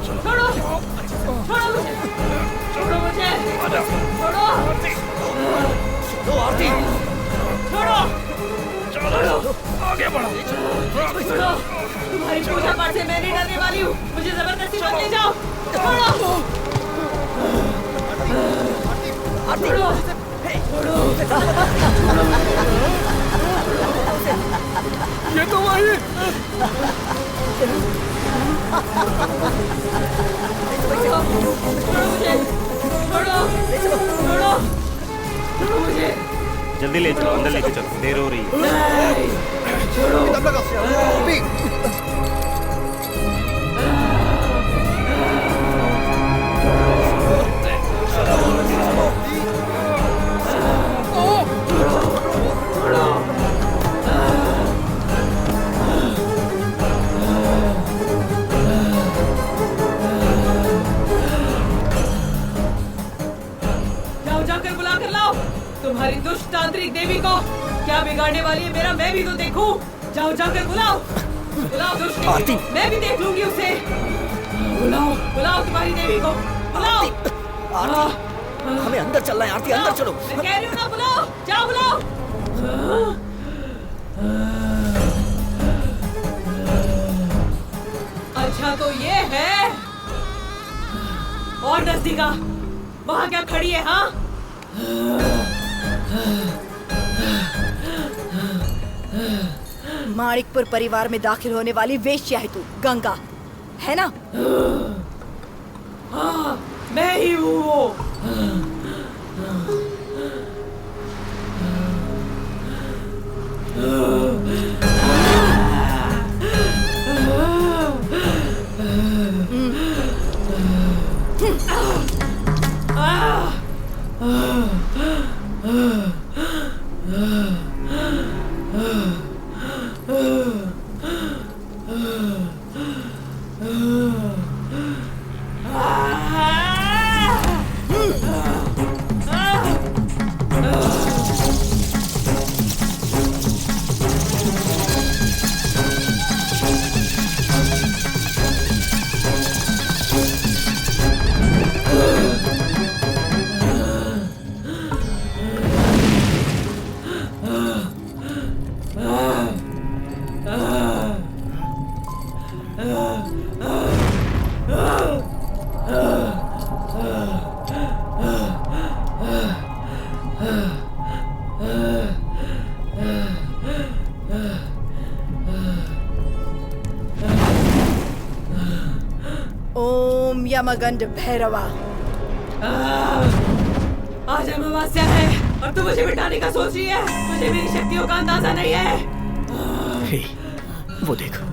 छोड़ो, छोड़ो मुझे, छोड़ो मुझे, छोड़ो, छोड़ो आरती, छोड़ो, छोड़ो, आगे बढ़ो, छोड़ो। तुम्हारी पूजा पाठ से मैं नहीं डरने वाली हूँ, मुझे जबरदस्ती मत ले जाओ। छोड़ो, छोड़ो, छोड़ो। ये तो वही। छोड़ो मुझे। जल्दी ले चलो, अंदर लेके चलो, देर हो रही है। जाकर बुला कर लाओ तुम्हारी दुष्ट तांत्रिक देवी को। क्या बिगाड़ने वाली है मेरा मैं भी तो देखूं। जाओ जाकर बुलाओ दुष्ट देवी को, मैं भी देख लूंगी उसे। बुलाओ तुम्हारी देवी को, बुलाओ। हमें अंदर चलना है आरती, अंदर चलो। मैं कह रही हूँ ना, बुलाओ, जाओ बुलाओ। अच्छा तो ये है और नजदीका, वहाँ क्या खड़ी है? हाँ माणिकपुर परिवार में दाखिल होने वाली वेश्या है तू, गंगा, है ना? हाँ मैं ही हूँ वो। ओम यमगंड भैरवा। आज अमावस्या है और तू मुझे मिटाने का सोच रही है। मुझे मेरी शक्तियों का अंदाजा नहीं है। हे, वो देखो।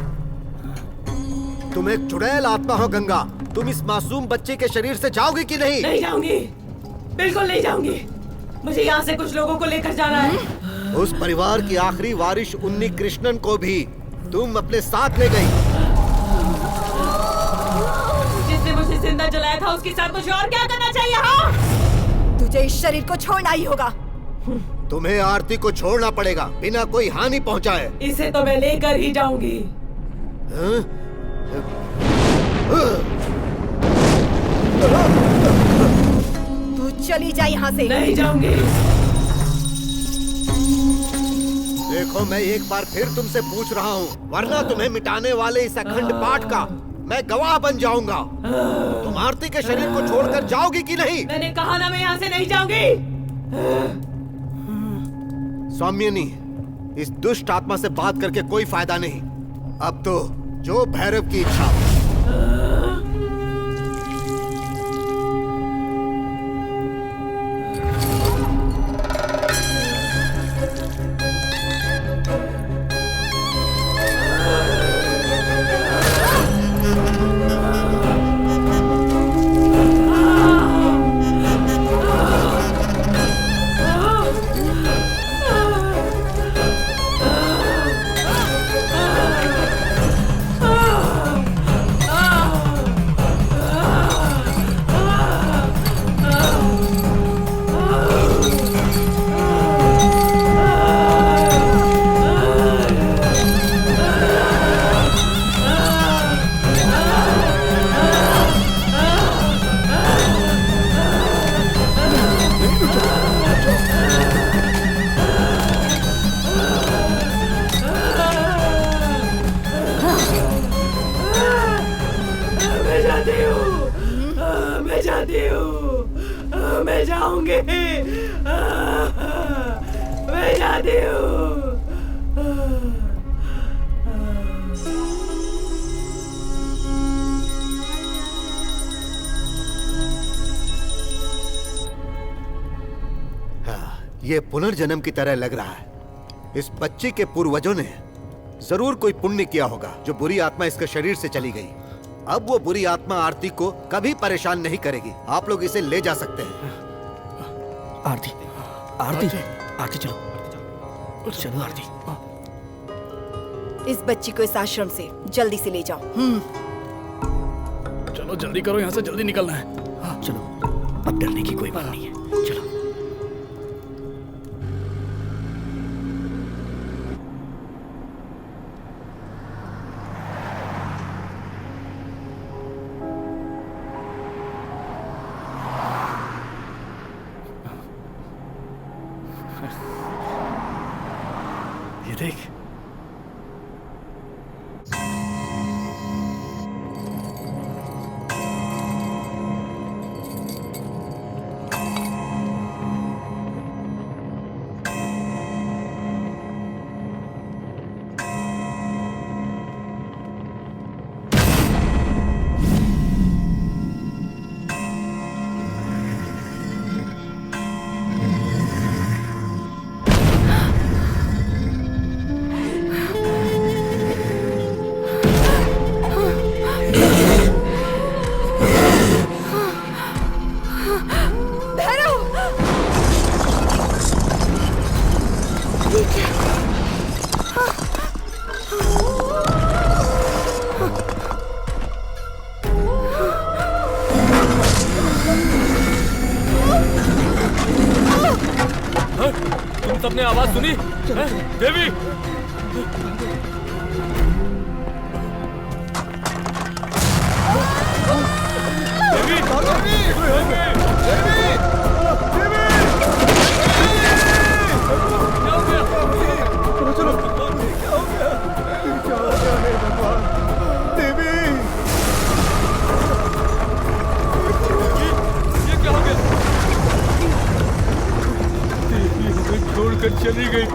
तुम एक चुड़ैल आत्मा हो गंगा। तुम इस मासूम बच्चे के शरीर से जाओगी कि नहीं? नहीं जाऊंगी, बिल्कुल नहीं जाऊंगी। मुझे यहाँ से कुछ लोगों को लेकर जाना है। उस परिवार की आखिरी वारिस उन्नी कृष्णन को भी तुम अपने साथ ले गई। जिसने मुझे जिंदा जलाया था उसके साथ मुझे और क्या करना चाहिए? हाँ तुझे इस शरीर को छोड़ना ही होगा। तुम्हें आरती को छोड़ना पड़ेगा बिना कोई हानि पहुंचाए। इसे तो मैं लेकर ही जाऊंगी। तू चली जा यहाँ से। नहीं जाऊंगी। देखो मैं एक बार फिर तुमसे पूछ रहा हूँ, वरना तुम्हें मिटाने वाले इस अखंड पाठ का मैं गवाह बन जाऊंगा। तुम आरती के शरीर को छोड़कर जाओगी कि नहीं? मैंने कहा ना मैं यहाँ से नहीं जाऊंगी। सौम्यनी, इस दुष्ट आत्मा से बात करके कोई फायदा नहीं। अब तो जो भैरव की इच्छा। मैं जाऊंगी, मैं जाती हूँ। ये पुनर्जन्म की तरह लग रहा है। इस बच्चे के पूर्वजों ने जरूर कोई पुण्य किया होगा जो बुरी आत्मा इसके शरीर से चली गई। अब वो बुरी आत्मा आरती को कभी परेशान नहीं करेगी। आप लोग इसे ले जा सकते हैं। आरती, आरती, आरती चलो, चलो आरती। इस बच्ची को इस आश्रम से जल्दी से ले जाओ। चलो जल्दी करो, यहाँ से जल्दी निकलना है। हाँ चलो, अब डरने की कोई बात नहीं है, चलो। ये देख, तुम सबने आवाज सुनी? हैं? देवी! छोड़कर चली गई।